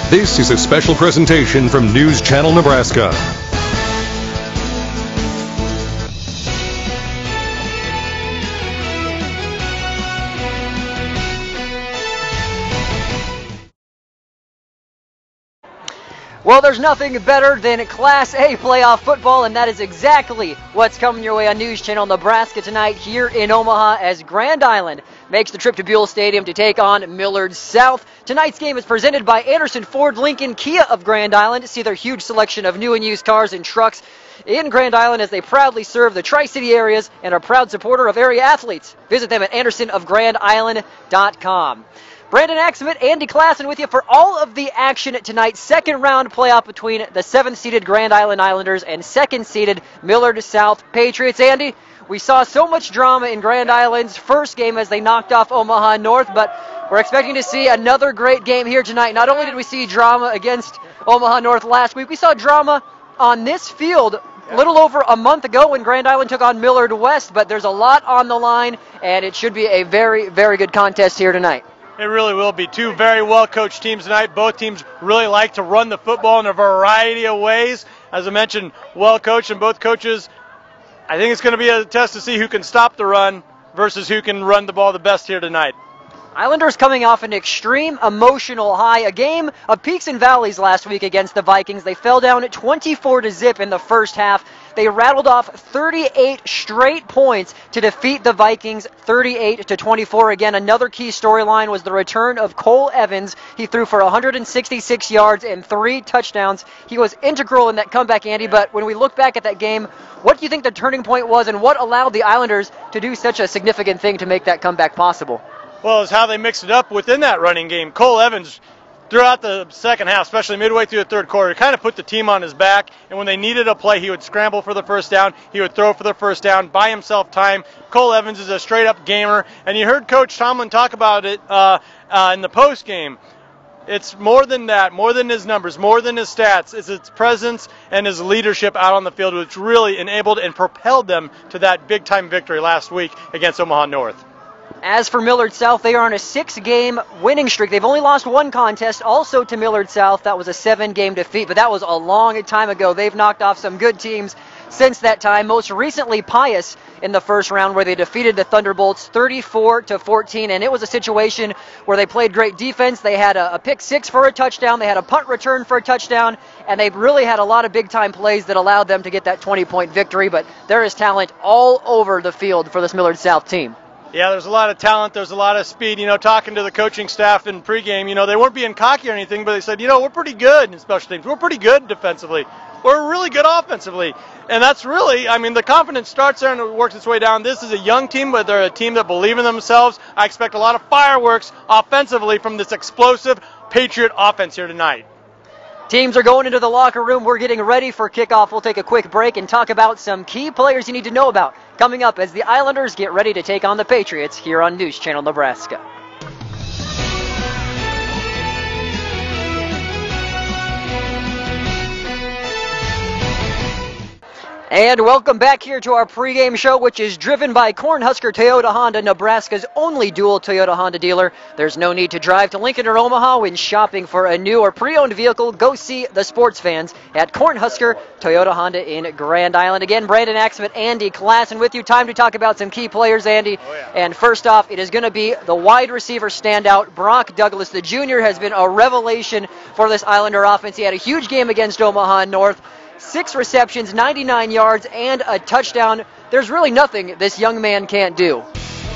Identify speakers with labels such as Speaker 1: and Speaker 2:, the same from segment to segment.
Speaker 1: This is a special presentation from News Channel Nebraska.
Speaker 2: Well, there's nothing better than Class A playoff football, and that is exactly what's coming your way on News Channel Nebraska tonight here in Omaha as Grand Island makes the trip to Buell Stadium to take on Millard South. Tonight's game is presented by Anderson Ford Lincoln Kia of Grand Island. See their huge selection of new and used cars and trucks in Grand Island as they proudly serve the Tri-City areas and are a proud supporter of area athletes. Visit them at andersonofgrandisland.com. Brandon Axelman, Andy Klassen with you for all of the action tonight. Second round playoff between the 7th-seeded Grand Island Islanders and 2nd-seeded Millard South Patriots. Andy, we saw so much drama in Grand Island's first game as they knocked off Omaha North, but we're expecting to see another great game here tonight. Not only did we see drama against Omaha North last week, we saw drama on this field a little over a month ago when Grand Island took on Millard West, but there's a lot on the line, and it should be a very, very good contest here tonight.
Speaker 3: It really will be. Two very well-coached teams tonight. Both teams really like to run the football in a variety of ways. As I mentioned, well-coached, and both coaches, I think it's going to be a test to see who can stop the run versus who can run the ball the best here tonight.
Speaker 2: Islanders coming off an extreme emotional high, a game of peaks and valleys last week against the Vikings. They fell down 24-0 in the first half. They rattled off 38 straight points to defeat the Vikings 38-24. Again, another key storyline was the return of Cole Evans. He threw for 166 yards and 3 touchdowns. He was integral in that comeback, Andy, but when we look back at that game, what do you think the turning point was and what allowed the Islanders to do such a significant thing to make that comeback possible?
Speaker 3: Well, it's how they mixed it up within that running game. Cole Evans, throughout the second half, especially midway through the third quarter, kind of put the team on his back, and when they needed a play, he would scramble for the first down, he would throw for the first down, buy himself time. Cole Evans is a straight-up gamer, and you heard Coach Tomlin talk about it in the post game. It's more than that, more than his numbers, more than his stats. It's his presence and his leadership out on the field, which really enabled and propelled them to that big-time victory last week against Omaha North.
Speaker 2: As for Millard South, they are on a 6-game winning streak. They've only lost one contest, also to Millard South. That was a 7-game defeat, but that was a long time ago. They've knocked off some good teams since that time, most recently Pius in the first round where they defeated the Thunderbolts 34-14, and it was a situation where they played great defense. They had a pick six for a touchdown. They had a punt return for a touchdown, and they really had a lot of big-time plays that allowed them to get that 20-point victory, but there is talent all over the field for this Millard South team.
Speaker 3: Yeah, there's a lot of talent. There's a lot of speed. You know, talking to the coaching staff in pregame, you know, they weren't being cocky or anything, but they said, you know, we're pretty good in special teams. We're pretty good defensively. We're really good offensively. And that's really, I mean, the confidence starts there and it works its way down. This is a young team, but they're a team that believe in themselves. I expect a lot of fireworks offensively from this explosive Patriot offense here tonight.
Speaker 2: Teams are going into the locker room. We're getting ready for kickoff. We'll take a quick break and talk about some key players you need to know about coming up as the Islanders get ready to take on the Patriots here on News Channel Nebraska. And welcome back here to our pregame show, which is driven by Cornhusker Toyota Honda, Nebraska's only dual Toyota Honda dealer. There's no need to drive to Lincoln or Omaha when shopping for a new or pre-owned vehicle. Go see the sports fans at Cornhusker Toyota Honda in Grand Island. Again, Brandon Axelman, Andy Klassen with you. Time to talk about some key players, Andy.
Speaker 3: Oh, yeah.
Speaker 2: And first off, it is going to be the wide receiver standout, Brock Douglas. The junior has been a revelation for this Islander offense. He had a huge game against Omaha North. 6 receptions, 99 yards, and a touchdown. There's really nothing this young man can't do.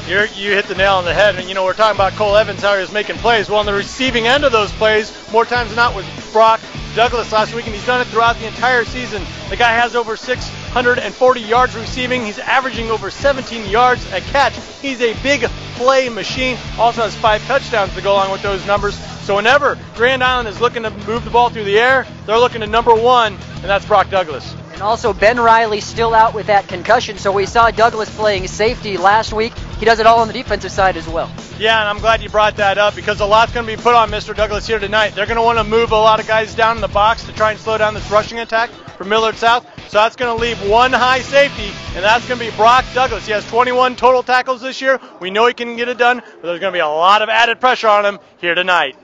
Speaker 3: You hit the nail on the head. And, you know, we're talking about Cole Evans, how he was making plays. Well, on the receiving end of those plays, more times than not, was Brock Douglas last week, and he's done it throughout the entire season. The guy has over 640 yards receiving. He's averaging over 17 yards a catch. He's a big play machine. Also has 5 touchdowns to go along with those numbers. So whenever Grand Island is looking to move the ball through the air, they're looking to number 1, and that's Brock Douglas.
Speaker 2: And also Ben Riley still out with that concussion, so we saw Douglas playing safety last week. He does it all on the defensive side as well. Yeah,
Speaker 3: and I'm glad you brought that up because a lot's going to be put on Mr. Douglas here tonight. They're going to want to move a lot of guys down in the box to try and slow down this rushing attack for Millard South. So that's going to leave one high safety, and that's going to be Brock Douglas. He has 21 total tackles this year. We know he can get it done, but there's going to be a lot of added pressure on him here tonight.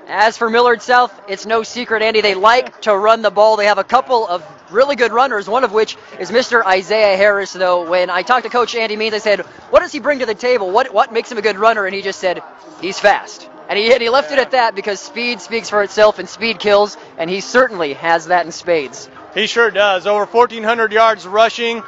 Speaker 2: As for Millard South, it's no secret, Andy, they like to run the ball. They have a couple of really good runners, one of which is Mr. Isaiah Harris, though. When I talked to Coach Andy Means, I said, what does he bring to the table? What makes him a good runner? And he just said, he's fast. And he left it at that because speed speaks for itself and speed kills, and he certainly has that in spades.
Speaker 3: He sure does. Over 1,400 yards rushing.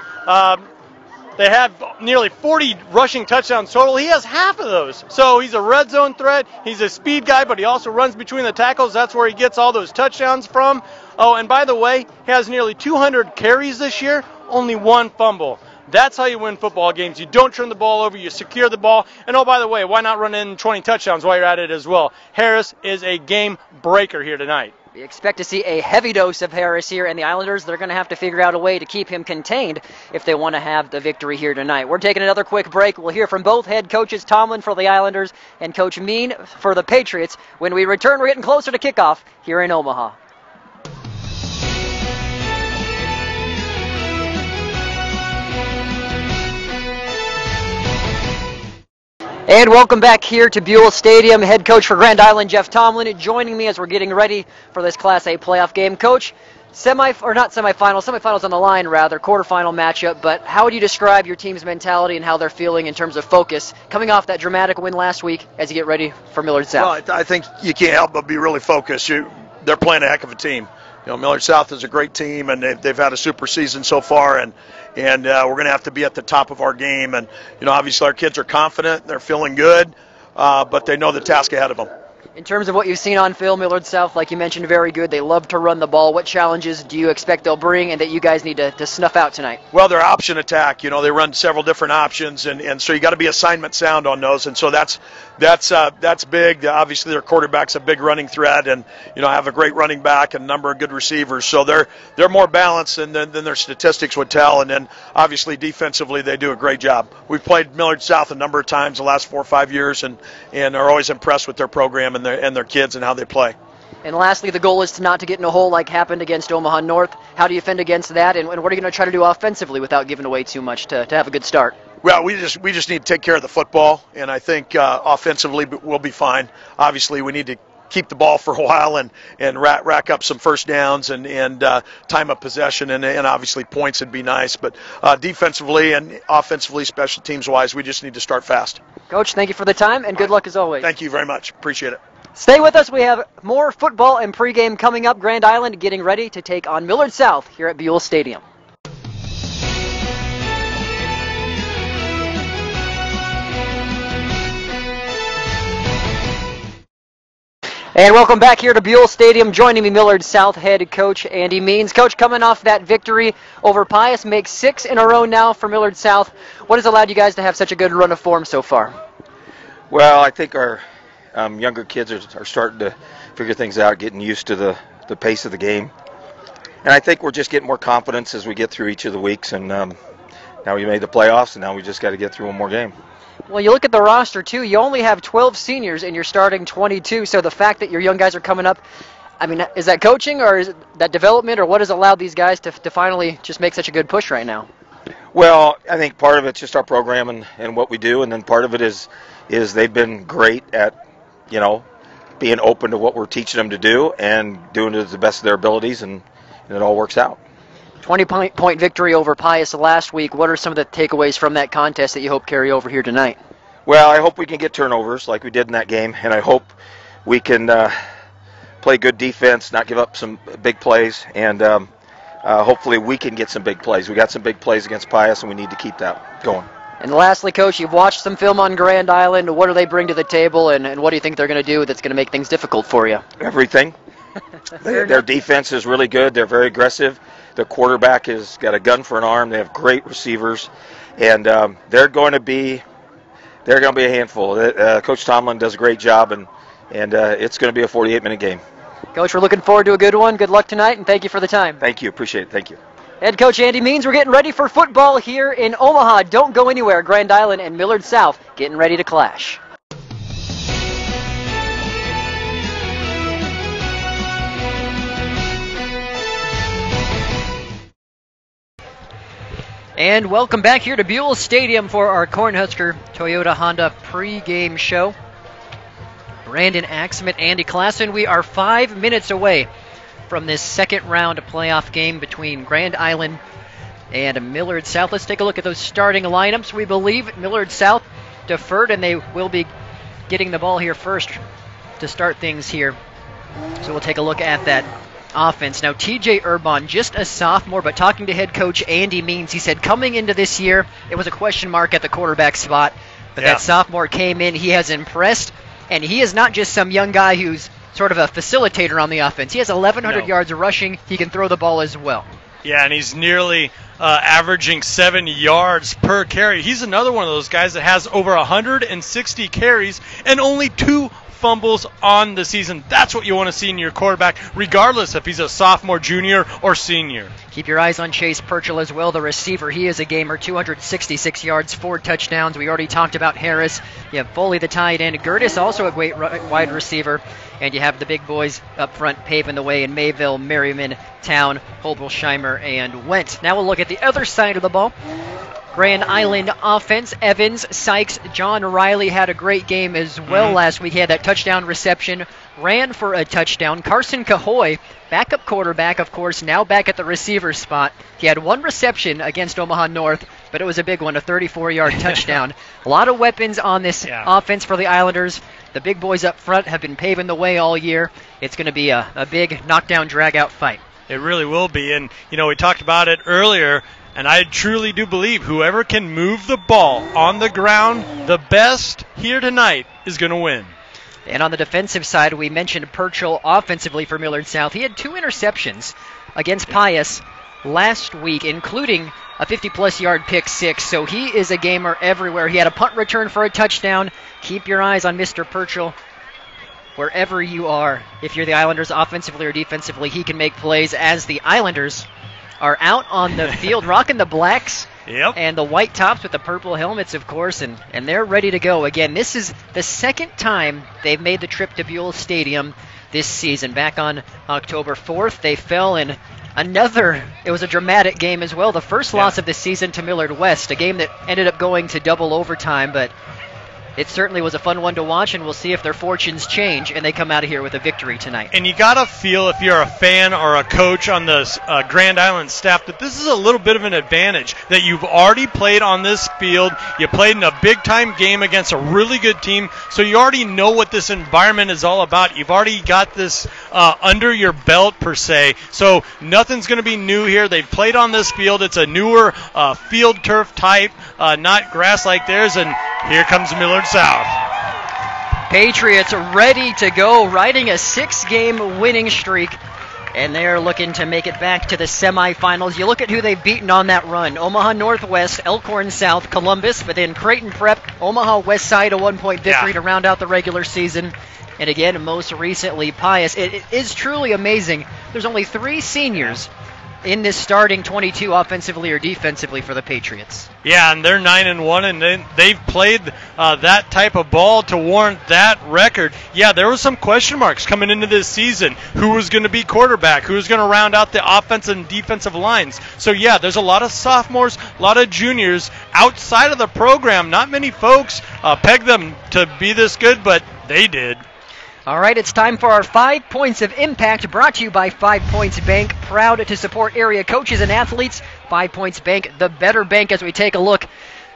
Speaker 3: They have nearly 40 rushing touchdowns total. He has half of those. So he's a red zone threat. He's a speed guy, but he also runs between the tackles. That's where he gets all those touchdowns from. Oh, and by the way, he has nearly 200 carries this year, only one fumble. That's how you win football games. You don't turn the ball over, you secure the ball. And oh, by the way, why not run in 20 touchdowns while you're at it as well? Harris is a game breaker here tonight.
Speaker 2: We expect to see a heavy dose of Harris here, and the Islanders, they're going to have to figure out a way to keep him contained if they want to have the victory here tonight. We're taking another quick break. We'll hear from both head coaches, Tomlin for the Islanders and Coach Mean for the Patriots. When we return, we're getting closer to kickoff here in Omaha. And welcome back here to Buell Stadium. Head coach for Grand Island, Jeff Tomlin, joining me as we're getting ready for this Class A playoff game. Coach, semifinals on the line rather, quarterfinal matchup, but how would you describe your team's mentality and how they're feeling in terms of focus coming off that dramatic win last week as you get ready for Millard South?
Speaker 4: Well, I think you can't help but be really focused. They're playing a heck of a team. Millard South is a great team, and they've had a super season so far, and we're going to have to be at the top of our game. And, obviously our kids are confident. They're feeling good, but they know the task ahead of them.
Speaker 2: In terms of what you've seen on film, Millard South, like you mentioned, very good. They love to run the ball. What challenges do you expect they'll bring and that you guys need to snuff out tonight?
Speaker 4: Well, their option attack, they run several different options, and so you got to be assignment sound on those. And so that's big. Obviously, their quarterback's a big running threat, and have a great running back and a number of good receivers. So they're more balanced than their statistics would tell. And then obviously defensively, they do a great job. We've played Millard South a number of times the last 4 or 5 years, and are always impressed with their program and their kids and how they play.
Speaker 2: And lastly, the goal is to not to get in a hole like happened against Omaha North. How do you fend against that, and what are you going to try to do offensively without giving away too much to have a good start?
Speaker 4: Well, we just need to take care of the football, and I think offensively we'll be fine. Obviously, we need to keep the ball for a while and rack up some first downs and time of possession, and obviously points would be nice. But defensively and offensively, special teams-wise, we just need to start fast.
Speaker 2: Coach, thank you for the time, and good luck as always.
Speaker 4: Thank you very much. Appreciate it.
Speaker 2: Stay with us. We have more football and pregame coming up. Grand Island getting ready to take on Millard South here at Buell Stadium. And welcome back here to Buell Stadium. Joining me, Millard South head coach Andy Means. Coach, coming off that victory over Pius, makes 6 in a row now for Millard South. What has allowed you guys to have such a good run of form so far?
Speaker 5: Well, I think our younger kids are starting to figure things out, getting used to the pace of the game. And I think we're just getting more confidence as we get through each of the weeks. And now we made the playoffs, and now we just got to get through one more game.
Speaker 2: Well, you look at the roster, too. You only have 12 seniors, and you're starting 22. So the fact that your young guys are coming up, I mean, is that coaching or is that development, or what has allowed these guys to finally just make such a good push right now?
Speaker 5: Well, I think part of it's just our program and what we do, and then part of it is they've been great at, being open to what we're teaching them to do and doing it to the best of their abilities, and it all works out.
Speaker 2: 20-point victory over Pius last week. What are some of the takeaways from that contest that you hope carry over here tonight?
Speaker 5: Well, I hope we can get turnovers like we did in that game, and I hope we can play good defense, not give up some big plays, and hopefully we can get some big plays. We got some big plays against Pius, and we need to keep that going.
Speaker 2: And lastly, Coach, you've watched some film on Grand Island. What do they bring to the table, and what do you think they're going to do that's going to make things difficult for you?
Speaker 5: Everything. Their defense is really good. They're very aggressive. The quarterback has got a gun for an arm. They have great receivers, and they're going to be a handful. Coach Tomlin does a great job, and it's going to be a 48-minute game.
Speaker 2: Coach, we're looking forward to a good one. Good luck tonight, and thank you for the time.
Speaker 5: Thank you. Appreciate it. Thank you.
Speaker 2: Head Coach Andy Means, we're getting ready for football here in Omaha. Don't go anywhere. Grand Island and Millard South getting ready to clash. And welcome back here to Buell Stadium for our Cornhusker Toyota Honda pregame show. Brandon Axman, Andy Klassen. We are 5 minutes away from this second round playoff game between Grand Island and Millard South. Let's take a look at those starting lineups. We believe Millard South deferred, and they will be getting the ball here first to start things here. So we'll take a look at that offense. Now, TJ Urbon, just a sophomore, but talking to head coach Andy Means, he said coming into this year, it was a question mark at the quarterback spot, but that sophomore came in, he has impressed, and he is not just some young guy who's sort of a facilitator on the offense. He has 1,100 yards rushing. He can throw the ball as well.
Speaker 3: Yeah, and he's nearly averaging 7 yards per carry. He's another one of those guys that has over 160 carries and only 2 fumbles on the season. That's what you want to see in your quarterback, regardless if he's a sophomore, junior, or senior.
Speaker 2: Keep your eyes on Chase Purchell as well, the receiver. He is a gamer, 266 yards, 4 touchdowns. We already talked about Harris. You have Foley, the tight end. Gertis, also a great wide receiver. And you have the big boys up front paving the way in Mayville, Merriman, Town, Hobelsheimer, and Wentz. Now we'll look at the other side of the ball. Grand Island offense, Evans, Sykes, John Riley had a great game as well last week. He had that touchdown reception, ran for a touchdown. Carson Cahoy, backup quarterback, of course, now back at the receiver spot. He had 1 reception against Omaha North, but it was a big one, a 34-yard touchdown. A lot of weapons on this offense for the Islanders. The big boys up front have been paving the way all year. It's going to be a big knockdown, drag-out fight.
Speaker 3: It really will be, and, you know, we talked about it earlier, and I truly do believe whoever can move the ball on the ground the best here tonight is going to win.
Speaker 2: And on the defensive side, we mentioned Purchell offensively for Millard South. He had 2 interceptions against Pius last week, including a 50-plus yard pick 6. So he is a gamer everywhere. He had a punt return for a touchdown. Keep your eyes on Mr. Purchell wherever you are. If you're the Islanders offensively or defensively, he can make plays as the Islanders are out on the field rocking the blacks and the white tops with the purple helmets, of course, and they're ready to go. Again, this is the second time they've made the trip to Buell Stadium this season. Back on October 4th, they fell in it was a dramatic game as well. The first loss of the season to Millard West, a game that ended up going to double overtime, but it certainly was a fun one to watch, and we'll see if their fortunes change and they come out of here with a victory tonight.
Speaker 3: And you got to feel, if you're a fan or a coach on the Grand Island staff, that this is a little bit of an advantage, that you've already played on this field. You played in a big-time game against a really good team, so you already know what this environment is all about. You've already got this under your belt, per se, so nothing's going to be new here. They've played on this field. It's a newer field turf type, not grass like theirs, and here comes Millard South.
Speaker 2: Patriots ready to go, riding a 6-game winning streak, and they're looking to make it back to the semifinals. You look at who they've beaten on that run: Omaha Northwest, Elkhorn South, Columbus, but then Creighton Prep, Omaha West Side, a 1-point victory to round out the regular season. And again, most recently, Pius. It is truly amazing. There's only 3 seniors in this starting 22 offensively or defensively for the Patriots.
Speaker 3: Yeah, and they're 9-1, and they've played that type of ball to warrant that record. Yeah, there were some question marks coming into this season. Who was going to be quarterback? Who was going to round out the offensive and defensive lines? So, yeah, there's a lot of sophomores, a lot of juniors outside of the program. Not many folks pegged them to be this good, but they did.
Speaker 2: All right, it's time for our 5 Points of Impact, brought to you by 5 Points Bank. Proud to support area coaches and athletes. 5 Points Bank, the better bank, as we take a look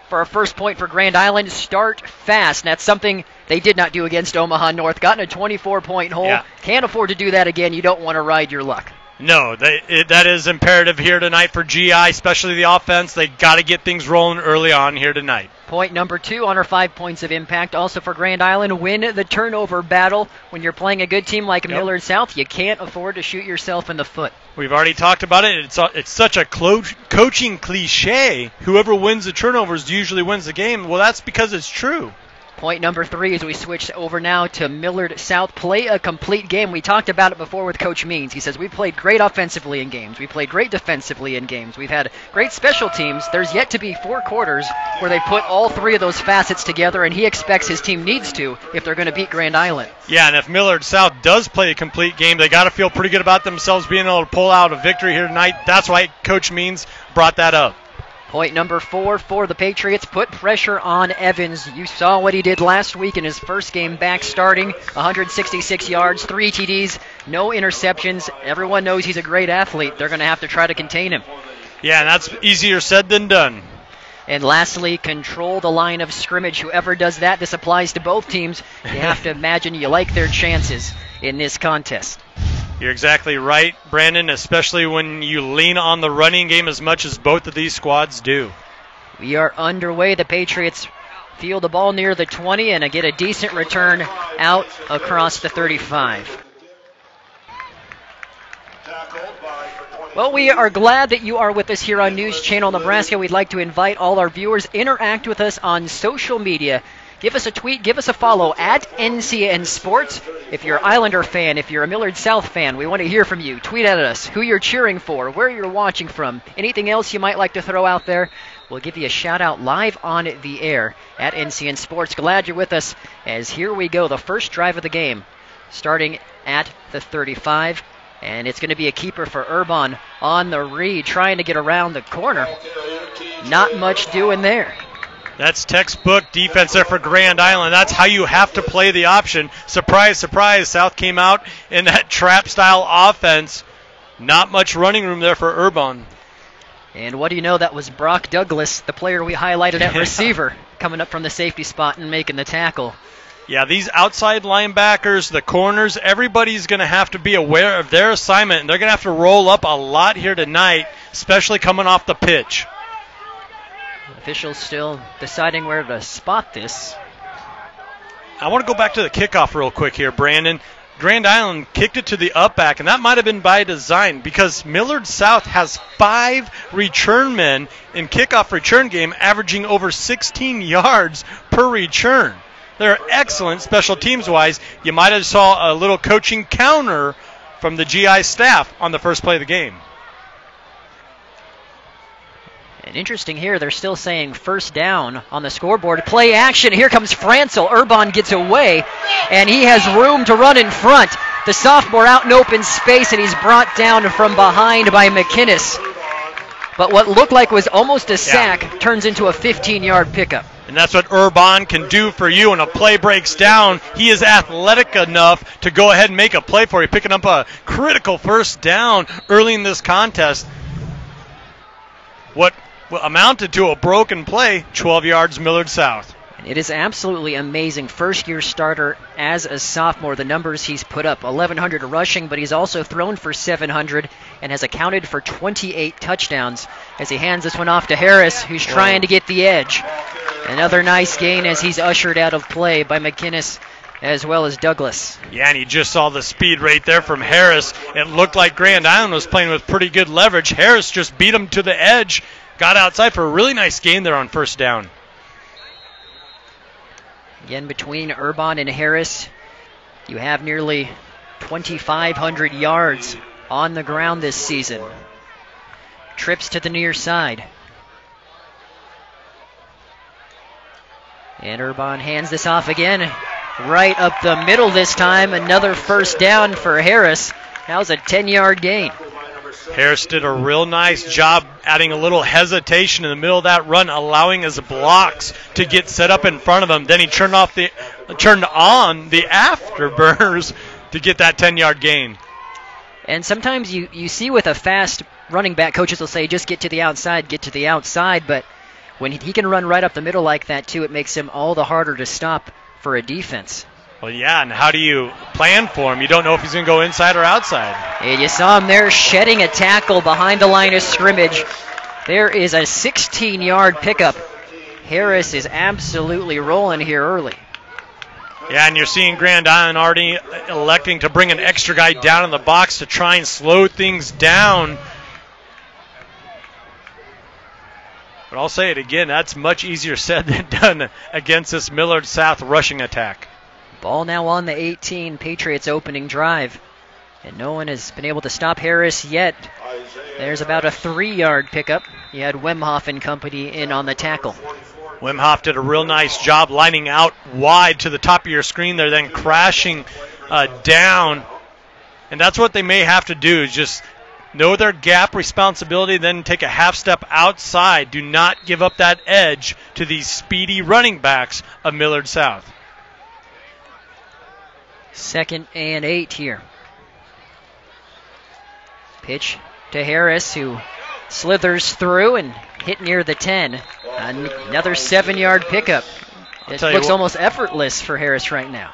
Speaker 2: for our first point for Grand Island. Start fast. And that's something they did not do against Omaha North. Got in a 24-point hole.
Speaker 3: Yeah.
Speaker 2: Can't afford to do that again. You don't want to ride your luck.
Speaker 3: No, that is imperative here tonight for GI, especially the offense. They got to get things rolling early on here tonight.
Speaker 2: Point number 2 on our 5 Points of Impact. Also for Grand Island, win the turnover battle. When you're playing a good team like Millard South, you can't afford to shoot yourself in the foot.
Speaker 3: We've already talked about it. It's such a coaching cliche. Whoever wins the turnovers usually wins the game. Well, that's because it's true.
Speaker 2: Point number 3 as we switch over now to Millard South. Play a complete game. We talked about it before with Coach Means. He says we played great offensively in games. We played great defensively in games. We've had great special teams. There's yet to be 4 quarters where they put all 3 of those facets together, and he expects his team needs to if they're going to beat Grand Island.
Speaker 3: Yeah, and if Millard South does play a complete game, they got to feel pretty good about themselves being able to pull out a victory here tonight. That's why Coach Means brought that up.
Speaker 2: Point number 4 for the Patriots. Put pressure on Evans. You saw what he did last week in his first game back starting. 166 yards, 3 TDs, no interceptions. Everyone knows he's a great athlete. They're going to have to try to contain him.
Speaker 3: Yeah, and that's easier said than done.
Speaker 2: And lastly, control the line of scrimmage. Whoever does that, this applies to both teams. You have to imagine you like their chances in this contest.
Speaker 3: You're exactly right, Brandon, especially when you lean on the running game as much as both of these squads do.
Speaker 2: We are underway. The Patriots field the ball near the 20 and get a decent return out across the 35. Well, we are glad that you are with us here on News Channel Nebraska. We'd like to invite all our viewers, interact with us on social media. Give us a tweet, give us a follow at NCN Sports. If you're an Islander fan, if you're a Millard South fan, we want to hear from you. Tweet at us who you're cheering for, where you're watching from, anything else you might like to throw out there. We'll give you a shout out live on the air at NCN Sports. Glad you're with us as here we go, the first drive of the game, starting at the 35. And it's going to be a keeper for Urban on the read, trying to get around the corner. Not much doing there.
Speaker 3: That's textbook defense there for Grand Island. That's how you have to play the option. Surprise, surprise, South came out in that trap-style offense. Not much running room there for Urban.
Speaker 2: And what do you know, that was Brock Douglas, the player we highlighted at receiver, coming up from the safety spot and making the tackle.
Speaker 3: Yeah, these outside linebackers, the corners, everybody's going to have to be aware of their assignment, and they're going to have to roll up a lot here tonight, especially coming off the pitch.
Speaker 2: Officials still deciding where to spot this.
Speaker 3: I want to go back to the kickoff real quick here, Brandon. Grand Island kicked it to the up back, and that might have been by design because Millard South has 5 return men in kickoff return game, averaging over 16 yards per return. They're excellent special teams-wise. You might have saw a little coaching counter from the GI staff on the first play of the game.
Speaker 2: And interesting here, they're still saying first down on the scoreboard. Play action. Here comes Francel. Urban gets away, and he has room to run in front. The sophomore out in open space, and he's brought down from behind by McInnes. But what looked like was almost a sack turns into a 15-yard pickup.
Speaker 3: And that's what Urban can do for you when a play breaks down. He is athletic enough to go ahead and make a play for you, picking up a critical first down early in this contest. What amounted to a broken play, 12 yards Millard South.
Speaker 2: It is absolutely amazing. First-year starter as a sophomore, the numbers he's put up. 1,100 rushing, but he's also thrown for 700 and has accounted for 28 touchdowns as he hands this one off to Harris, who's trying to get the edge. Another nice gain as he's ushered out of play by McInnes as well as Douglas.
Speaker 3: Yeah, and you just saw the speed right there from Harris. It looked like Grand Island was playing with pretty good leverage. Harris just beat him to the edge, got outside for a really nice gain there on first down.
Speaker 2: Again, between Urban and Harris, you have nearly 2,500 yards on the ground this season. Trips to the near side. And Urban hands this off again. Right up the middle this time. Another first down for Harris. That was a 10-yard gain.
Speaker 3: Harris did a real nice job adding a little hesitation in the middle of that run, allowing his blocks to get set up in front of him. Then he turned on the afterburners to get that 10-yard gain.
Speaker 2: And sometimes you see with a fast running back, coaches will say, just get to the outside. But when he can run right up the middle like that, too, it makes him all the harder to stop for a defense.
Speaker 3: Well, yeah, and how do you plan for him? You don't know if he's going to go inside or outside.
Speaker 2: And you saw him there shedding a tackle behind the line of scrimmage. There is a 16-yard pickup. Harris is absolutely rolling here early.
Speaker 3: Yeah, and you're seeing Grand Island already electing to bring an extra guy down in the box to try and slow things down. But I'll say it again, that's much easier said than done against this Millard South rushing attack.
Speaker 2: Ball now on the 18, Patriots opening drive. And no one has been able to stop Harris yet. There's about a 3-yard pickup. You had Wemhoff and company in on the tackle.
Speaker 3: Wemhoff did a real nice job lining out wide to the top of your screen there, then crashing down. And that's what they may have to do, is just know their gap responsibility, then take a half step outside. Do not give up that edge to these speedy running backs of Millard South.
Speaker 2: 2nd and 8 here. Pitch to Harris, who slithers through and hit near the 10. Another 7-yard pickup. It looks almost effortless for Harris right now.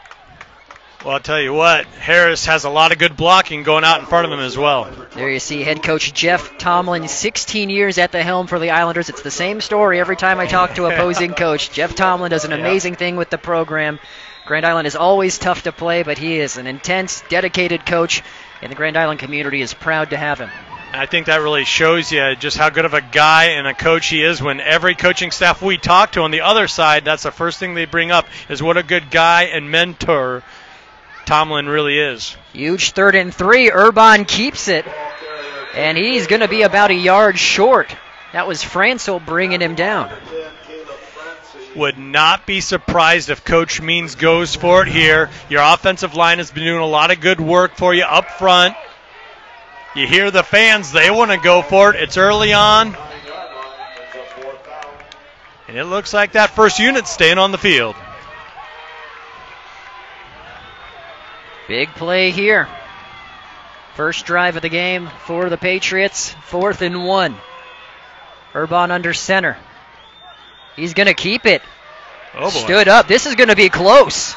Speaker 3: Well, I'll tell you what, Harris has a lot of good blocking going out in front of him as well.
Speaker 2: There you see head coach Jeff Tomlin, 16 years at the helm for the Islanders. It's the same story every time I talk to opposing coach. Jeff Tomlin does an amazing thing with the program. Grand Island is always tough to play, but he is an intense, dedicated coach, and the Grand Island community is proud to have him.
Speaker 3: I think that really shows you just how good of a guy and a coach he is when every coaching staff we talk to on the other side, that's the first thing they bring up is what a good guy and mentor Tomlin really is.
Speaker 2: Huge 3rd and 3. Urban keeps it, and he's going to be about a yard short. That was Francel bringing him down.
Speaker 3: Would not be surprised if Coach Means goes for it here. Your offensive line has been doing a lot of good work for you up front. You hear the fans, they want to go for it. It's early on. And it looks like that first unit's staying on the field.
Speaker 2: Big play here. First drive of the game for the Patriots. 4th and 1. Urban under center. He's going to keep it.
Speaker 3: Oh boy.
Speaker 2: Stood up. This is going to be close.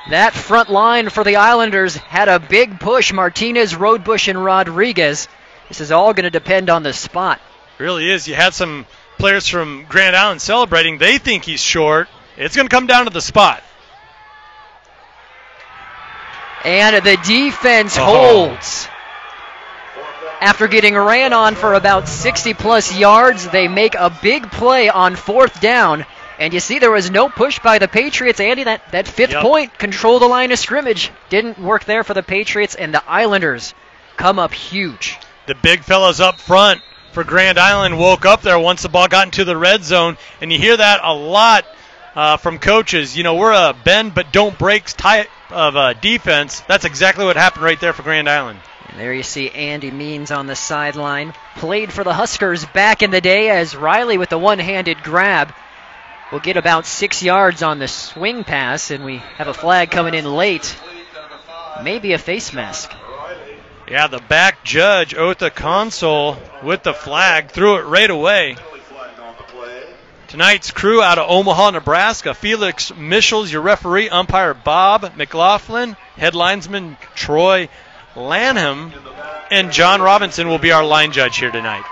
Speaker 2: That front line for the Islanders had a big push. Martinez, Roadbush, and Rodriguez. This is all going to depend on the spot.
Speaker 3: Really is. You had some players from Grand Island celebrating. They think he's short. It's going to come down to the spot.
Speaker 2: And the defense holds. After getting ran on for about 60-plus yards, they make a big play on 4th down. And you see there was no push by the Patriots. Andy, that 5th point, control the line of scrimmage. Didn't work there for the Patriots, and the Islanders come up huge.
Speaker 3: The big fellas up front for Grand Island woke up there once the ball got into the red zone. And you hear that a lot from coaches. You know, we're a bend but don't break type of defense. That's exactly what happened right there for Grand Island.
Speaker 2: And there you see Andy Means on the sideline. Played for the Huskers back in the day as Riley with the one-handed grab will get about 6 yards on the swing pass, and we have a flag coming in late. Maybe a face mask.
Speaker 3: Yeah, the back judge, Otha Consul, with the flag, threw it right away. Tonight's crew out of Omaha, Nebraska. Felix Michels, your referee. Umpire Bob McLaughlin. Head linesman Troy Lanham. And John Robinson will be our line judge here tonight.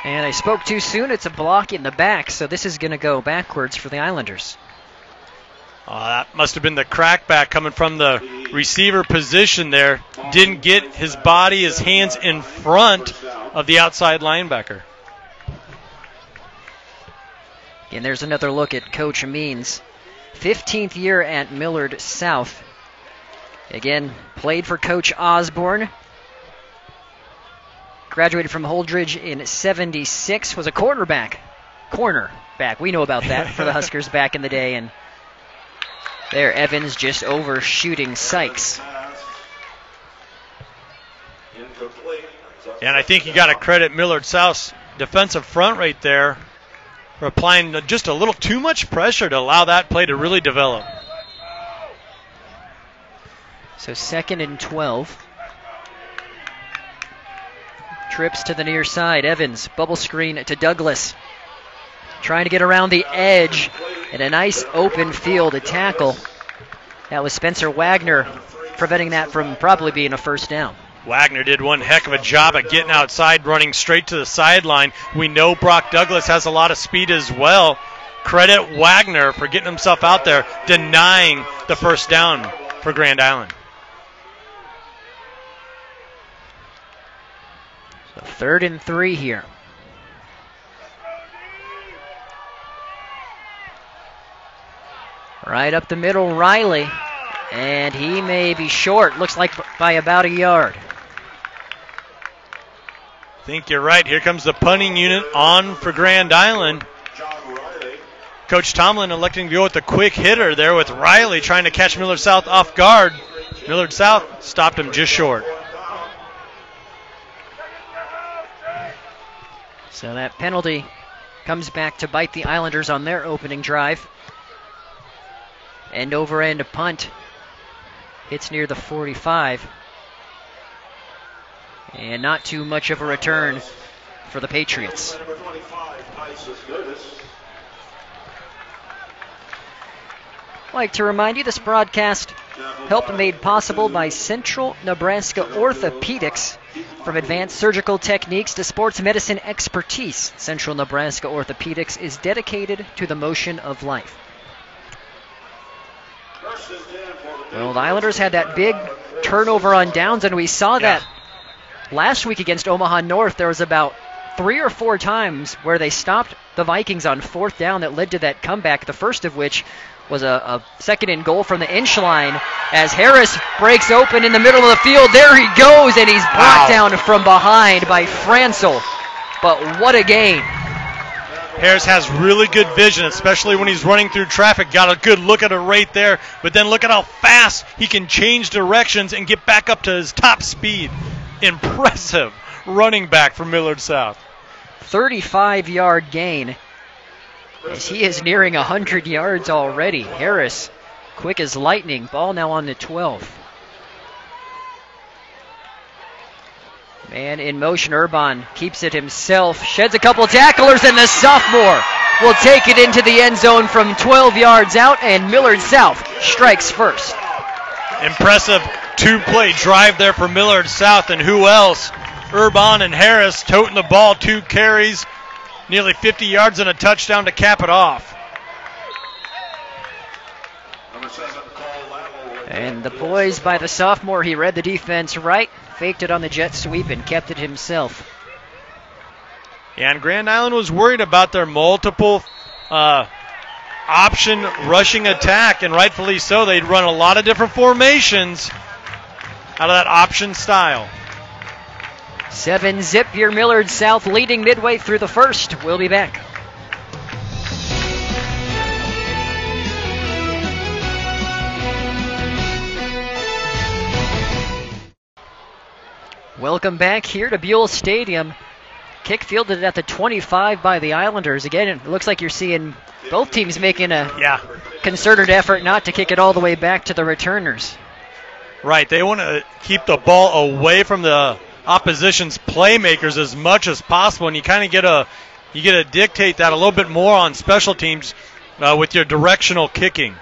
Speaker 2: And I spoke too soon. It's a block in the back, so this is going to go backwards for the Islanders.
Speaker 3: That must have been the crackback coming from the receiver position there. Didn't get his body, his hands in front of the outside linebacker.
Speaker 2: And there's another look at Coach Means. 15th year at Millard South. Again, played for Coach Osborne. Graduated from Holdridge in 76. Was a cornerback. We know about that for the Huskers back in the day. And there, Evans just overshooting Sykes.
Speaker 3: And I think you got to credit Millard South's defensive front right there for applying just a little too much pressure to allow that play to really develop.
Speaker 2: So 2nd and 12. Trips to the near side. Evans, bubble screen to Douglas. Trying to get around the edge in a nice open field to tackle. That was Spencer Wagner preventing that from probably being a first down.
Speaker 3: Wagner did one heck of a job at getting outside, running straight to the sideline. We know Brock Douglas has a lot of speed as well. Credit Wagner for getting himself out there, denying the first down for Grand Island.
Speaker 2: So 3rd and 3 here. Right up the middle, Riley. And he may be short. Looks like by about a yard.
Speaker 3: I think you're right. Here comes the punting unit on for Grand Island. Coach Tomlin electing to go with the quick hitter there with Riley trying to catch Millard South off guard. Millard South stopped him just short.
Speaker 2: So that penalty comes back to bite the Islanders on their opening drive. End over end punt. Hits near the 45. And not too much of a return for the Patriots. I'd like to remind you this broadcast helped made possible by Central Nebraska Orthopedics. From advanced surgical techniques to sports medicine expertise, Central Nebraska Orthopedics is dedicated to the motion of life. Well, the Islanders had that big turnover on downs, and we saw that last week against Omaha North. There was about 3 or 4 times where they stopped the Vikings on 4th down that led to that comeback, the first of which was a second and goal from the inch line as Harris breaks open in the middle of the field. There he goes, and he's brought down from behind by Franzel. But what a game.
Speaker 3: Harris has really good vision, especially when he's running through traffic. Got a good look at it right there, but then look at how fast he can change directions and get back up to his top speed. Impressive running back from Millard South.
Speaker 2: 35-yard gain, as he is nearing 100 yards already. Harris, quick as lightning. Ball now on the 12. Man in motion, Urban keeps it himself, sheds a couple tacklers, and the sophomore will take it into the end zone from 12 yards out, and Millard South strikes first.
Speaker 3: Impressive 2-play drive there for Millard South, and who else? Urban and Harris toting the ball, 2 carries, nearly 50 yards and a touchdown to cap it off.
Speaker 2: And the poise by the sophomore, he read the defense right, faked it on the jet sweep, and kept it himself.
Speaker 3: Yeah, and Grand Island was worried about their multiple option rushing attack, and rightfully so. They'd run a lot of different formations out of that option style.
Speaker 2: 7-zip here, Millard South leading midway through the first. We'll be back. Welcome back here to Buell Stadium. Kick fielded at the 25 by the Islanders. Again, it looks like you're seeing both teams making a concerted effort not to kick it all the way back to the returners.
Speaker 3: Right, they want to keep the ball away from the opposition's playmakers as much as possible, and you kind of get to dictate that a little bit more on special teams with your directional kicking.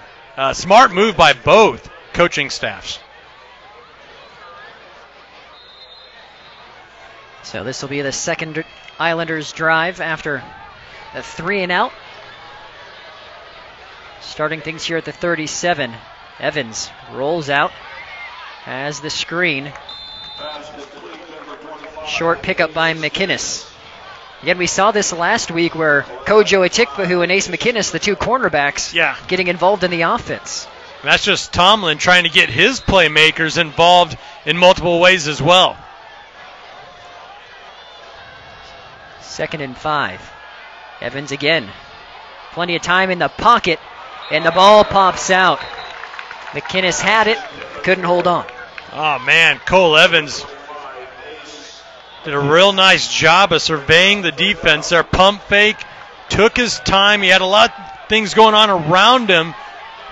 Speaker 3: Smart move by both coaching staffs.
Speaker 2: So this will be the second Islanders drive after a 3-and-out. Starting things here at the 37. Evans rolls out, has the screen. Short pickup by McInnes. Again, we saw this last week where Kojo Atikpahu and Ace McInnes, the 2 cornerbacks, getting involved in the offense.
Speaker 3: And that's just Tomlin trying to get his playmakers involved in multiple ways as well.
Speaker 2: 2nd and 5. Evans again. Plenty of time in the pocket, and the ball pops out. McInnes had it, couldn't hold on.
Speaker 3: Oh, man, Cole Evans did a real nice job of surveying the defense there. Pump fake, took his time. He had a lot of things going on around him.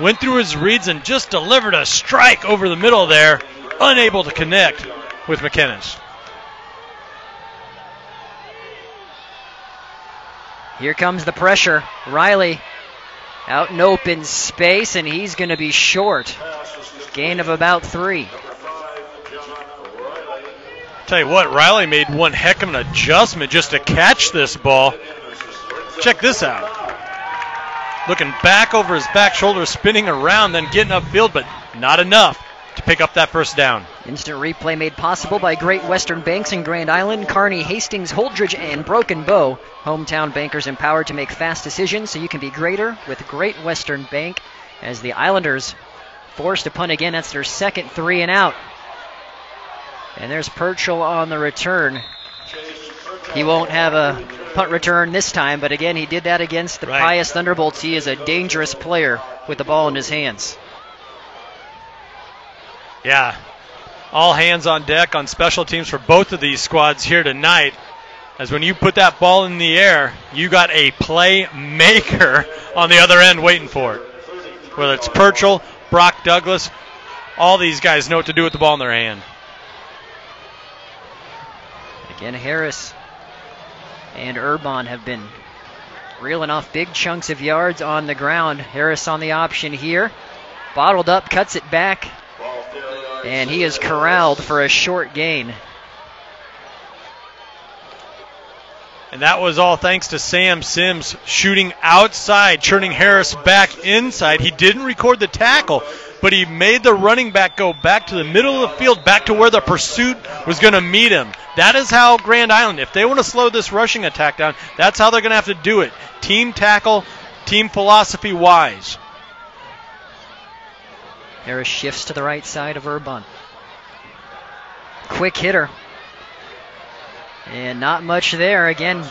Speaker 3: Went through his reads and just delivered a strike over the middle there. Unable to connect with McInnes.
Speaker 2: Here comes the pressure. Riley out in open space, and he's going to be short. Gain of about 3.
Speaker 3: Tell you what, Riley made one heck of an adjustment just to catch this ball. Check this out. Looking back over his back shoulder, spinning around, then getting upfield, but not enough to pick up that first down.
Speaker 2: Instant replay made possible by Great Western Banks in Grand Island, Kearney, Hastings, Holdridge, and Broken Bow. Hometown bankers empowered to make fast decisions so you can be greater with Great Western Bank. As the Islanders forced to punt again, that's their second 3-and-out. And there's Purchell on the return. He won't have a punt return this time, but again, he did that against the Pius Thunderbolts. He is a dangerous player with the ball in his hands.
Speaker 3: Yeah, all hands on deck on special teams for both of these squads here tonight. as when you put that ball in the air, you got a playmaker on the other end waiting for it. Whether it's Purcell, Brock Douglas, all these guys know what to do with the ball in their hand.
Speaker 2: Again, Harris and Urbon have been reeling off big chunks of yards on the ground. Harris on the option here. Bottled up, cuts it back, and he is corralled for a short gain.
Speaker 3: And that was all thanks to Sam Sims shooting outside, turning Harris back inside. He didn't record the tackle, but he made the running back go back to the middle of the field, back to where the pursuit was going to meet him. That is how Grand Island, if they want to slow this rushing attack down, that's how they're going to have to do it. Team tackle, team philosophy wise.
Speaker 2: Harris shifts to the right side of Urbon. Quick hitter. And not much there. Again,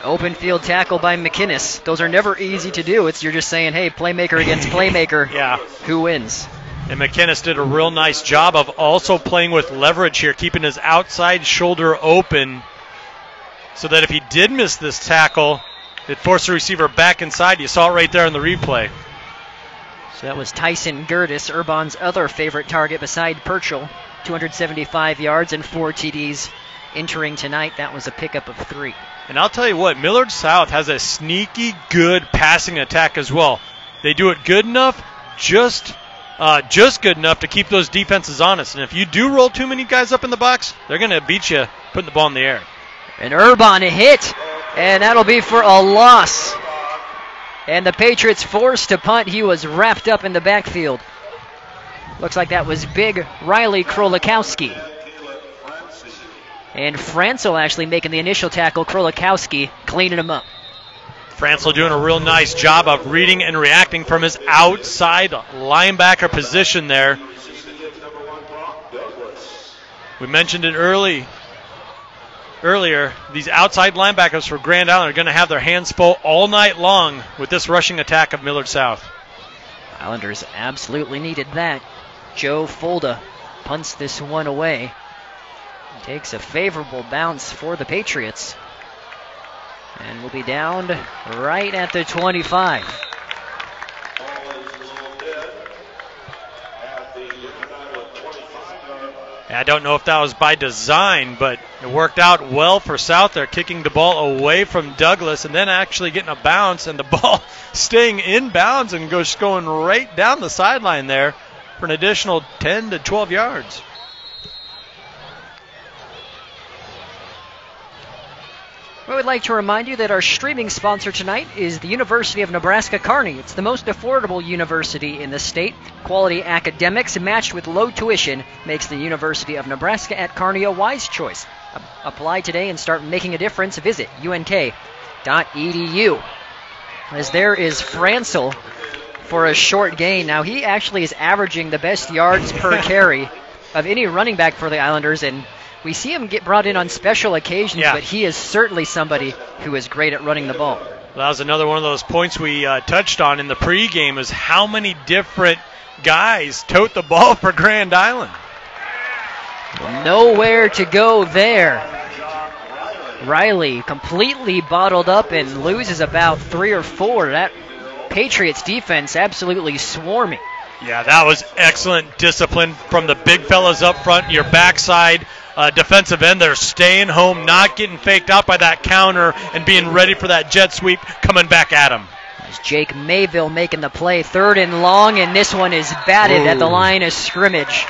Speaker 2: open field tackle by McInnes. Those are never easy to do. You're just saying, hey, playmaker against playmaker.
Speaker 3: Yeah.
Speaker 2: Who wins?
Speaker 3: And McInnes did a real nice job of also playing with leverage here, keeping his outside shoulder open so that if he did miss this tackle, it forced the receiver back inside. You saw it right there in the replay.
Speaker 2: So that was Tyson Gertis, Urbon's other favorite target beside Purcell. 275 yards and 4 TDs entering tonight. That was a pickup of 3.
Speaker 3: And I'll tell you what, Millard South has a sneaky good passing attack as well. They do it good enough, just good enough to keep those defenses honest. And if you do roll too many guys up in the box, they're going to beat you putting the ball in the air.
Speaker 2: And Urbon a hit, and that'll be for a loss. And the Patriots forced to punt. He was wrapped up in the backfield. Looks like that was big Riley Krolikowski. And Francel actually making the initial tackle. Krolikowski cleaning him up.
Speaker 3: Francel doing a real nice job of reading and reacting from his outside linebacker position there. We mentioned it earlier. These outside linebackers for Grand Island are going to have their hands full all night long with this rushing attack of Millard South.
Speaker 2: Islanders absolutely needed that. Joe Folda punts this one away. Takes a favorable bounce for the Patriots. And will be down right at the 25.
Speaker 3: I don't know if that was by design, but it worked out well for South. They're kicking the ball away from Douglas and then actually getting a bounce, and the ball staying in bounds and going right down the sideline there for an additional 10 to 12 yards.
Speaker 2: We would like to remind you that our streaming sponsor tonight is the University of Nebraska Kearney. It's the most affordable university in the state. Quality academics matched with low tuition makes the University of Nebraska at Kearney a wise choice. Apply today and start making a difference. Visit unk.edu. As there is Francel for a short gain. Now he actually is averaging the best yards per carry of any running back for the Islanders, and we see him get brought in on special occasions, but he is certainly somebody who is great at running the ball.
Speaker 3: That was another one of those points we touched on in the pregame, is how many different guys tote the ball for Grand Island.
Speaker 2: Nowhere to go there. Riley completely bottled up and loses about 3 or 4. That Patriots defense absolutely swarming.
Speaker 3: Yeah, that was excellent discipline from the big fellas up front, your backside defensive end. They're staying home, not getting faked out by that counter, and being ready for that jet sweep coming back at him.
Speaker 2: As Jake Mayville making the play, 3rd and long, and this one is batted at the line of scrimmage.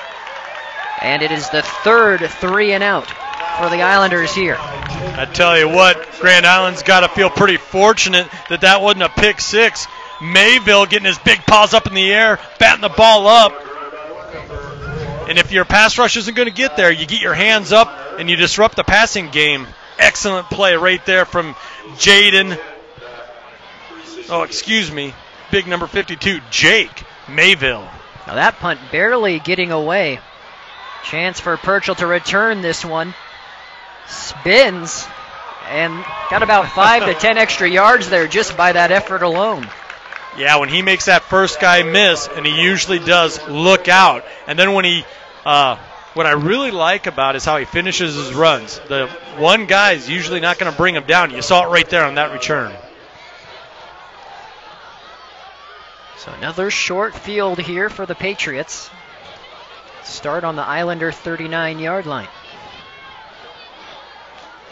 Speaker 2: And it is the 3rd 3 and out for the Islanders here.
Speaker 3: I tell you what, Grand Island's got to feel pretty fortunate that that wasn't a pick 6. Mayville getting his big paws up in the air, batting the ball up. And if your pass rush isn't going to get there, you get your hands up and you disrupt the passing game. Excellent play right there from Jaden. Big number 52, Jake Mayville.
Speaker 2: Now that punt barely getting away. Chance for Purcell to return this one. Spins and got about 5 to 10 extra yards there just by that effort alone.
Speaker 3: Yeah, when he makes that first guy miss, and he usually does, look out. And then when he what I really like about is how he finishes his runs. The one guy is usually not going to bring him down. You saw it right there on that return.
Speaker 2: So another short field here for the Patriots. Start on the Islander 39-yard line.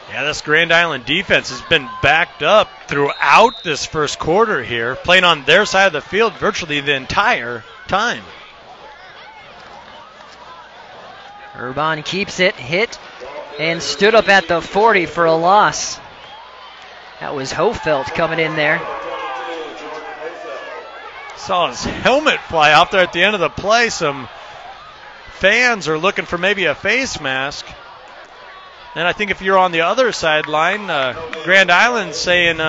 Speaker 3: Yeah, this Grand Island defense has been backed up throughout this first quarter here, playing on their side of the field virtually the entire time.
Speaker 2: Urban keeps it, hit, and stood up at the 40 for a loss. That was Hofelt coming in there.
Speaker 3: Saw his helmet fly off there at the end of the play. Some fans are looking for maybe a face mask. And I think if you're on the other sideline, Grand Island saying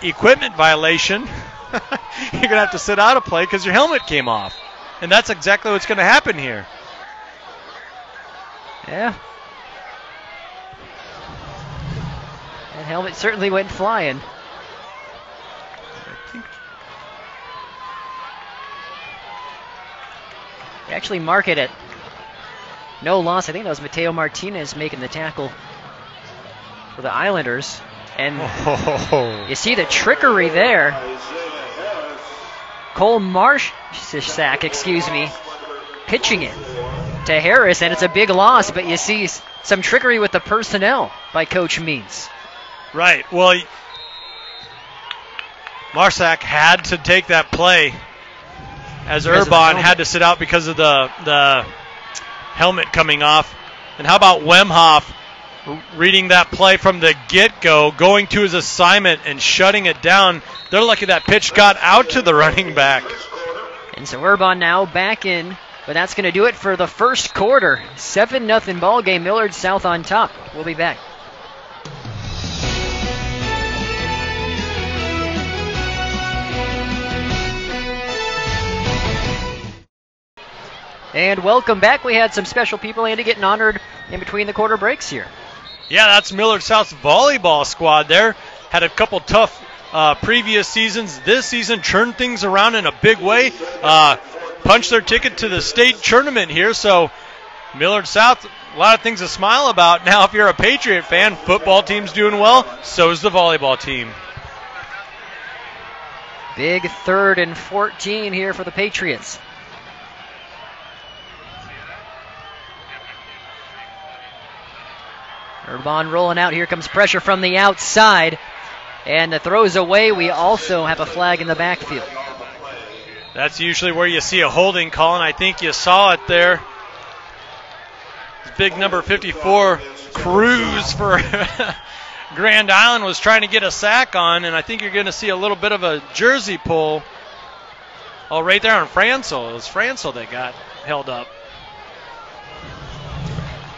Speaker 3: equipment violation, you're going to have to sit out a play because your helmet came off. And that's exactly what's going to happen here.
Speaker 2: Yeah. That helmet certainly went flying. They actually mark it at no loss. I think that was Mateo Martinez making the tackle for the Islanders. And you see the trickery there. Cole Marshak, pitching it to Harris, and it's a big loss, but you see some trickery with the personnel by Coach Means.
Speaker 3: Right. Well, Marshak had to take that play as Urban had to sit out because of the helmet coming off. And how about Wemhoff reading that play from the get-go, going to his assignment and shutting it down. They're lucky that pitch got out to the running back.
Speaker 2: And so Urban now back in, but that's going to do it for the first quarter. 7-0 ball game. Millard South on top. We'll be back. And welcome back. We had some special people, Andy, getting honored in between the quarter breaks here.
Speaker 3: Yeah, that's Millard South's volleyball squad there. Had a couple tough previous seasons. This season turned things around in a big way. Punched their ticket to the state tournament here. So Millard South, a lot of things to smile about. Now, if you're a Patriot fan, football team's doing well. So is the volleyball team.
Speaker 2: Big 3rd and 14 here for the Patriots. Urban rolling out. Here comes pressure from the outside. And the throw's away. We also have a flag in the backfield.
Speaker 3: That's usually where you see a holding call, and I think you saw it there. This big number 54, Cruz for Grand Island, was trying to get a sack on, and I think you're going to see a little bit of a jersey pull. Oh, right there on Francel. It was Francel that got held up.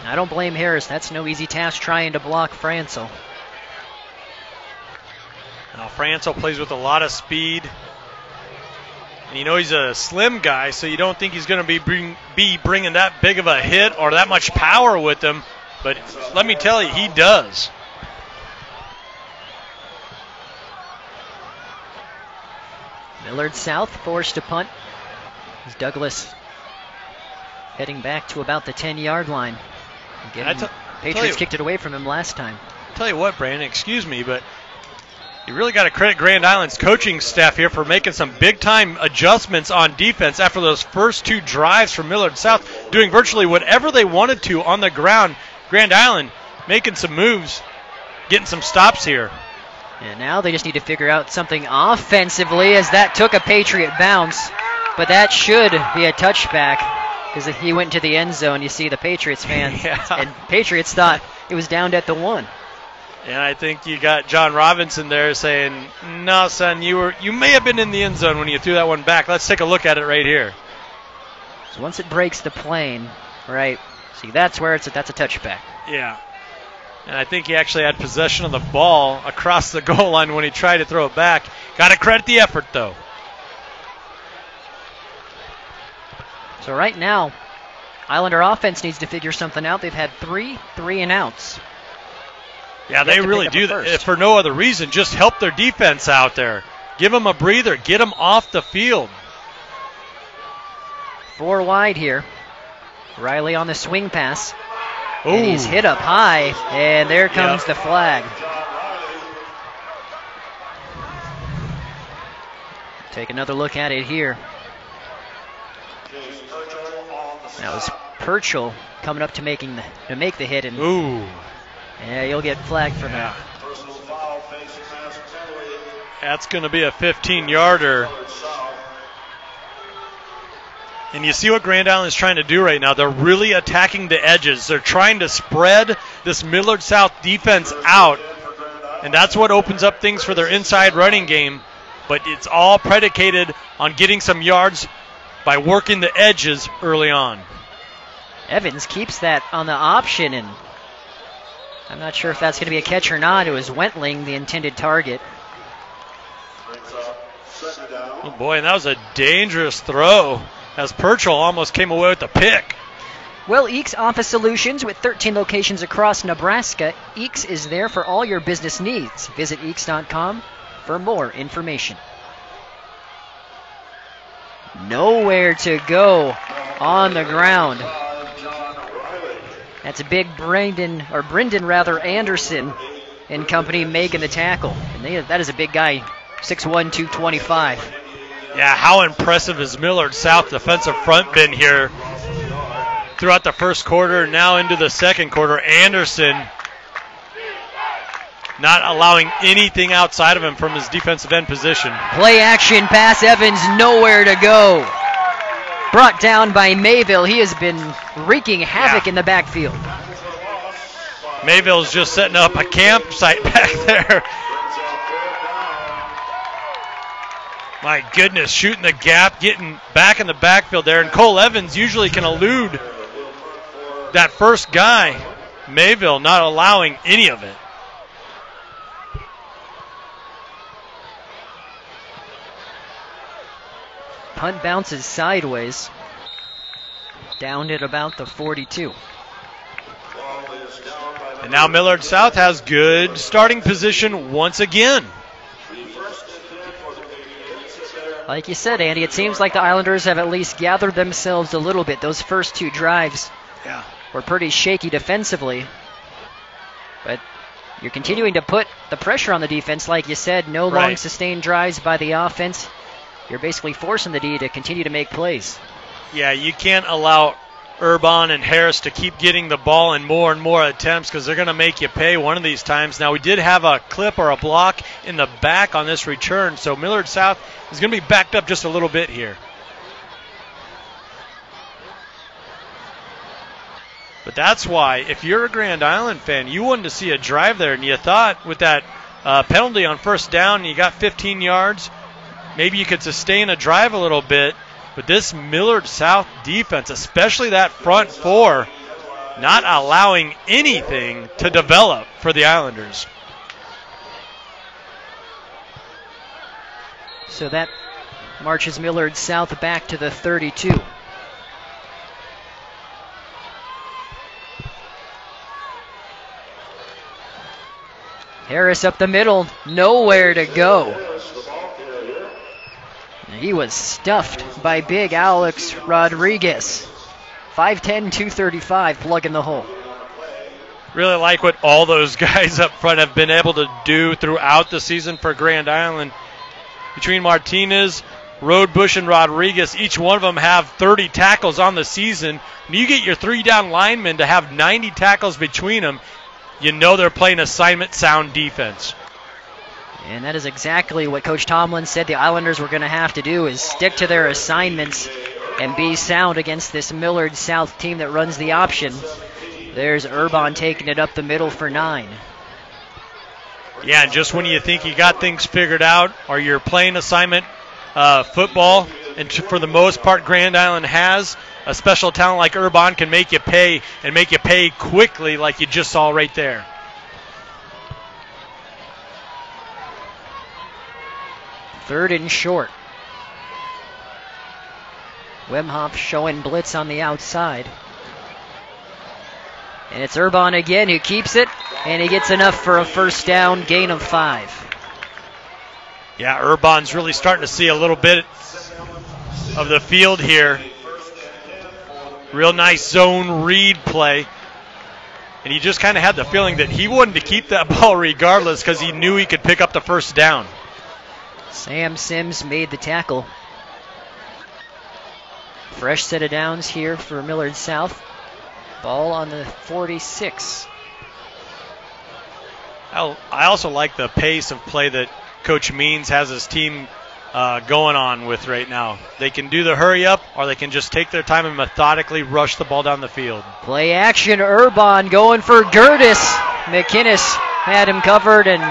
Speaker 2: I don't blame Harris. That's no easy task trying to block Francel.
Speaker 3: Now Francel plays with a lot of speed. And you know he's a slim guy, so you don't think he's going to be bringing that big of a hit or that much power with him. But let me tell you, he does.
Speaker 2: Millard South forced to punt as Douglas heading back to about the 10-yard line. Again, Patriots kicked it away from him last time.
Speaker 3: Tell you what, Brandon, excuse me, but you really got to credit Grand Island's coaching staff here for making some big-time adjustments on defense after those first 2 drives from Millard South, doing virtually whatever they wanted to on the ground. Grand Island making some moves, getting some stops here.
Speaker 2: And now they just need to figure out something offensively, as that took a Patriot bounce. But that should be a touchback, because he went to the end zone. You see the Patriots fans, and Patriots thought it was downed at the 1.
Speaker 3: And I think you got John Robinson there saying, no, son, you may have been in the end zone when you threw that one back. Let's take a look at it right here.
Speaker 2: So once it breaks the plane, right, see, that's where that's a touchback.
Speaker 3: Yeah. And I think he actually had possession of the ball across the goal line when he tried to throw it back. Got to credit the effort, though.
Speaker 2: So right now, Islander offense needs to figure something out. They've had 3 3-and-outs.
Speaker 3: Yeah, they really do that for no other reason. Just help their defense out there. Give them a breather. Get them off the field.
Speaker 2: 4 wide here. Riley on the swing pass.
Speaker 3: Ooh.
Speaker 2: And he's hit up high, and there comes the flag. Take another look at it here. That was Purchell coming up to make the hit, and
Speaker 3: ooh,
Speaker 2: yeah, you'll get flagged for that.
Speaker 3: That's going to be a 15-yarder. And you see what Grand Island is trying to do right now. They're really attacking the edges. They're trying to spread this Millard South defense out, and that's what opens up things for their inside running game. But it's all predicated on getting some yards by working the edges early on.
Speaker 2: Evans keeps that on the option, and I'm not sure if that's going to be a catch or not. It was Wentling, the intended target.
Speaker 3: Oh boy, and that was a dangerous throw as Purchell almost came away with the pick.
Speaker 2: Well, Eeks Office Solutions, with 13 locations across Nebraska, Eeks is there for all your business needs. Visit Eeks.com for more information. Nowhere to go on the ground. That's a big Brendan Anderson and company making the tackle. And that is a big guy, 6'1", 225.
Speaker 3: Yeah, how impressive has Millard South defensive front been here throughout the first quarter, now into the second quarter. Anderson not allowing anything outside of him from his defensive end position.
Speaker 2: Play action pass, Evans nowhere to go. Brought down by Mayville. He has been wreaking havoc in the backfield.
Speaker 3: Mayville's just setting up a campsite back there. My goodness, shooting the gap, getting back in the backfield there. And Cole Evans usually can elude that first guy. Mayville not allowing any of it.
Speaker 2: Punt bounces sideways. Down at about the 42.
Speaker 3: And now Millard South has good starting position once again.
Speaker 2: Like you said, Andy, it seems like the Islanders have at least gathered themselves a little bit. Those first two drives were pretty shaky defensively. But you're continuing to put the pressure on the defense, like you said. No long sustained drives by the offense. You're basically forcing the D to continue to make plays.
Speaker 3: Yeah, you can't allow Urban and Harris to keep getting the ball in more and more attempts because they're going to make you pay one of these times. Now, we did have a clip or a block in the back on this return, so Millard South is going to be backed up just a little bit here. But that's why, if you're a Grand Island fan, you wanted to see a drive there, and you thought with that penalty on first down, you got 15 yards, maybe you could sustain a drive a little bit. But this Millard South defense, especially that front four, not allowing anything to develop for the Islanders.
Speaker 2: So that marches Millard South back to the 32. Harris up the middle, nowhere to go. He was stuffed by big Alex Rodriguez. 5'10", 235, plug in the hole.
Speaker 3: Really like what all those guys up front have been able to do throughout the season for Grand Island. Between Martinez, Roadbush, and Rodriguez, each one of them have 30 tackles on the season. When you get your three-down linemen to have 90 tackles between them, you know they're playing assignment sound defense.
Speaker 2: And that is exactly what Coach Tomlin said the Islanders were going to have to do, is stick to their assignments and be sound against this Millard South team that runs the option. There's Urban taking it up the middle for 9.
Speaker 3: Yeah, and just when you think you got things figured out or you're playing assignment football, and for the most part Grand Island has, a special talent like Urban can make you pay, and make you pay quickly like you just saw right there.
Speaker 2: Third and short. Wemhoff showing blitz on the outside. And it's Urban again who keeps it, and he gets enough for a first down, gain of 5.
Speaker 3: Yeah, Urban's really starting to see a little bit of the field here. Real nice zone read play. And he just kind of had the feeling that he wanted to keep that ball regardless because he knew he could pick up the first down.
Speaker 2: Sam Sims made the tackle. Fresh set of downs here for Millard South. Ball on the 46.
Speaker 3: I also like the pace of play that Coach Means has his team going on with right now. They can do the hurry up, or they can just take their time and methodically rush the ball down the field.
Speaker 2: Play action, Urban going for Gertis. McInnes had him covered, and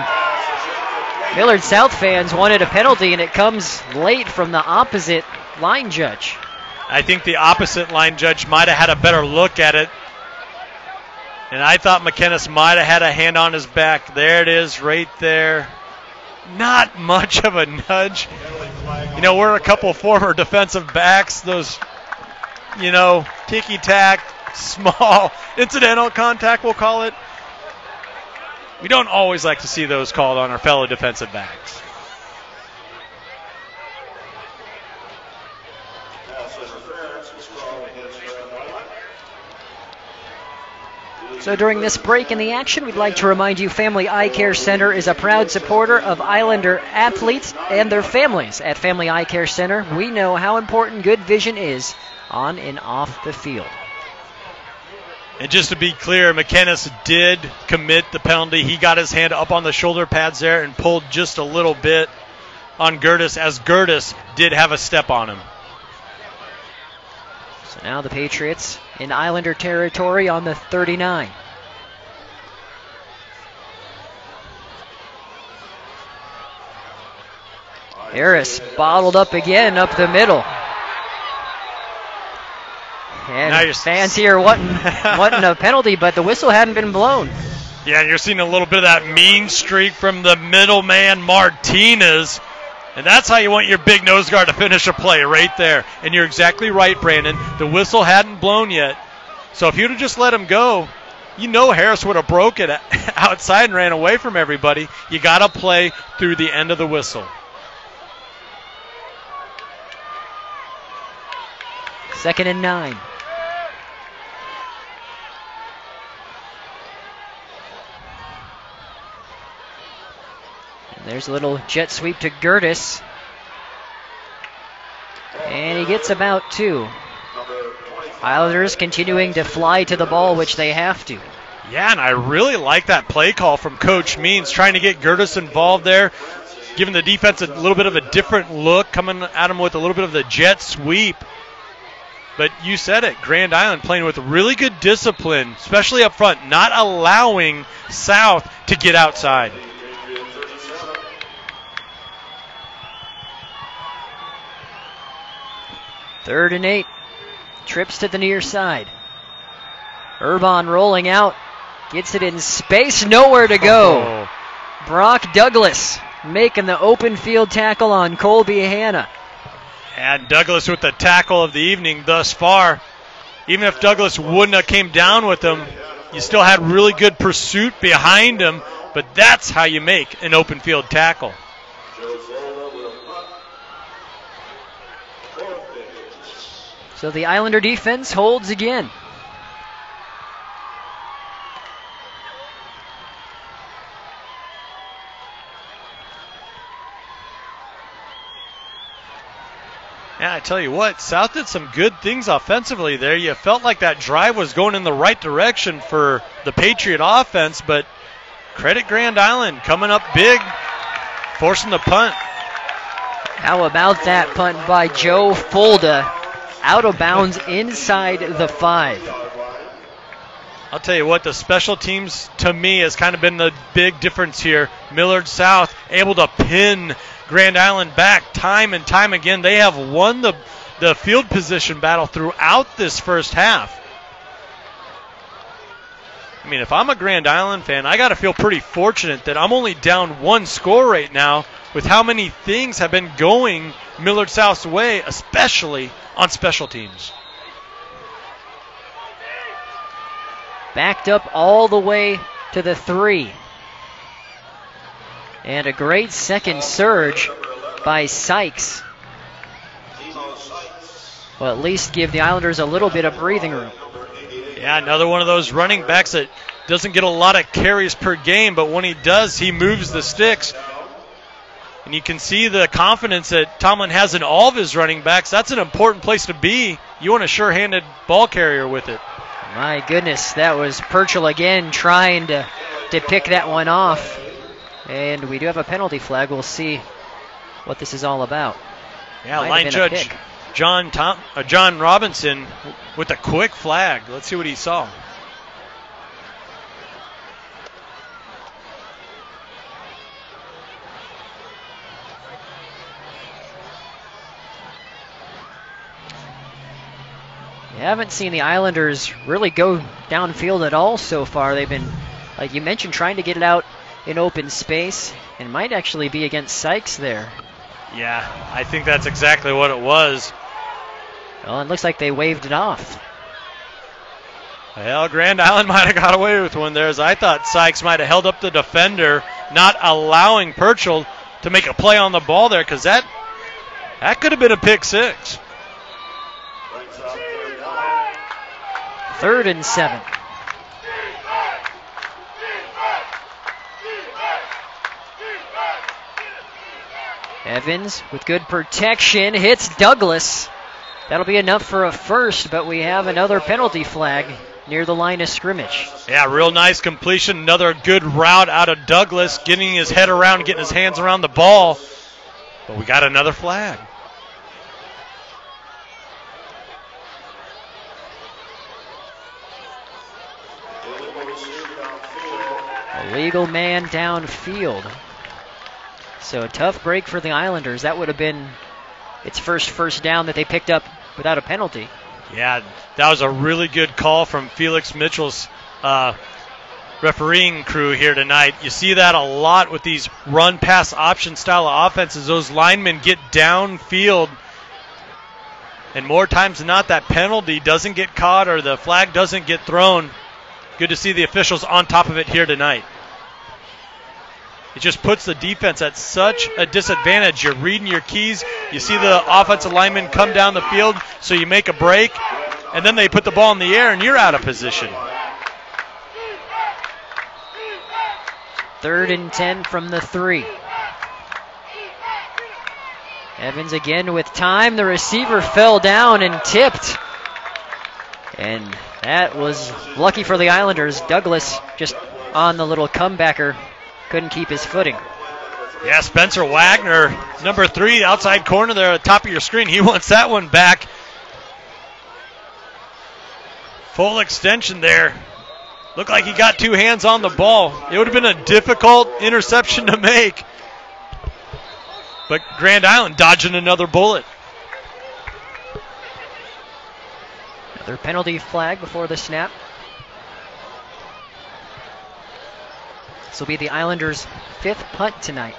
Speaker 2: Millard South fans wanted a penalty, and it comes late from the opposite line judge.
Speaker 3: I think the opposite line judge might have had a better look at it. And I thought McInnes might have had a hand on his back. There it is right there. Not much of a nudge. You know, we're a couple former defensive backs. Those, you know, ticky-tack, small, incidental contact, we'll call it. We don't always like to see those called on our fellow defensive backs.
Speaker 2: So during this break in the action, we'd like to remind you Family Eye Care Center is a proud supporter of Islander athletes and their families. At Family Eye Care Center, we know how important good vision is on and off the field.
Speaker 3: And just to be clear, McInnes did commit the penalty. He got his hand up on the shoulder pads there and pulled just a little bit on Gertis, as Gertis did have a step on him.
Speaker 2: So now the Patriots in Islander territory on the 39. Harris bottled up again up the middle. And fans here wanting a penalty, but the whistle hadn't been blown.
Speaker 3: Yeah, you're seeing a little bit of that mean streak from the middleman Martinez. And that's how you want your big nose guard to finish a play, right there. And you're exactly right, Brandon. The whistle hadn't blown yet. So if you'd have just let him go, you know Harris would have broke it outside and ran away from everybody. You got to play through the end of the whistle.
Speaker 2: Second and 9. There's a little jet sweep to Gertis. And he gets about 2. Islanders continuing to fly to the ball, which they have to.
Speaker 3: Yeah, and I really like that play call from Coach Means, trying to get Gertis involved there, giving the defense a little bit of a different look, coming at him with a little bit of the jet sweep. But you said it, Grand Island playing with really good discipline, especially up front, not allowing South to get outside.
Speaker 2: Third and 8. Trips to the near side. Urban rolling out. Gets it in space. Nowhere to go.
Speaker 3: Oh.
Speaker 2: Brock Douglas making the open field tackle on Colby Hanna.
Speaker 3: And Douglas with the tackle of the evening thus far. Even if Douglas wouldn't have came down with him, you still had really good pursuit behind him. But that's how you make an open field tackle.
Speaker 2: So the Islander defense holds again.
Speaker 3: Yeah, I tell you what, South did some good things offensively there. You felt like that drive was going in the right direction for the Patriot offense, but credit Grand Island coming up big, forcing the punt.
Speaker 2: How about that punt by Joe Fulda? Out of bounds inside the 5.
Speaker 3: I'll tell you what, the special teams to me has kind of been the big difference here. Millard South able to pin Grand Island back time and time again. They have won the field position battle throughout this first half. I mean, if I'm a Grand Island fan, I got to feel pretty fortunate that I'm only down 1 score right now with how many things have been going Millard South's way, especially on special teams.
Speaker 2: Backed up all the way to the 3. And a great second surge by Sykes. Well, at least give the Islanders a little bit of breathing room.
Speaker 3: Yeah, another one of those running backs that doesn't get a lot of carries per game, but when he does, he moves the sticks. And you can see the confidence that Tomlin has in all of his running backs. That's an important place to be. You want a sure-handed ball carrier with it.
Speaker 2: My goodness, that was Purchell again trying to pick that one off. And we do have a penalty flag. We'll see what this is all about.
Speaker 3: Yeah, line judge John Robinson with a quick flag. Let's see what he saw.
Speaker 2: You haven't seen the Islanders really go downfield at all so far. They've been, like you mentioned, trying to get it out in open space, and might actually be against Sykes there.
Speaker 3: Yeah, I think that's exactly what it was.
Speaker 2: Well, it looks like they waved it off.
Speaker 3: Well, Grand Island might have got away with one there, as I thought Sykes might have held up the defender, not allowing Purchell to make a play on the ball there, because that could have been a pick six.
Speaker 2: 3rd and 7. Evans with good protection hits Douglas. That'll be enough for a first, but we have another penalty flag near the line of scrimmage.
Speaker 3: Yeah, real nice completion. Another good route out of Douglas, getting his head around, getting his hands around the ball. But we got another flag.
Speaker 2: Illegal man downfield. So a tough break for the Islanders. That would have been its first down that they picked up without a penalty.
Speaker 3: Yeah, that was a really good call from Felix Mitchell's refereeing crew here tonight. You see that a lot with these run-pass option style of offenses. Those linemen get downfield, and more times than not, that penalty doesn't get caught or the flag doesn't get thrown. Good to see the officials on top of it here tonight. It just puts the defense at such a disadvantage. You're reading your keys. You see the offensive lineman come down the field, so you make a break, and then they put the ball in the air, and you're out of position.
Speaker 2: 3rd and 10 from the 3. Evans again with time. The receiver fell down and tipped. And that was lucky for the Islanders. Douglas just on the little comebacker. Couldn't keep his footing.
Speaker 3: Yeah, Spencer Wagner, number 3, outside corner there at the top of your screen. He wants that one back. Full extension there. Looked like he got 2 hands on the ball. It would have been a difficult interception to make. But Grand Island dodging another bullet.
Speaker 2: Another penalty flag before the snap. This will be the Islanders' 5th punt tonight.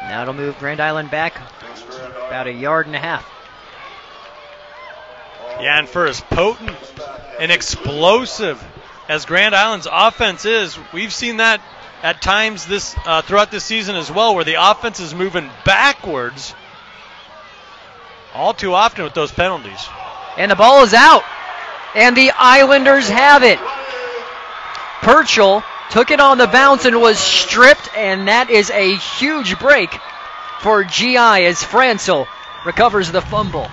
Speaker 2: Now it'll move Grand Island back about 1.5 yards.
Speaker 3: Yeah, and for as potent and explosive as Grand Island's offense is, we've seen that at times this throughout this season as well, where the offense is moving backwards all too often with those penalties.
Speaker 2: And the ball is out, and the Islanders have it. Purchell took it on the bounce and was stripped, and that is a huge break for GI as Francel recovers the fumble.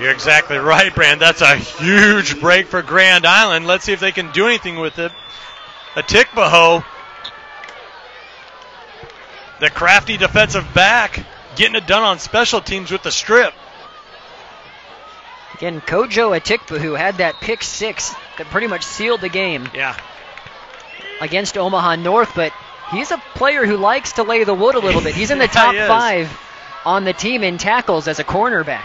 Speaker 3: You're exactly right, Brand. That's a huge break for Grand Island. Let's see if they can do anything with it. Atikbaho, the crafty defensive back, getting it done on special teams with the strip.
Speaker 2: Again, Kojo Atikbaho had that pick 6 that pretty much sealed the game.
Speaker 3: Yeah.
Speaker 2: Against Omaha North, but he's a player who likes to lay the wood a little bit. He's in the top 5 on the team in tackles as a cornerback.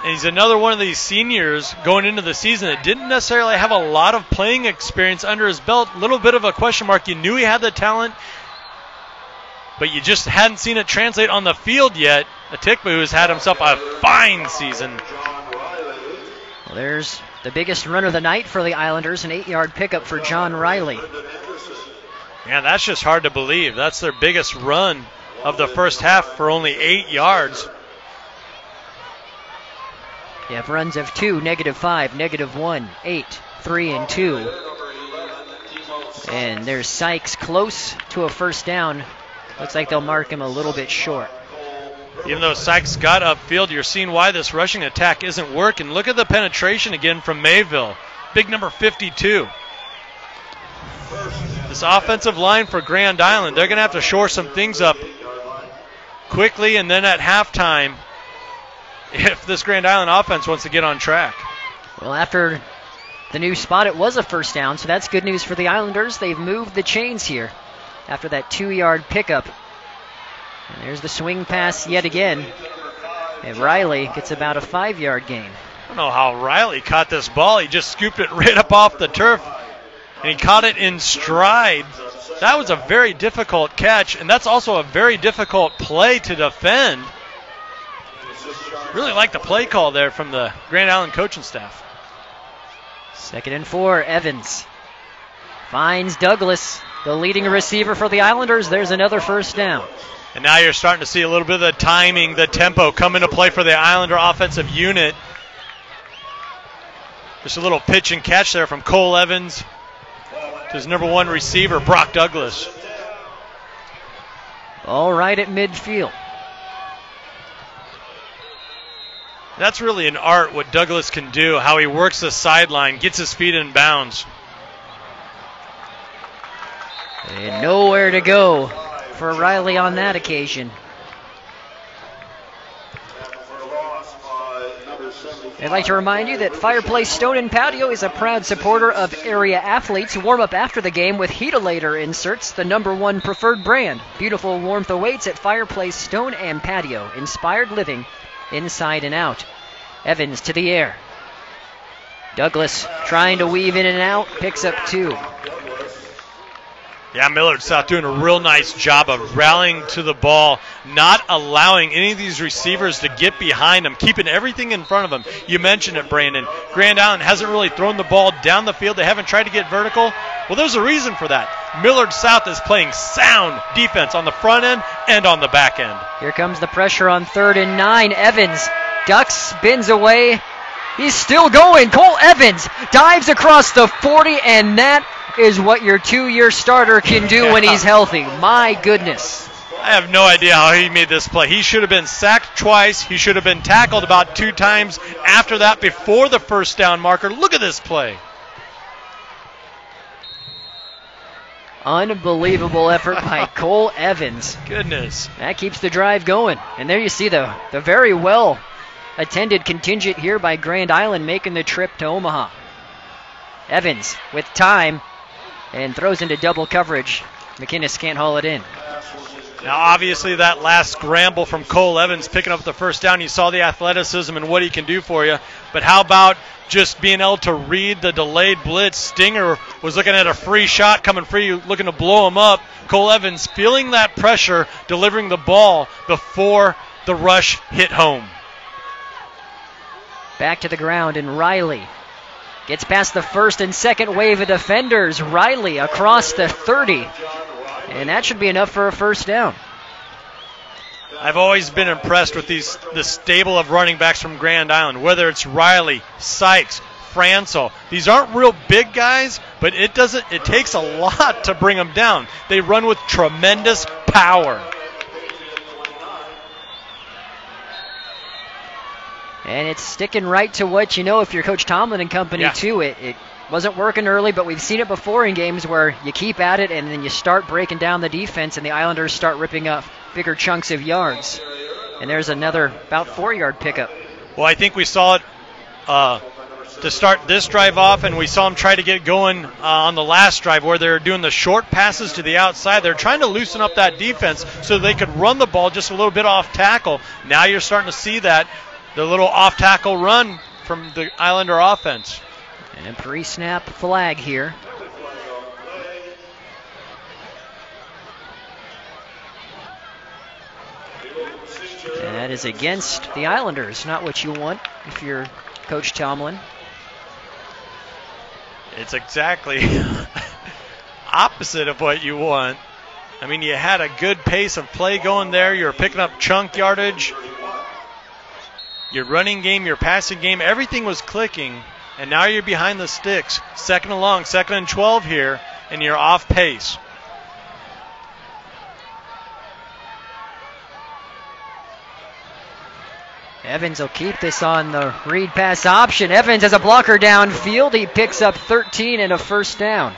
Speaker 3: And he's another one of these seniors going into the season that didn't necessarily have a lot of playing experience under his belt. A little bit of a question mark. You knew he had the talent, but you just hadn't seen it translate on the field yet. Atikbaho has had himself a fine season.
Speaker 2: Well, there's the biggest run of the night for the Islanders, an 8-yard pickup for John Riley.
Speaker 3: Yeah, that's just hard to believe. That's their biggest run of the first half for only 8 yards.
Speaker 2: You have runs of 2, -5, -1, 8, 3, and 2. And there's Sykes close to a first down. Looks like they'll mark him a little bit short.
Speaker 3: Even though Sykes got upfield, you're seeing why this rushing attack isn't working. Look at the penetration again from Mayville. Big number 52. This offensive line for Grand Island, they're going to have to shore some things up quickly and then at halftime if this Grand Island offense wants to get on track.
Speaker 2: Well, after the new spot, it was a first down, so that's good news for the Islanders. They've moved the chains here after that 2-yard pickup. And there's the swing pass yet again. And Riley gets about a 5-yard gain.
Speaker 3: I don't know how Riley caught this ball. He just scooped it right up off the turf, and he caught it in stride. That was a very difficult catch, and that's also a very difficult play to defend. Really like the play call there from the Grand Island coaching staff.
Speaker 2: 2nd and 4, Evans finds Douglas, the leading receiver for the Islanders. There's another first down.
Speaker 3: And now you're starting to see a little bit of the timing, the tempo come into play for the Islander offensive unit. Just a little pitch and catch there from Cole Evans to his number 1 receiver, Brock Douglas.
Speaker 2: All right at midfield.
Speaker 3: That's really an art what Douglas can do, how he works the sideline, gets his feet in bounds.
Speaker 2: And nowhere to go for Riley on that occasion. I'd like to remind you that Fireplace Stone and Patio is a proud supporter of area athletes. Warm up after the game with Heatilator inserts, the number 1 preferred brand. Beautiful warmth awaits at Fireplace Stone and Patio. Inspired living inside and out. Evans to the air. Douglas trying to weave in and out, picks up 2.
Speaker 3: Yeah, Millard South doing a real nice job of rallying to the ball, not allowing any of these receivers to get behind them, keeping everything in front of them. You mentioned it, Brandon. Grand Island hasn't really thrown the ball down the field. They haven't tried to get vertical. Well, there's a reason for that. Millard South is playing sound defense on the front end and on the back end.
Speaker 2: Here comes the pressure on 3rd and 9. Evans ducks, spins away. He's still going. Cole Evans dives across the 40, and that is what your 2-year starter can do when he's healthy. My goodness.
Speaker 3: I have no idea how he made this play. He should have been sacked twice. He should have been tackled about 2 times after that before the first down marker. Look at this play.
Speaker 2: Unbelievable effort by Cole Evans.
Speaker 3: Goodness.
Speaker 2: That keeps the drive going. And there you see the very well attended contingent here by Grand Island making the trip to Omaha. Evans with time and throws into double coverage. McInnes can't haul it in.
Speaker 3: Now, obviously, that last scramble from Cole Evans picking up the first down, you saw the athleticism and what he can do for you. But how about just being able to read the delayed blitz? Stinger was looking at a free shot coming free, looking to blow him up. Cole Evans feeling that pressure, delivering the ball before the rush hit home.
Speaker 2: Back to the ground, and Riley gets past the first and second wave of defenders. Riley across the 30. And that should be enough for a first down.
Speaker 3: I've always been impressed with this stable of running backs from Grand Island, whether it's Riley, Sykes, Fransel. These aren't real big guys, but it takes a lot to bring them down. They run with tremendous power.
Speaker 2: And it's sticking right to what you know if you're Coach Tomlin and company, too. It wasn't working early, but we've seen it before in games where you keep at it and then you start breaking down the defense and the Islanders start ripping up bigger chunks of yards. And there's another about 4-yard pickup.
Speaker 3: Well, I think we saw it to start this drive off, and we saw them try to get going on the last drive where they're doing the short passes to the outside. They're trying to loosen up that defense so they could run the ball just a little bit off tackle. Now you're starting to see that. The little off-tackle run from the Islander offense.
Speaker 2: And a pre-snap flag here. And that is against the Islanders, not what you want if you're Coach Tomlin.
Speaker 3: It's exactly opposite of what you want. I mean, you had a good pace of play going there. You're picking up chunk yardage. your running game, your passing game, everything was clicking, and now you're behind the sticks. Second and long, 2nd and 12 here, and you're off pace.
Speaker 2: Evans will keep this on the read pass option. Evans has a blocker downfield. He picks up 13 and a first down.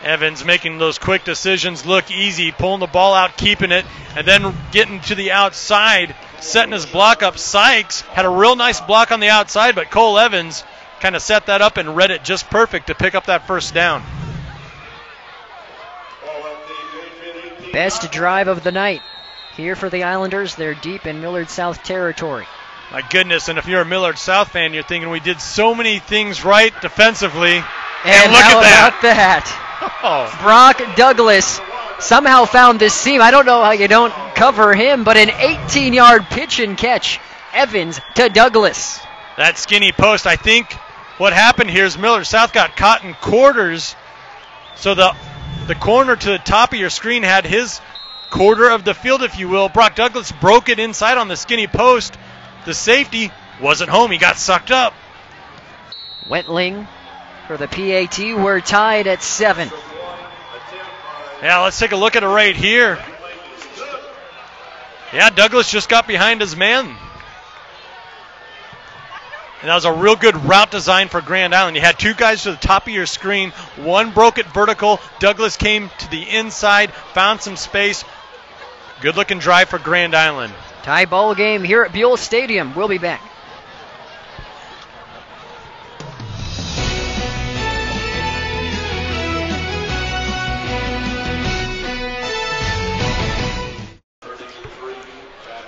Speaker 3: Evans making those quick decisions look easy, pulling the ball out, keeping it, and then getting to the outside, setting his block up. Sykes had a real nice block on the outside, but Cole Evans kind of set that up and read it just perfect to pick up that first down.
Speaker 2: Best drive of the night. Here for the Islanders, they're deep in Millard South territory.
Speaker 3: My goodness, and if you're a Millard South fan, you're thinking we did so many things right defensively. And look
Speaker 2: how
Speaker 3: at that.
Speaker 2: About that?
Speaker 3: Oh.
Speaker 2: Brock Douglas somehow found this seam. I don't know how you don't cover him, but an 18-yard pitch and catch. Evans to Douglas.
Speaker 3: That skinny post, I think what happened here is Millard South got caught in quarters, so the corner to the top of your screen had his quarter of the field, if you will. Brock Douglas broke it inside on the skinny post. The safety wasn't home. He got sucked up.
Speaker 2: Wetling for the PAT. We're tied at 7.
Speaker 3: Yeah, let's take a look at it right here. Yeah, Douglas just got behind his man. And that was a real good route design for Grand Island. You had two guys to the top of your screen. One broke it vertical. Douglas came to the inside, found some space. Good-looking drive for Grand Island.
Speaker 2: Tie ball game here at Buell Stadium. We'll be back.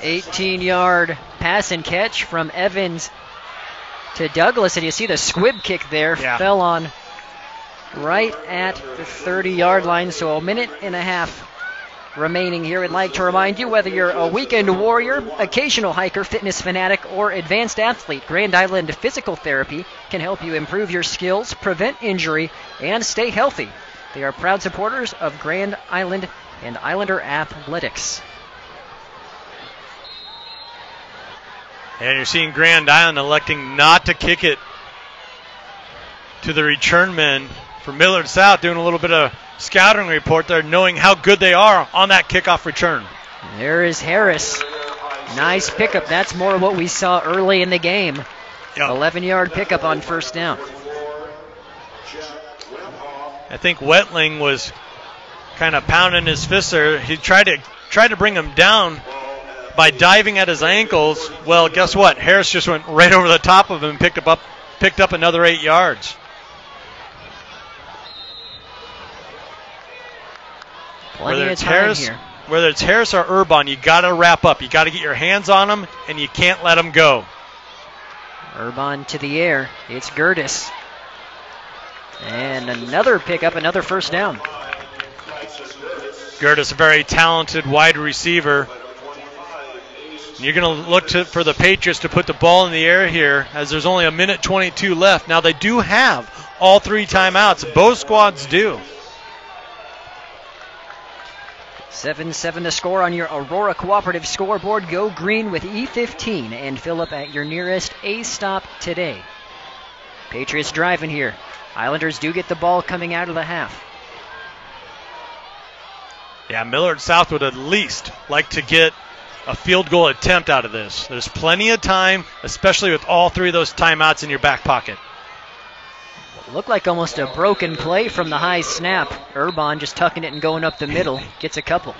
Speaker 2: $18-yard pass and catch from Evans to Douglas, and you see the squib kick there.
Speaker 3: Yeah.
Speaker 2: Fell on right at the 30-yard line, so a minute and a half remaining here. I'd like to remind you, whether you're a weekend warrior, occasional hiker, fitness fanatic, or advanced athlete, Grand Island Physical Therapy can help you improve your skills, prevent injury, and stay healthy. They are proud supporters of Grand Island and Islander athletics.
Speaker 3: And you're seeing Grand Island electing not to kick it to the return men for Millard South, doing a little bit of scouting report there, knowing how good they are on that kickoff return.
Speaker 2: There is Harris. Nice pickup. That's more what we saw early in the game.
Speaker 3: Yep.
Speaker 2: 11-yard pickup on first down.
Speaker 3: I think Wetling was kind of pounding his fist there. He tried to bring him down by diving at his ankles. Well, guess what? Harris just went right over the top of him and picked up another 8 yards. Whether it's Harris or Urban, you got to wrap up. You got to get your hands on them, and you can't let them go.
Speaker 2: Urban to the air. It's Gertis. And another pickup, another first down.
Speaker 3: Gertis, a very talented wide receiver. You're going to look for the Patriots to put the ball in the air here, as there's only a minute 22 left. Now, they do have all 3 timeouts. Both squads do.
Speaker 2: 7-7 to score on your Aurora Cooperative scoreboard. Go green with E15 and fill up at your nearest A-stop today. Patriots driving here. Islanders do get the ball coming out of the half.
Speaker 3: Yeah, Millard South would at least like to get a field goal attempt out of this. There's plenty of time, especially with all 3 of those timeouts in your back pocket.
Speaker 2: Looked like almost a broken play from the high snap. Urban just tucking it and going up the middle. Gets a couple.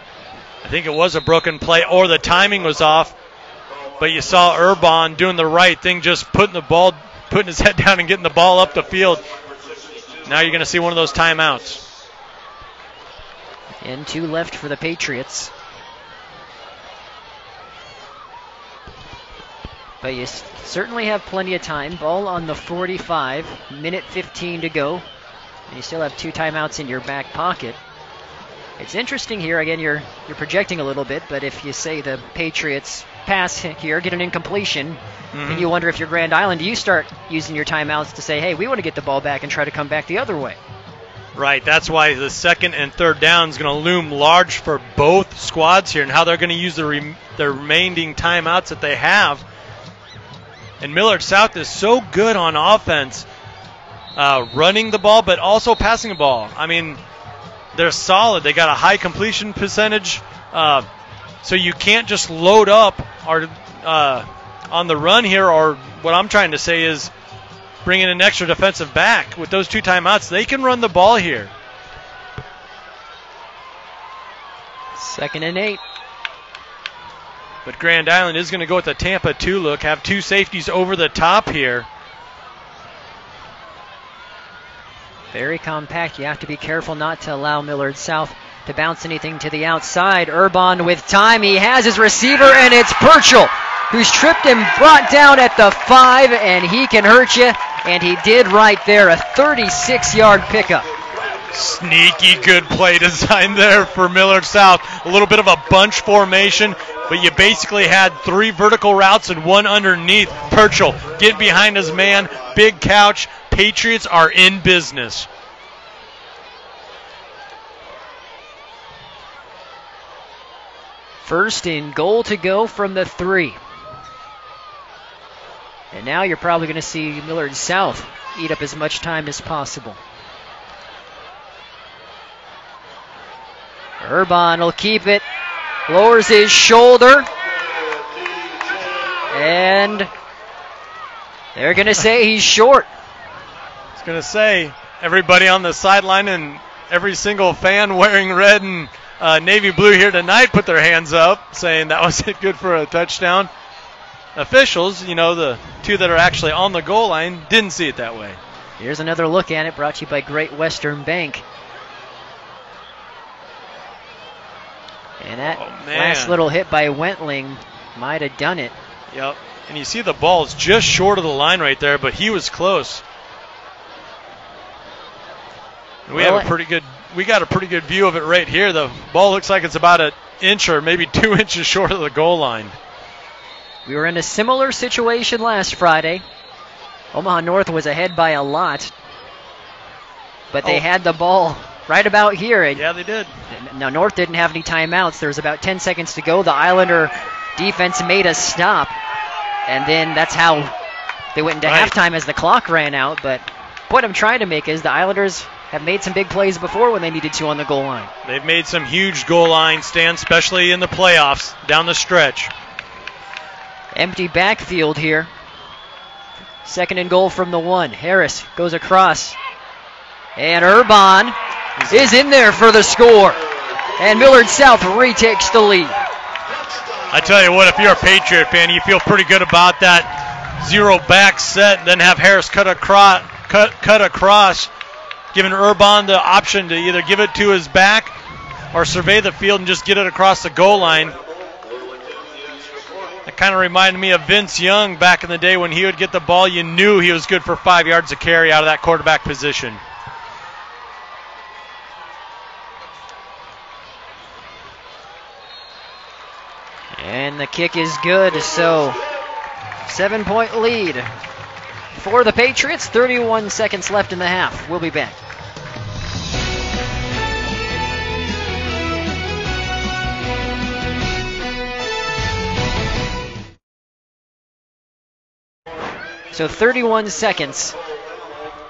Speaker 3: I think it was a broken play, or the timing was off. But you saw Urban doing the right thing, just putting his head down and getting the ball up the field. Now you're going to see one of those timeouts.
Speaker 2: And 2 left for the Patriots. But you certainly have plenty of time. Ball on the 45, minute 15 to go. And you still have 2 timeouts in your back pocket. It's interesting here. Again, you're projecting a little bit, but if you say the Patriots pass here, get an incompletion, then you wonder if you're Grand Island, do you start using your timeouts to say, hey, we want to get the ball back and try to come back the other way?
Speaker 3: Right, that's why the 2nd and 3rd down is going to loom large for both squads here, and how they're going to use the remaining timeouts that they have And Millard South is so good on offense, running the ball, but also passing the ball. I mean, they're solid. They got a high completion percentage, so you can't just load up on the run here, or what I'm trying to say is bring in an extra defensive back. With those 2 timeouts, they can run the ball here.
Speaker 2: 2nd and 8.
Speaker 3: But Grand Island is going to go with the Tampa 2 look, have 2 safeties over the top here.
Speaker 2: Very compact. You have to be careful not to allow Millard South to bounce anything to the outside. Urban with time. He has his receiver, and it's Purchell, who's tripped and brought down at the 5, and he can hurt you. And he did right there, a 36-yard pickup.
Speaker 3: Sneaky good play design there for Millard South. A little bit of a bunch formation, but you basically had 3 vertical routes and 1 underneath. Purchell get behind his man, big couch. Patriots are in business.
Speaker 2: First and goal to go from the 3. And now you're probably going to see Millard South eat up as much time as possible. Urban will keep it, lowers his shoulder, and they're going to say he's short.
Speaker 3: I was going to say, everybody on the sideline and every single fan wearing red and navy blue here tonight put their hands up, saying that was good for a touchdown. Officials, the 2 that are actually on the goal line, didn't see it that way.
Speaker 2: Here's another look at it, brought to you by Great Western Bank. And that last little hit by Wentling might have done it.
Speaker 3: Yep. And you see the ball is just short of the line right there, but he was close. And we got a pretty good view of it right here. The ball looks like it's about an inch or maybe 2 inches short of the goal line.
Speaker 2: We were in a similar situation last Friday. Omaha North was ahead by a lot, but they had the ball right about here. And
Speaker 3: yeah, they did.
Speaker 2: Now, North didn't have any timeouts. There was about 10 seconds to go. The Islander defense made a stop, and then that's how they went into halftime as the clock ran out. But what I'm trying to make is the Islanders have made some big plays before when they needed to on the goal line.
Speaker 3: They've made some huge goal line stands, especially in the playoffs down the stretch.
Speaker 2: Empty backfield here. 2nd and goal from the 1. Harris goes across. And Urban is in there for the score. And Millard South retakes the lead.
Speaker 3: I tell you what, if you're a Patriot fan, you feel pretty good about that 0 back set, then have Harris cut across, giving Urban the option to either give it to his back or survey the field and just get it across the goal line. That kind of reminded me of Vince Young back in the day when he would get the ball. You knew he was good for 5 yards of carry out of that quarterback position.
Speaker 2: And the kick is good, so 7-point lead for the Patriots. 31 seconds left in the half. We'll be back. So 31 seconds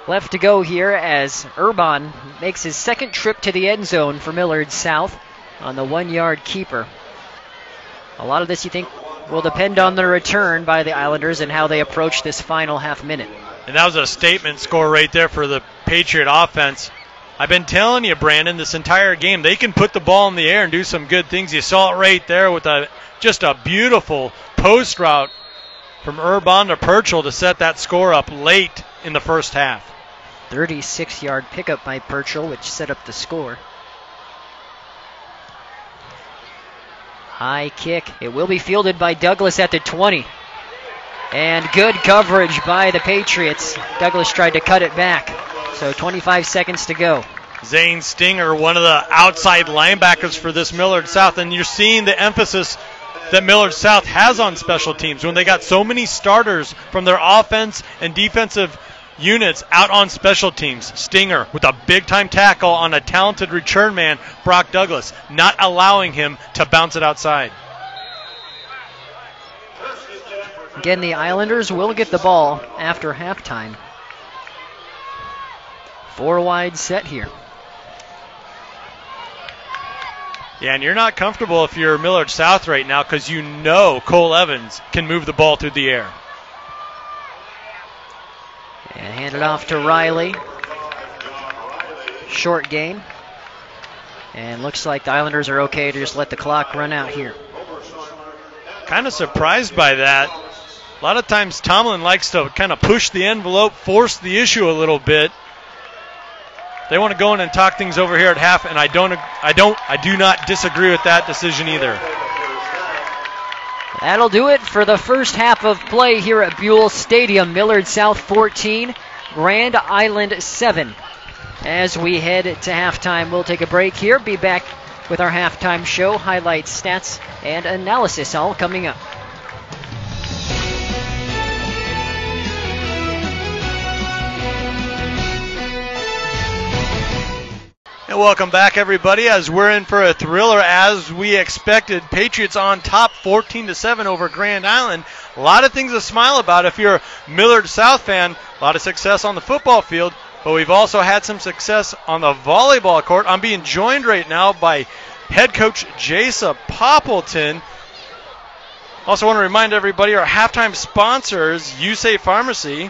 Speaker 2: left to go here as Urban makes his 2nd trip to the end zone for Millard South on the 1-yard keeper. A lot of this, you think, will depend on the return by the Islanders and how they approach this final half minute.
Speaker 3: And that was a statement score right there for the Patriot offense. I've been telling you, Brandon, this entire game, they can put the ball in the air and do some good things. You saw it right there with just a beautiful post route from Urban to Purchell to set that score up late in the first half.
Speaker 2: 36-yard pickup by Purchell, which set up the score. High kick. It will be fielded by Douglas at the 20. And good coverage by the Patriots. Douglas tried to cut it back. So 25 seconds to go.
Speaker 3: Zane Stinger, one of the outside linebackers for this Millard South. And you're seeing the emphasis that Millard South has on special teams when they got so many starters from their offense and defensive units out on special teams. Stinger with a big-time tackle on a talented return man, Brock Douglas, not allowing him to bounce it outside.
Speaker 2: Again, the Islanders will get the ball after halftime. 4 wide set here.
Speaker 3: Yeah, and you're not comfortable if you're Millard South right now because you know Cole Evans can move the ball through the air.
Speaker 2: And hand it off to Riley. Short game. And looks like the Islanders are okay to just let the clock run out here.
Speaker 3: Kind of surprised by that. A lot of times Tomlin likes to kind of push the envelope, force the issue a little bit. They want to go in and talk things over here at half, and I do not disagree with that decision either.
Speaker 2: That'll do it for the first half of play here at Buell Stadium. Millard South 14, Grand Island 7. As we head to halftime, we'll take a break here. Be back with our halftime show, highlights, stats, and analysis all coming up.
Speaker 3: And welcome back, everybody, as we're in for a thriller as we expected. Patriots on top 14-7 over Grand Island. A lot of things to smile about if you're a Millard South fan. A lot of success on the football field, but we've also had some success on the volleyball court. I'm being joined right now by head coach Jasa Poppleton. Also want to remind everybody our halftime sponsors, USAFE Pharmacy.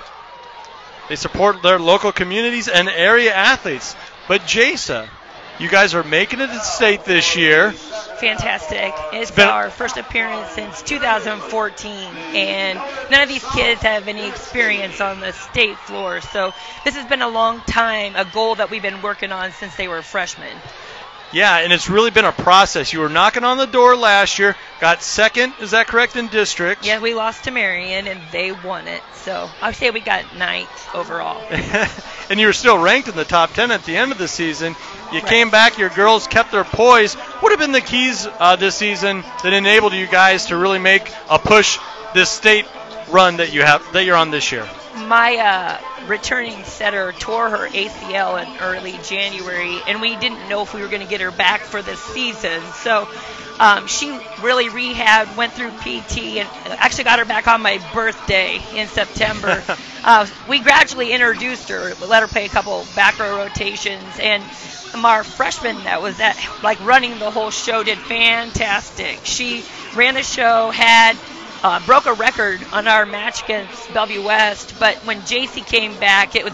Speaker 3: They support their local communities and area athletes. But Jasa, you guys are making it to state this year.
Speaker 6: Fantastic. It's our first appearance since 2014, and none of these kids have any experience on the state floor. So this has been a long time, a goal that we've been working on since they were freshmen.
Speaker 3: Yeah, and it's really been a process. You were knocking on the door last year, got second, is that correct, in districts?
Speaker 6: Yeah, we lost to Marion, and they won it. So I would say we got ninth overall.
Speaker 3: And you were still ranked in the top 10 at the end of the season. You came back, your girls kept their poise. What have been the keys this season that enabled you guys to really make a push this state run that you're on this year?
Speaker 6: My returning setter tore her ACL in early January, and we didn't know if we were going to get her back for this season. So she really rehabbed, went through PT, and actually got her back on my birthday in September. We gradually introduced her, let her play a couple back row rotations, and our freshman that was running the whole show did fantastic. She ran the show, broke a record on our match against Bellevue West, but when JC came back, it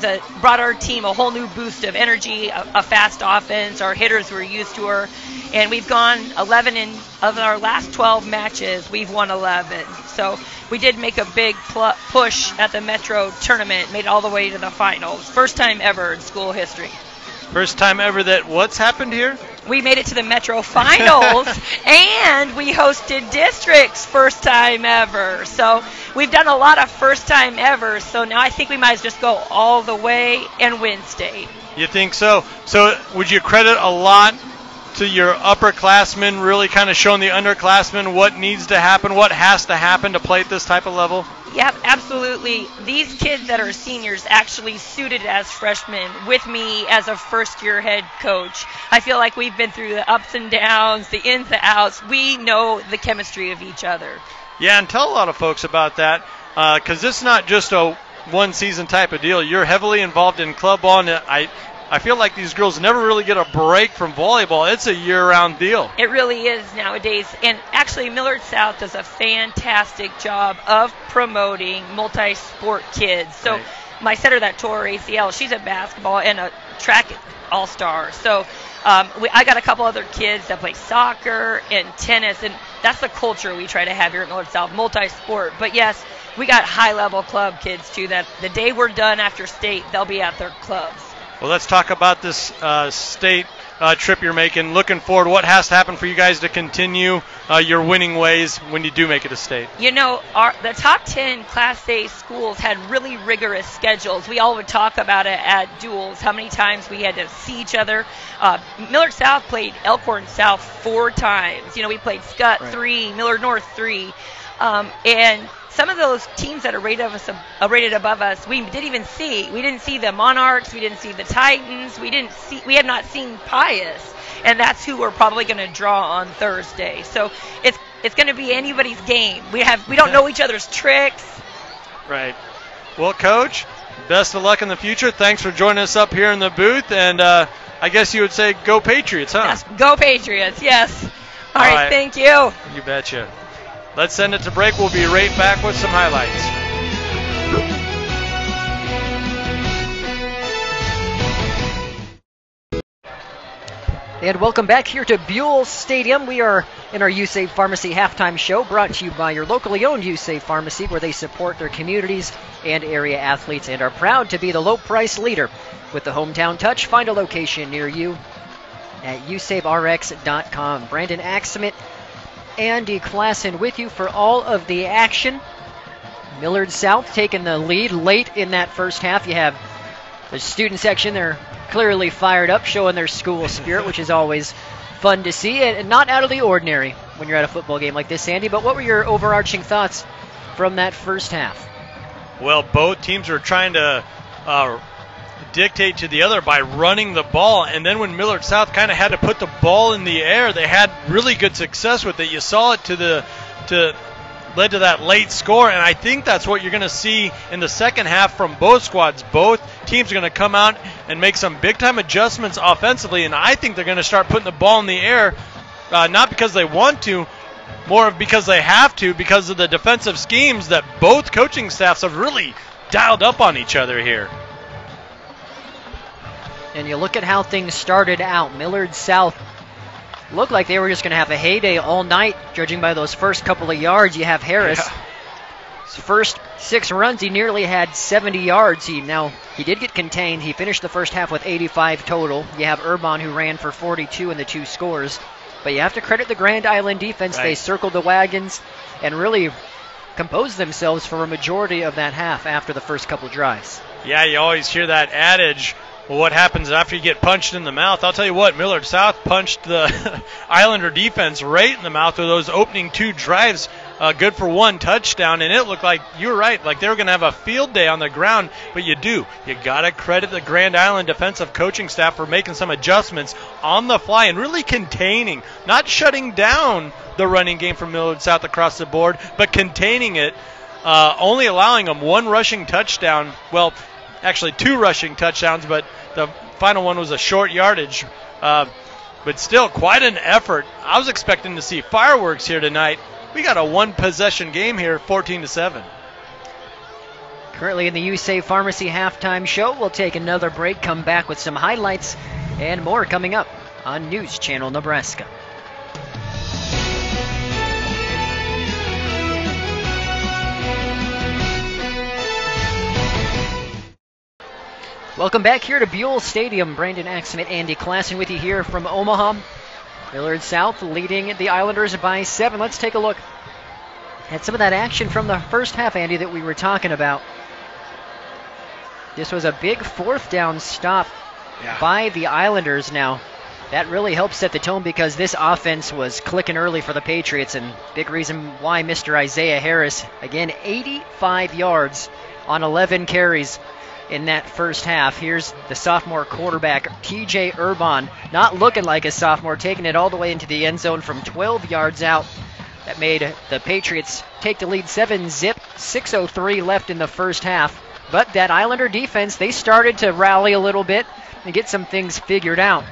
Speaker 6: brought our team a whole new boost of energy, a fast offense. Our hitters were used to her, and we've gone 11 of our last 12 matches. We've won 11. So we did make a big push at the Metro tournament, made it all the way to the finals. First time ever in school history.
Speaker 3: First time ever that what's happened here?
Speaker 6: We made it to the Metro Finals, and we hosted districts first time ever. So we've done a lot of first time ever, so now I think we might just go all the way and win state.
Speaker 3: You think so? So would you credit a lot to your upperclassmen really kind of showing the underclassmen what needs to happen, what has to happen to play at this type of level?
Speaker 6: Yep, absolutely. These kids that are seniors actually suited as freshmen with me as a first-year head coach. I feel like we've been through the ups and downs, the ins and outs. We know the chemistry of each other.
Speaker 3: Yeah, and tell a lot of folks about that because it's not just a one-season type of deal. You're heavily involved in club ball, and I feel like these girls never really get a break from volleyball. It's a year-round deal.
Speaker 6: It really is nowadays. And actually, Millard South does a fantastic job of promoting multi-sport kids. So my setter that tore her ACL, she's a basketball and a track all-star. So I got a couple other kids that play soccer and tennis, and that's the culture we try to have here at Millard South, multi-sport. But, yes, we got high-level club kids, too, that the day we're done after state, they'll be at their clubs.
Speaker 3: Well, let's talk about this state trip you're making. Looking forward, what has to happen for you guys to continue your winning ways when you do make it to state?
Speaker 6: You know, the top 10 Class A schools had really rigorous schedules. We all would talk about it at duels, how many times we had to see each other. Millard South played Elkhorn South 4 times. You know, we played Scott 3, Millard North 3. And some of those teams that are rated above us, we didn't even see. We didn't see the Monarchs. We didn't see the Titans. We had not seen Pius, and that's who we're probably going to draw on Thursday. So it's it's going to be anybody's game. We don't know each other's tricks.
Speaker 3: Right. Well, Coach, best of luck in the future. Thanks for joining us up here in the booth. And I guess you would say go Patriots, huh?
Speaker 6: Yes, go Patriots, yes. All right, thank you.
Speaker 3: You betcha. Let's send it to break. We'll be right back with some highlights.
Speaker 2: And welcome back here to Buell Stadium. We are in our USAVE Pharmacy halftime show, brought to you by your locally owned USAVE Pharmacy, where they support their communities and area athletes and are proud to be the low price leader with the hometown touch. Find a location near you at usaverx.com. Brandon Axement, Andy Klassen with you for all of the action. Millard South taking the lead late in that first half. You have the student section, they're clearly fired up, showing their school spirit, which is always fun to see, and not out of the ordinary when you're at a football game like this, Andy. But what were your overarching thoughts from that first half?
Speaker 3: Well, both teams were trying to dictate to the other by running the ball, and then when Millard South kind of had to put the ball in the air, they had really good success with it. You saw it led to that late score, and I think that's what you're going to see in the second half from both squads. Both teams are going to come out and make some big-time adjustments offensively, and I think they're going to start putting the ball in the air, not because they want to, more because they have to, because of the defensive schemes that both coaching staffs have really dialed up on each other here.
Speaker 2: And you look at how things started out. Millard South looked like they were just going to have a heyday all night, judging by those first couple of yards. You have Harris. Yeah. His first 6 runs, he nearly had 70 yards. He did get contained. He finished the first half with 85 total. You have Urban, who ran for 42 in the 2 scores. But you have to credit the Grand Island defense. Right. They circled the wagons and really composed themselves for a majority of that half after the first couple drives.
Speaker 3: Yeah, you always hear that adage. Well, what happens after you get punched in the mouth? I'll tell you what, Millard South punched the Islander defense right in the mouth with those opening 2 drives, good for 1 touchdown, and it looked like, you were right, like they were going to have a field day on the ground, but you got to credit the Grand Island defensive coaching staff for making some adjustments on the fly and really containing, not shutting down the running game for Millard South across the board, but containing it, only allowing them 1 rushing touchdown. Well, actually 2 rushing touchdowns, but the final one was a short yardage. But still, quite an effort. I was expecting to see fireworks here tonight. We got a 1-possession game here, 14-7.
Speaker 2: Currently in the USAVE Pharmacy halftime show. We'll take another break, come back with some highlights and more coming up on News Channel Nebraska. Welcome back here to Buell Stadium. Brandon Axement, Andy Klassen with you here from Omaha. Millard South leading the Islanders by 7. Let's take a look at some of that action from the first half, Andy, that we were talking about. This was a big 4th down stop by the Islanders. Now, that really helps set the tone because this offense was clicking early for the Patriots, and big reason why Mr. Isaiah Harris, again, 85 yards on 11 carries in that first half. Here's the sophomore quarterback, T.J. Urban, not looking like a sophomore, taking it all the way into the end zone from 12 yards out. That made the Patriots take the lead 7-zip, 6:03 left in the first half. But that Islander defense, they started to rally a little bit and get some things figured out.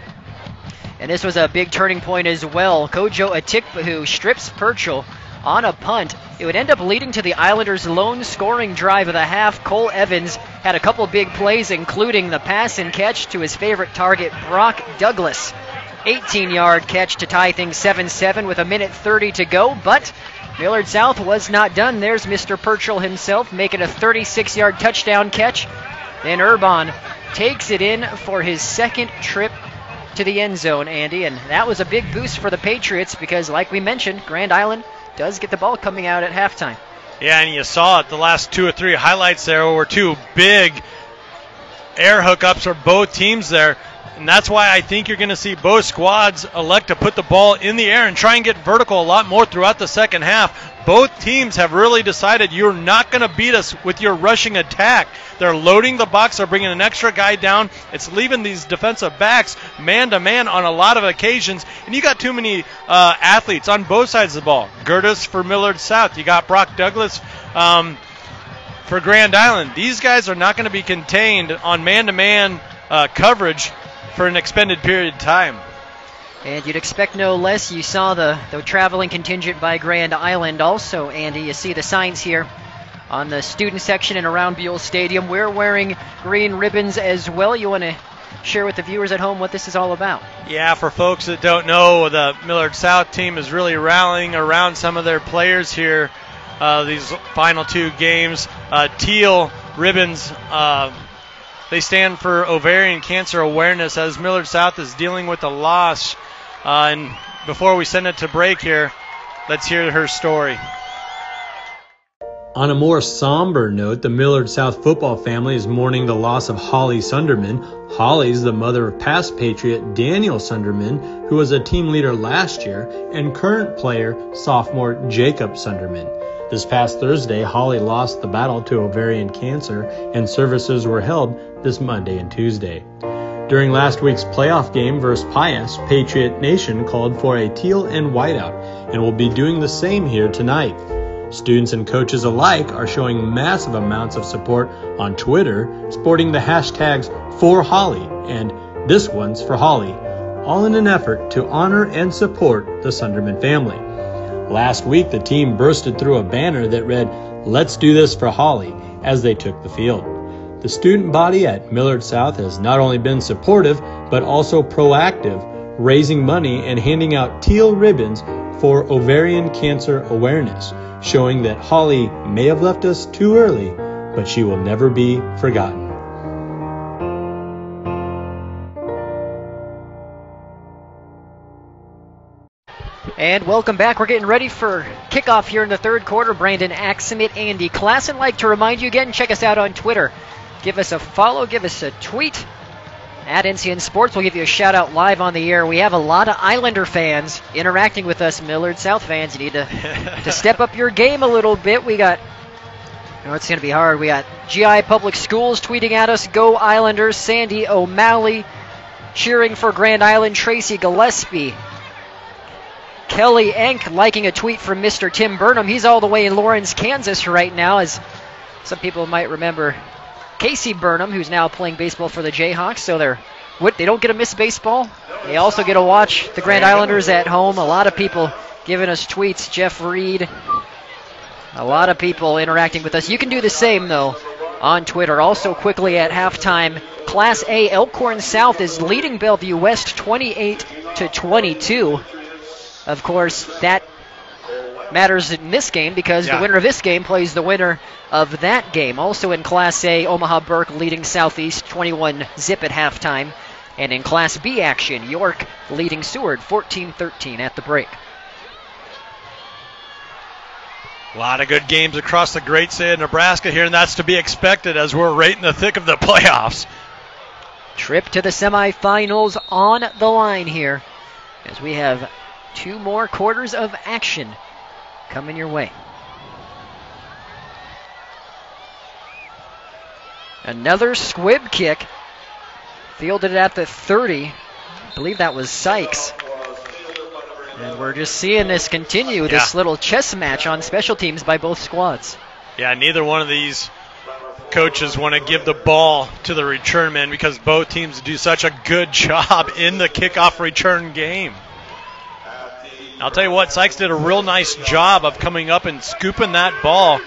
Speaker 2: And this was a big turning point as well. Kojo Atikpahu strips Purchell on a punt. It would end up leading to the Islanders' lone scoring drive of the half. Cole Evans had a couple big plays, including the pass and catch to his favorite target, Brock Douglas. 18-yard catch to tie things 7-7 with 1:30 to go, but Millard South was not done. There's Mr. Purchell himself making a 36-yard touchdown catch. Then Urban takes it in for his 2nd trip to the end zone, Andy, and that was a big boost for the Patriots because, like we mentioned, Grand Island does get the ball coming out at halftime.
Speaker 3: Yeah, and you saw it. The last 2 or 3 highlights there were 2 big air hookups for both teams there. And that's why I think you're going to see both squads elect to put the ball in the air and try and get vertical a lot more throughout the second half. Both teams have really decided you're not going to beat us with your rushing attack. They're loading the box. They're bringing an extra guy down. It's leaving these defensive backs man-to-man on a lot of occasions. And you got too many athletes on both sides of the ball. Gertis for Millard South. You got Brock Douglas for Grand Island. These guys are not going to be contained on man-to-man coverage for an extended period of time.
Speaker 2: And you'd expect no less. You saw the traveling contingent by Grand Island also, Andy. You see the signs here on the student section and around Buell Stadium. We're wearing green ribbons as well. You want to share with the viewers at home what this is all about?
Speaker 3: Yeah, for folks that don't know, the Millard South team is really rallying around some of their players here these final two games. Teal ribbons, they stand for ovarian cancer awareness as Millard South is dealing with a loss. And before we send it to break here, let's hear her story.
Speaker 7: On a more somber note, the Millard South football family is mourning the loss of Holly Sunderman. Holly's the mother of past Patriot Daniel Sunderman, who was a team leader last year, and current player sophomore Jacob Sunderman. This past Thursday, Holly lost the battle to ovarian cancer, and services were held this Monday and Tuesday. During last week's playoff game versus Pius, Patriot Nation called for a teal and whiteout, and will be doing the same here tonight. Students and coaches alike are showing massive amounts of support on Twitter, sporting the hashtags #ForHolly and "This One's for Holly," all in an effort to honor and support the Sunderman family. Last week, the team bursted through a banner that read, "Let's do this for Holly," as they took the field. The student body at Millard South has not only been supportive, but also proactive, raising money and handing out teal ribbons for ovarian cancer awareness, showing that Holly may have left us too early, but she will never be forgotten.
Speaker 2: And welcome back. We're getting ready for kickoff here in the third quarter. Brandon Axemit, Andy Klassen. Like to remind you again, check us out on Twitter. Give us a follow, give us a tweet at NCN Sports. We'll give you a shout out live on the air. We have a lot of Islander fans interacting with us, Millard South fans. You need to step up your game a little bit. We got, it's going to be hard. We got GI Public Schools tweeting at us, "Go Islanders." Sandy O'Malley cheering for Grand Island. Tracy Gillespie. Kelly Enk liking a tweet from Mr. Tim Burnham. He's all the way in Lawrence, Kansas right now, as some people might remember Casey Burnham, who's now playing baseball for the Jayhawks. So they don't get to miss baseball. They also get to watch the Grand Islanders at home. A lot of people giving us tweets. Jeff Reed. A lot of people interacting with us. You can do the same, though, on Twitter. Also, quickly at halftime, Class A, Elkhorn South is leading Bellevue West 28-22. Of course, that matters in this game because the winner of this game plays the winner of that game. Also in Class A, Omaha Burke leading Southeast 21-0 at halftime. And in Class B action, York leading Seward 14-13 at the break.
Speaker 3: A lot of good games across the great state of Nebraska here, and that's to be expected as we're right in the thick of the playoffs.
Speaker 2: Trip to the semifinals on the line here as we have 2 more quarters of action coming your way. Another squib kick. Fielded at the 30. I believe that was Sykes. And we're just seeing this continue, this little chess match on special teams by both squads.
Speaker 3: Yeah, neither one of these coaches want to give the ball to the return man because both teams do such a good job in the kickoff return game. I'll tell you what, Sykes did a real nice job of coming up and scooping that ball.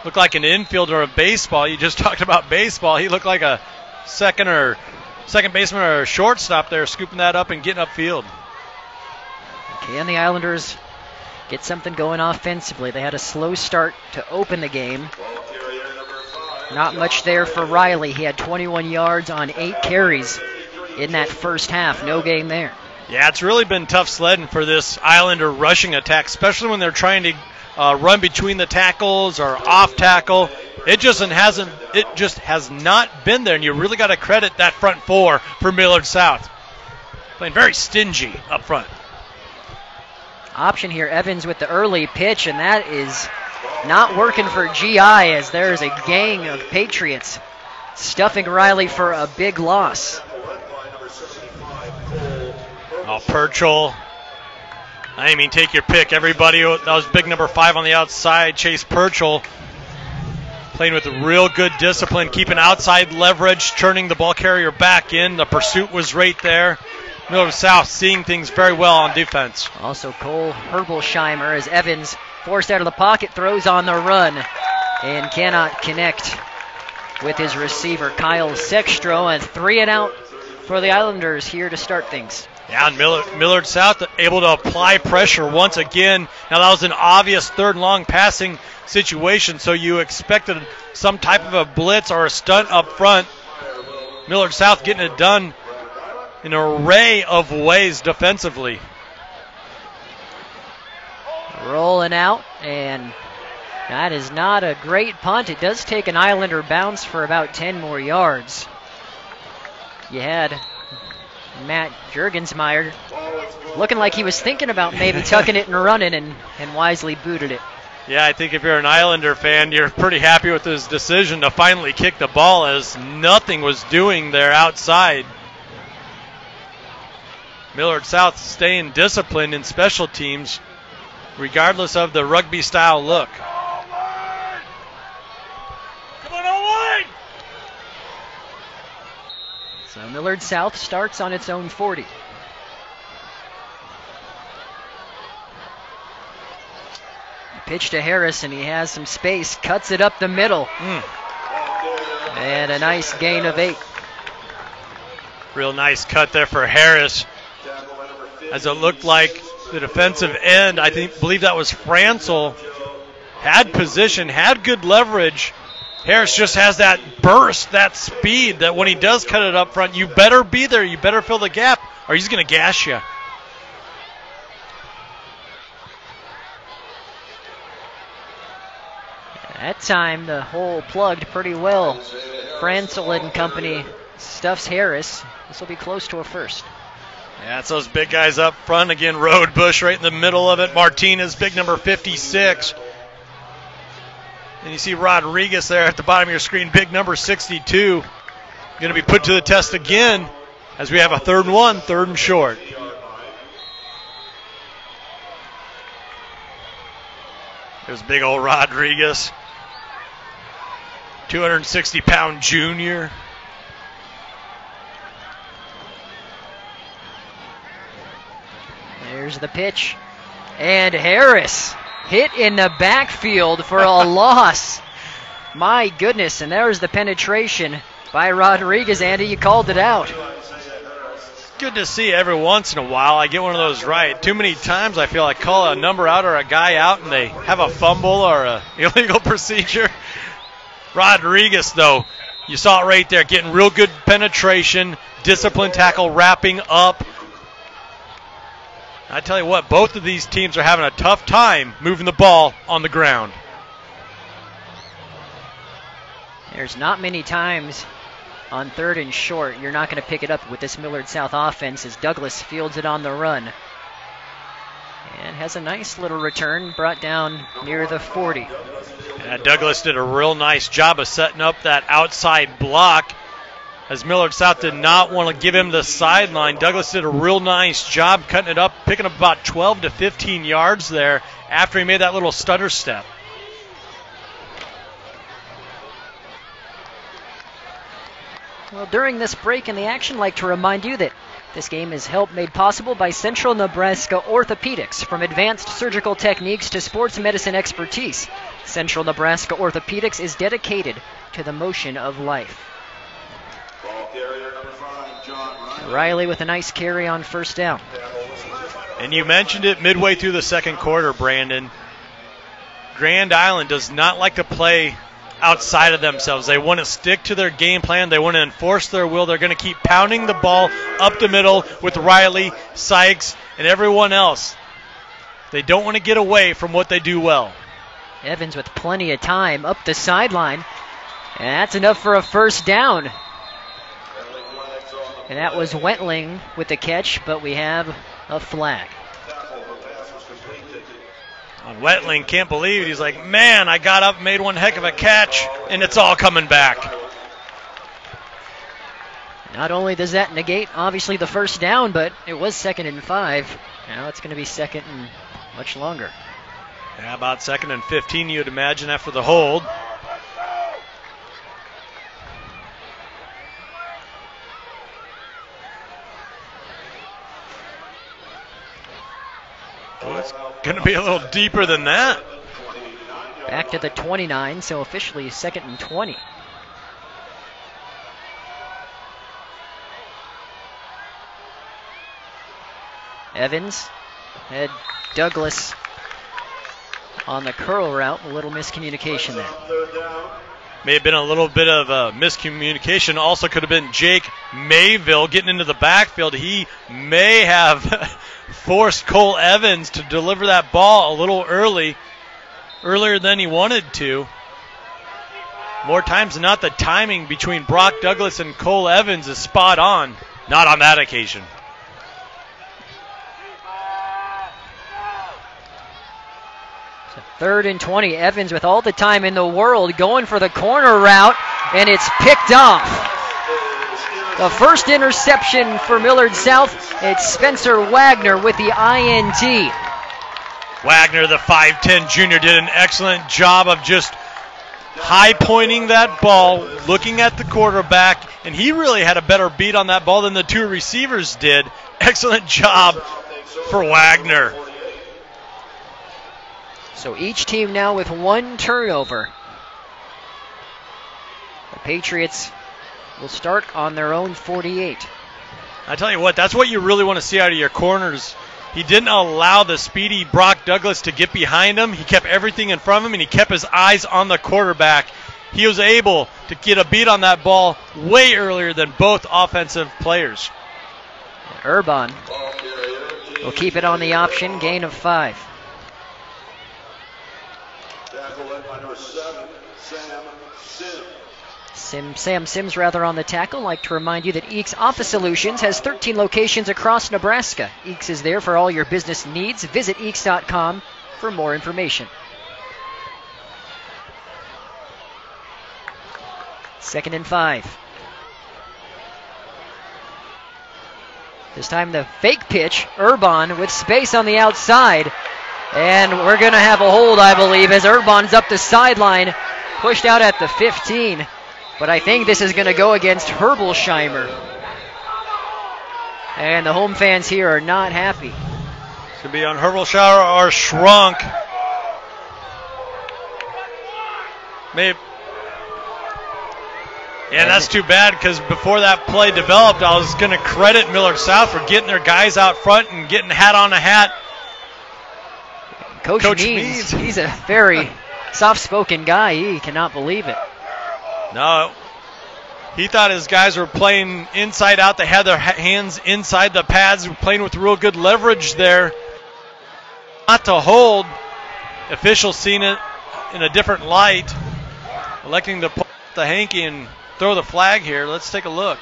Speaker 3: Looked like an infielder of baseball. You just talked about baseball. He looked like a second baseman or a shortstop there, scooping that up and getting upfield.
Speaker 2: Can the Islanders get something going offensively? They had a slow start to open the game. Not much there for Riley. He had 21 yards on 8 carries in that first half. No gain there.
Speaker 3: Yeah, it's really been tough sledding for this Islander rushing attack, especially when they're trying to run between the tackles or off tackle. It just hasn't it just has not been there, and you really got to credit that front four for Millard South. Playing very stingy up front.
Speaker 2: Option here, Evans with the early pitch, and that is not working for GI as there's a gang of Patriots stuffing Riley for a big loss.
Speaker 3: Oh, Purchell. I mean, take your pick. Everybody, that was big number 5 on the outside, Chase Purchell. Playing with real good discipline, keeping outside leverage, turning the ball carrier back in. The pursuit was right there. Millard South seeing things very well on defense.
Speaker 2: Also Cole Herbolsheimer as Evans forced out of the pocket, throws on the run and cannot connect with his receiver Kyle Sextro, and 3 and out for the Islanders here to start things.
Speaker 3: Yeah, and Millard South able to apply pressure once again. Now that was an obvious third and long passing situation, so you expected some type of a blitz or a stunt up front. Millard South getting it done in an array of ways defensively.
Speaker 2: Rolling out, and that is not a great punt. It does take an Islander bounce for about 10 more yards. You had Matt Jurgensmeyer looking like he was thinking about maybe tucking it and running, and wisely booted it.
Speaker 3: Yeah, I think if you're an Islander fan, you're pretty happy with his decision to finally kick the ball, as nothing was doing there outside. Millard South staying disciplined in special teams, regardless of the rugby style look.
Speaker 2: So Millard South starts on its own 40. Pitch to Harris, and he has some space, cuts it up the middle. And a nice gain of 8.
Speaker 3: Real nice cut there for Harris, as it looked like the defensive end, believe that was Francel, had position, had good leverage. Harris just has that burst, that speed, that when he does cut it up front, you better be there, you better fill the gap, or he's going to gash you.
Speaker 2: That time the hole plugged pretty well. Francel and company stuffs Harris. This will be close to a first.
Speaker 3: Yeah, it's those big guys up front. Again, Road Bush right in the middle of it. Martinez, big number 56. And you see Rodriguez there at the bottom of your screen, big number 62. Going to be put to the test again as we have a 3rd and 1, 3rd and short. There's big old Rodriguez. 260-pound junior.
Speaker 2: There's the pitch. And Harris hit in the backfield for a loss. My goodness, and there's the penetration by Rodriguez. Andy, you called it out.
Speaker 3: Good to see every once in a while I get one of those right. Too many times I feel I call a number out or a guy out and they have a fumble or a illegal procedure. Rodriguez, though, you saw it right there, getting real good penetration, disciplined tackle, wrapping up. I tell you what, both of these teams are having a tough time moving the ball on the ground.
Speaker 2: There's not many times on 3rd and short you're not going to pick it up with this Millard South offense as Douglas fields it on the run. And has a nice little return brought down near the 40.
Speaker 3: Yeah, Douglas did a real nice job of setting up that outside block, as Millard South did not want to give him the sideline. Douglas did a real nice job cutting it up, picking up about 12 to 15 yards there after he made that little stutter step.
Speaker 2: Well, during this break in the action, I'd like to remind you that this game is made possible by Central Nebraska Orthopedics. From advanced surgical techniques to sports medicine expertise, Central Nebraska Orthopedics is dedicated to the motion of life. Riley with a nice carry on 1st down.
Speaker 3: And you mentioned it midway through the 2nd quarter, Brandon. Grand Island does not like to play outside of themselves. They want to stick to their game plan. They want to enforce their will. They're going to keep pounding the ball up the middle with Riley, Sykes, and everyone else. They don't want to get away from what they do well.
Speaker 2: Evans with plenty of time up the sideline. And that's enough for a first down. And that was Wentling with the catch, but we have a flag.
Speaker 3: Wentling can't believe it. He's like, man, I got up, made one heck of a catch, and it's all coming back.
Speaker 2: Not only does that negate, obviously, the first down, but it was 2nd and 5. Now it's going to be 2nd and much longer.
Speaker 3: Yeah, about 2nd and 15, you'd imagine, after the hold. Oh, it's going to be a little deeper than that.
Speaker 2: Back to the 29, so officially 2nd and 20. Evans had Douglas on the curl route. A little miscommunication there.
Speaker 3: May have been a little bit of a miscommunication. Also could have been Jake Mayville getting into the backfield. He may have forced Cole Evans to deliver that ball a little earlier than he wanted to. More times than not, the timing between Brock Douglas and Cole Evans is spot on. Not on that occasion.
Speaker 2: So 3rd and 20. Evans with all the time in the world going for the corner route, and it's picked off. The first interception for Millard South. It's Spencer Wagner with the INT.
Speaker 3: Wagner, the 5'10 junior, did an excellent job of just high pointing that ball, looking at the quarterback, and he really had a better beat on that ball than the two receivers did. Excellent job for Wagner.
Speaker 2: So each team now with one turnover. The Patriots will start on their own 48.
Speaker 3: I tell you what, that's what you really want to see out of your corners. He didn't allow the speedy Brock Douglas to get behind him. He kept everything in front of him, and he kept his eyes on the quarterback. He was able to get a beat on that ball way earlier than both offensive players.
Speaker 2: Urban will keep it on the option, gain of 5. Sam Sims on the tackle. Like to remind you that Eeks Office Solutions has 13 locations across Nebraska. Eeks is there for all your business needs. Visit Eeks.com for more information. 2nd and 5. This time the fake pitch. Urban with space on the outside. And we're going to have a hold, I believe, as Urban's up the sideline. Pushed out at the 15. But I think this is going to go against Herbolsheimer. And the home fans here are not happy.
Speaker 3: It's going to be on Herbolsheimer or Shrunk. Maybe. Yeah, that's too bad, because before that play developed, I was going to credit Millard South for getting their guys out front and getting hat on a hat.
Speaker 2: Coach Means, he's a very soft-spoken guy. He cannot believe it.
Speaker 3: No, he thought his guys were playing inside out. They had their hands inside the pads, playing with real good leverage there. Not to hold. Officials seen it in a different light, electing to pull the hanky and throw the flag here. Let's take a look.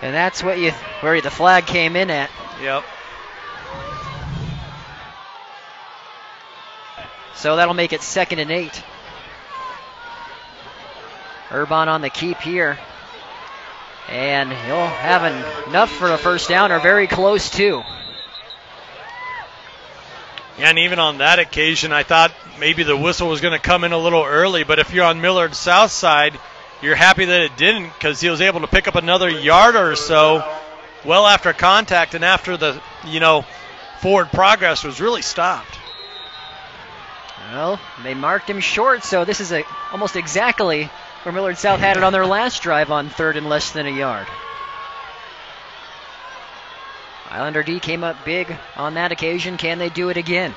Speaker 2: And that's what where the flag came in at.
Speaker 3: Yep.
Speaker 2: So that'll make it 2nd and 8. Urban on the keep here. And he'll have enough for a first down, or very close to.
Speaker 3: Yeah, and even on that occasion, I thought maybe the whistle was going to come in a little early, but if you're on Millard's south side, you're happy that it didn't, because he was able to pick up another yard or so well after contact and after the, forward progress was really stopped.
Speaker 2: Well, they marked him short, so this is almost exactly where Millard South had it on their last drive on 3rd and less than a yard. Islander D came up big on that occasion. Can they do it again?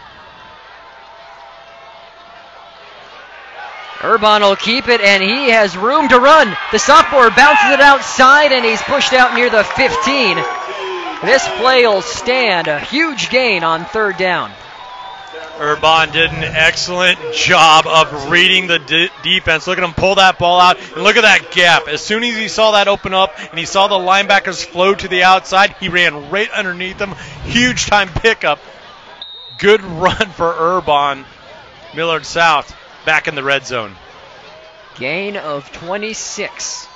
Speaker 2: Urban will keep it, and he has room to run. The sophomore bounces it outside, and he's pushed out near the 15. This play will stand. A huge gain on 3rd down.
Speaker 3: Urbon did an excellent job of reading the defense. Look at him pull that ball out, and look at that gap. As soon as he saw that open up and he saw the linebackers flow to the outside, he ran right underneath them. Huge time pickup. Good run for Urbon. Millard South back in the red zone.
Speaker 2: Gain of 26.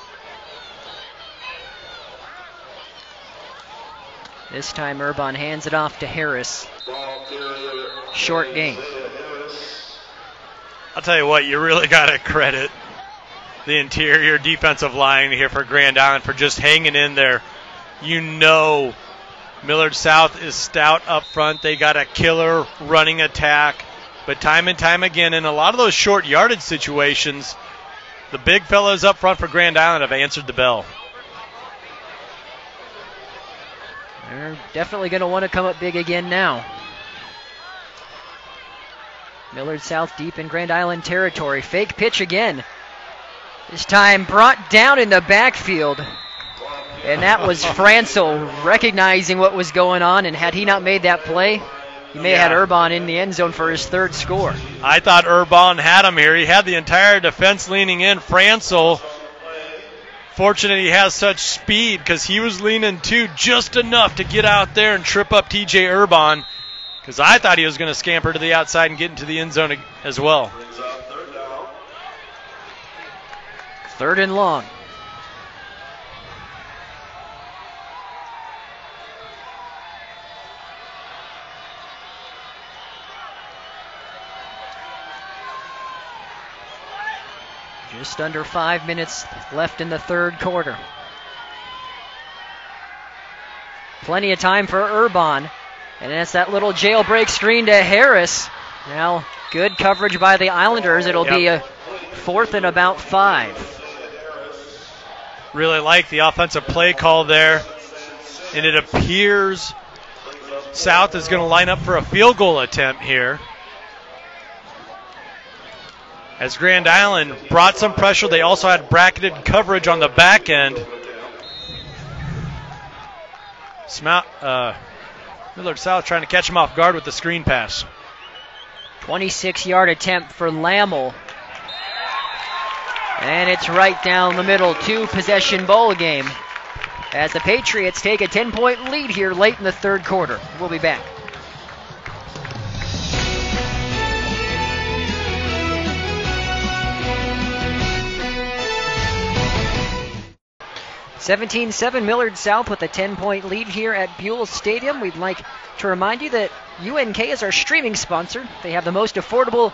Speaker 2: This time Urbon hands it off to Harris. Short gain.
Speaker 3: I'll tell you what, you really got to credit the interior defensive line here for Grand Island for just hanging in there. You know Millard South is stout up front. They got a killer running attack. But time and time again, in a lot of those short yardage situations, the big fellows up front for Grand Island have answered the bell.
Speaker 2: They're definitely going to want to come up big again now. Millard South deep in Grand Island territory. Fake pitch again. This time brought down in the backfield. And that was Francel recognizing what was going on, and had he not made that play, he may have had Urbon in the end zone for his third score.
Speaker 3: I thought Urbon had him here. He had the entire defense leaning in. Francel, fortunate he has such speed because he was leaning too just enough to get out there and trip up TJ Urbon, because I thought he was going to scamper to the outside and get into the end zone as well.
Speaker 2: Third and long. Just under 5 minutes left in the third quarter. Plenty of time for Urbon. And it's that little jailbreak screen to Harris. Now, good coverage by the Islanders. It'll be a fourth and about 5.
Speaker 3: Really like the offensive play call there. And it appears South is going to line up for a field goal attempt here. As Grand Island brought some pressure, they also had bracketed coverage on the back end. Millard South trying to catch him off guard with the screen pass.
Speaker 2: 26-yard attempt for Lammel. And it's right down the middle. 2-possession ball game as the Patriots take a 10-point lead here late in the third quarter. We'll be back. 17-7 Millard South with a 10-point lead here at Buell Stadium. We'd like to remind you that UNK is our streaming sponsor. They have the most affordable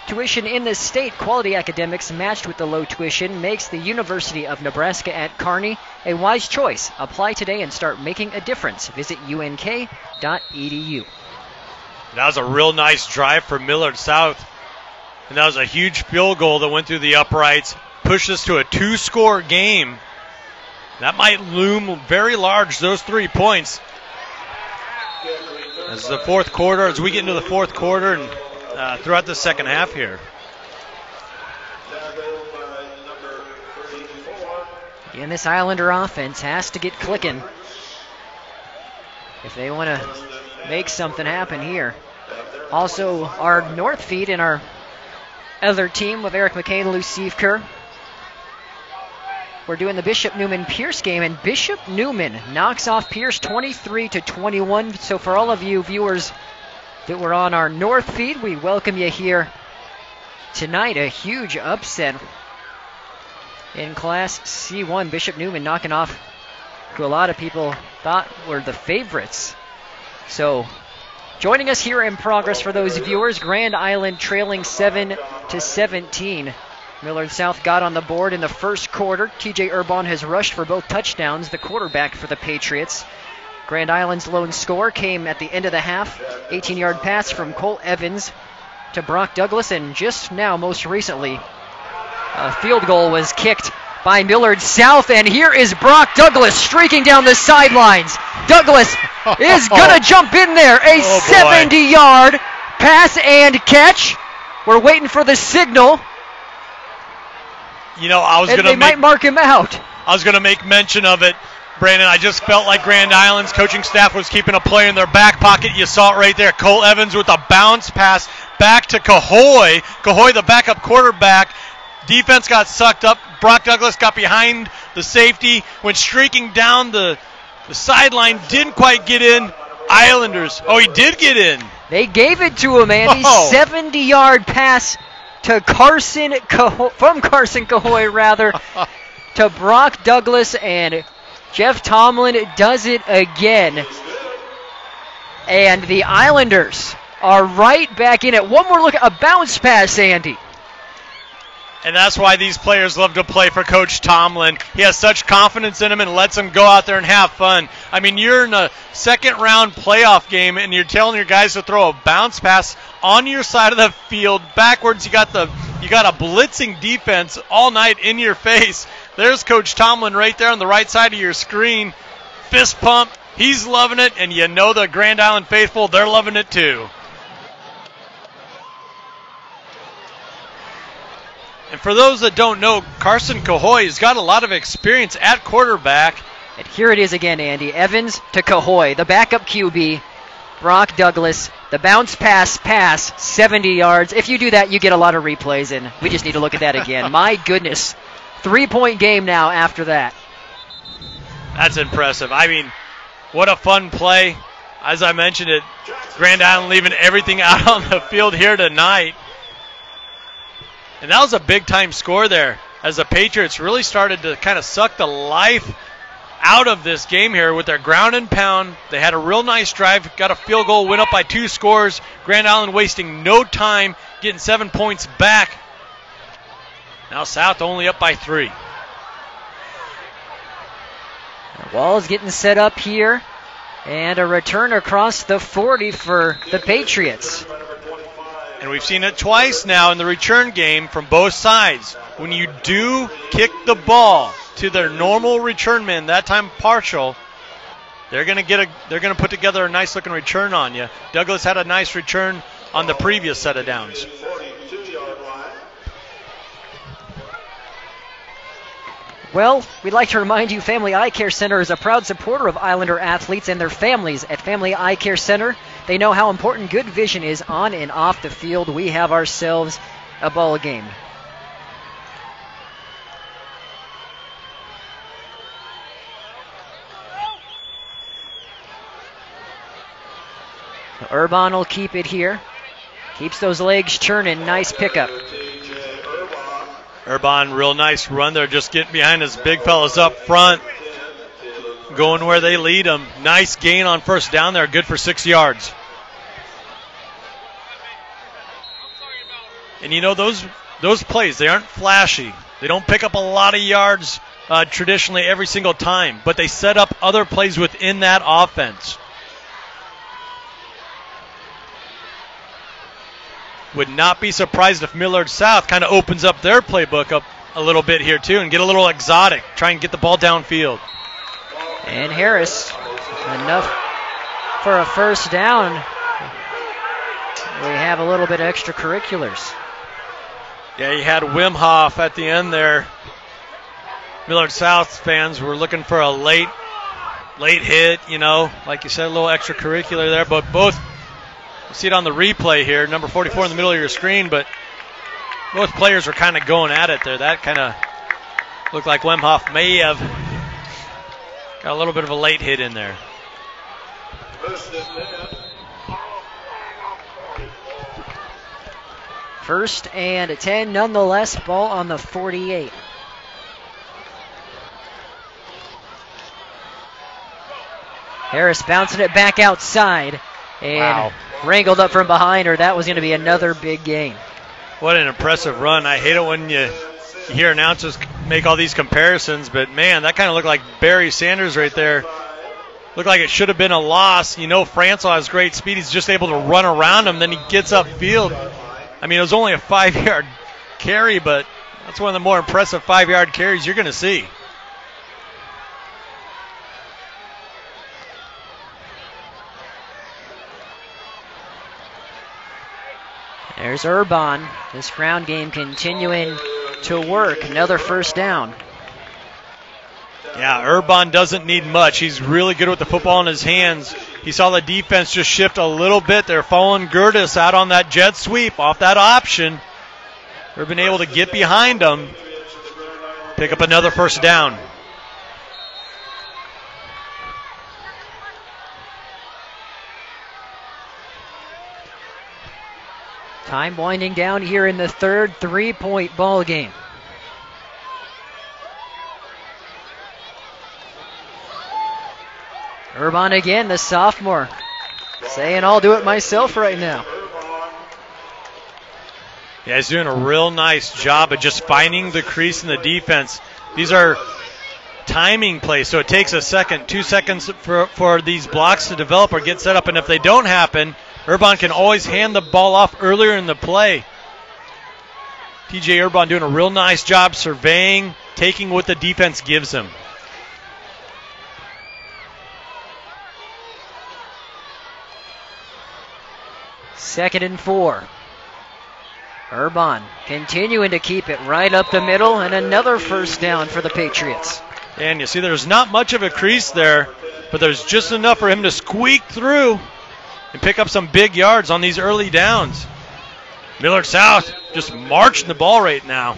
Speaker 2: tuition in the state. Quality academics matched with the low tuition makes the University of Nebraska at Kearney a wise choice. Apply today and start making a difference. Visit unk.edu.
Speaker 3: That was a real nice drive for Millard South. And that was a huge field goal that went through the uprights, pushed us to a 2-score game. That might loom very large, those 3 points. As we get into the fourth quarter and throughout the second half here.
Speaker 2: And this Islander offense has to get clicking if they want to make something happen here. Also, our North feed and our other team with Eric McCain and Lucy Kerr. We're doing the Bishop Neumann-Pierce game, and Bishop Neumann knocks off Pierce 23-21. So for all of you viewers that were on our North feed, we welcome you here tonight. A huge upset in Class C1. Bishop Neumann knocking off who a lot of people thought were the favorites. So joining us here in progress for those viewers, Grand Island trailing 7-17. Millard South got on the board in the first quarter. TJ Urbon has rushed for both touchdowns, the quarterback for the Patriots. Grand Island's lone score came at the end of the half. 18-yard pass from Cole Evans to Brock Douglas, and just now, most recently, a field goal was kicked by Millard South, and here is Brock Douglas streaking down the sidelines. Douglas is going to jump in there. A 70-yard pass and catch. We're waiting for the signal.
Speaker 3: You know,
Speaker 2: they might mark him out.
Speaker 3: I was going to make mention of it. Brandon, I just felt like Grand Island's coaching staff was keeping a player in their back pocket. You saw it right there. Cole Evans with a bounce pass back to Cahoy. Cahoy, the backup quarterback. Defense got sucked up. Brock Douglas got behind the safety, went streaking down the sideline, didn't quite get in. Islanders. Oh, he did get in.
Speaker 2: They gave it to him, Andy. 70-yard pass to Carson Cahoy, to Brock Douglas, and Jeff Tomlin does it again. And the Islanders are right back in it. One more look, a bounce pass, Andy.
Speaker 3: And that's why these players love to play for Coach Tomlin. He has such confidence in them and lets them go out there and have fun. I mean, you're in a second-round playoff game, and you're telling your guys to throw a bounce pass on your side of the field backwards. You got a blitzing defense all night in your face. There's Coach Tomlin right there on the right side of your screen. Fist pump. He's loving it, and you know the Grand Island faithful, they're loving it too. And for those that don't know, Carson Cahoy has got a lot of experience at quarterback.
Speaker 2: And here it is again, Andy. Evans to Cahoy, the backup QB. Brock Douglas, the bounce pass, 70 yards. If you do that, you get a lot of replays, and we just need to look at that again. My goodness. 3-point game now after that.
Speaker 3: That's impressive. I mean, what a fun play. As I mentioned it, Grand Island leaving everything out on the field here tonight. And that was a big-time score there as the Patriots really started to kind of suck the life out of this game here with their ground and pound. They had a real nice drive, got a field goal, went up by 2 scores. Grand Island wasting no time, getting 7 points back. Now South only up by 3.
Speaker 2: Wall's getting set up here. And a return across the 40 for the Patriots.
Speaker 3: And we've seen it twice now in the return game from both sides. When you do kick the ball to their normal return men, that time partial, they're going to put together a nice looking return on you. Douglas had a nice return on the previous set of downs.
Speaker 2: Well, we'd like to remind you Family Eye Care Center is a proud supporter of Islander athletes and their families. At Family Eye Care Center, they know how important good vision is on and off the field. We have ourselves a ball game. Urban will keep it here. Keeps those legs churning. Nice pickup.
Speaker 3: Urban, real nice run there. Just getting behind his big fellas up front. Going where they lead them. Nice gain on first down there. Good for 6 yards. And you know, those plays, they aren't flashy. They don't pick up a lot of yards traditionally every single time. But they set up other plays within that offense. Would not be surprised if Millard South kind of opens up their playbook up a little bit here too and get a little exotic. Try and get the ball downfield.
Speaker 2: And Harris, enough for a first down. We have a little bit of extracurriculars.
Speaker 3: Yeah, you had Wim Hof at the end there. Millard South fans were looking for a late hit, you know, like you said, a little extracurricular there, but both. You see it on the replay here, number 44 in the middle of your screen, but both players were kind of going at it there. That kind of looked like Wim Hof may have got a little bit of a late hit in there.
Speaker 2: First and 10, nonetheless, ball on the 48. Harris bouncing it back outside. And wrangled up from behind her. That was going to be another big gain.
Speaker 3: What an impressive run. I hate it when you hear announcers make all these comparisons, but man, that kind of looked like Barry Sanders right there. Looked like it should have been a loss. You know, Francois has great speed. He's just able to run around him. Then he gets upfield. I mean, it was only a 5-yard carry, but that's one of the more impressive 5-yard carries you're going to see.
Speaker 2: There's Urban. This ground game continuing to work. Another first down.
Speaker 3: Yeah, Urban doesn't need much. He's really good with the football in his hands. He saw the defense just shift a little bit. They're following Gertis out on that jet sweep off that option. They've been able to get behind him, pick up another first down.
Speaker 2: Time winding down here in the third, 3-point ball game. Urban again, the sophomore, saying I'll do it myself right now.
Speaker 3: Yeah, he's doing a real nice job of just finding the crease in the defense. These are timing plays, so it takes a second, 2 seconds for these blocks to develop or get set up, and if they don't happen, Urban can always hand the ball off earlier in the play. TJ Urban doing a real nice job surveying, taking what the defense gives him.
Speaker 2: Second and 4. Urban continuing to keep it right up the middle, and another first down for the Patriots.
Speaker 3: And you see there's not much of a crease there, but there's just enough for him to squeak through and pick up some big yards on these early downs. Millard South just marching the ball right now.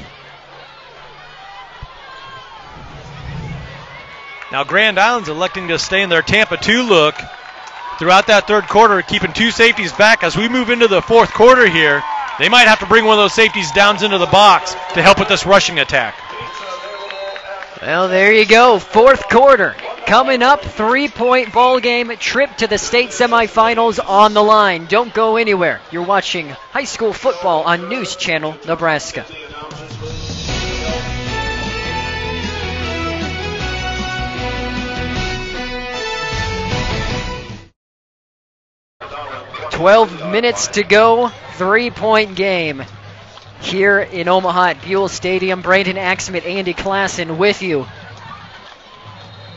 Speaker 3: Now Grand Island's electing to stay in their Tampa 2 look throughout that third quarter, keeping 2 safeties back. As we move into the fourth quarter here, they might have to bring one of those safeties down into the box to help with this rushing attack.
Speaker 2: Well, there you go. Fourth quarter coming up. 3-point ball game. Trip to the state semifinals on the line. Don't go anywhere. You're watching high school football on News Channel Nebraska. "12 minutes to go, 3-point game here in Omaha at Buell Stadium." Brandon Axman, Andy Klassen with you.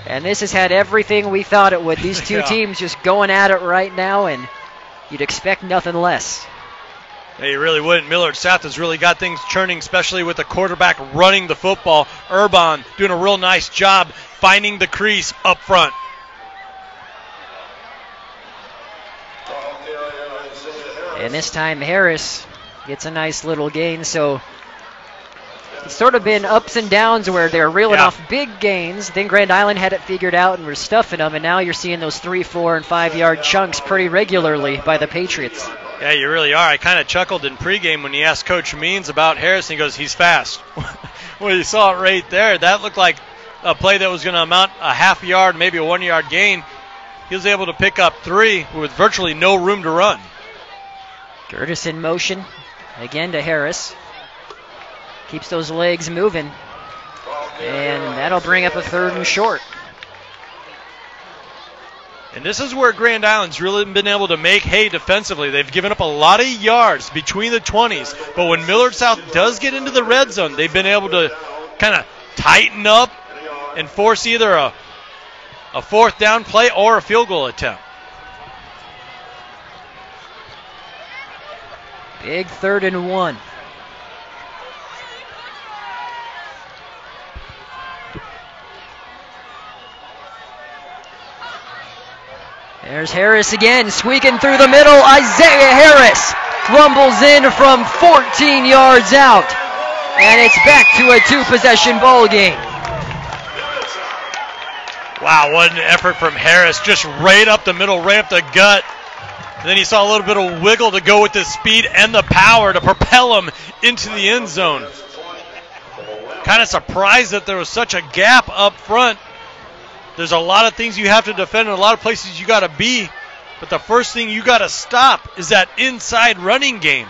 Speaker 2: And this has had everything we thought it would. These two teams just going at it right now, and you'd expect nothing less.
Speaker 3: Yeah, you really wouldn't. Millard South has really got things churning, especially with the quarterback running the football. Urban doing a real nice job finding the crease up front.
Speaker 2: And this time Harris gets a nice little gain, so it's sort of been ups and downs where they're reeling off big gains. Then Grand Island had it figured out and were stuffing them, and now you're seeing those 3, 4, and 5-yard chunks pretty regularly by the Patriots.
Speaker 3: Yeah, you really are. I kind of chuckled in pregame when he asked Coach Means about Harris, and he goes, he's fast. Well, you saw it right there. That looked like a play that was going to amount a half yard, maybe a 1-yard gain. He was able to pick up 3 with virtually no room to run.
Speaker 2: Gertis in motion, again to Harris. Keeps those legs moving, and that'll bring up a 3rd and short.
Speaker 3: And this is where Grand Island's really been able to make hay defensively. They've given up a lot of yards between the 20s, but when Millard South does get into the red zone, they've been able to kind of tighten up and force either a 4th down play or a field goal attempt.
Speaker 2: Big 3rd and 1. There's Harris again, squeaking through the middle. Isaiah Harris rumbles in from 14 yards out. And it's back to a 2-possession ball game.
Speaker 3: Wow, what an effort from Harris. Just right up the middle, right up the gut. And then he saw a little bit of wiggle to go with the speed and the power to propel him into the end zone. Kind of surprised that there was such a gap up front. There's a lot of things you have to defend and a lot of places you got to be. But the first thing you got to stop is that inside running game,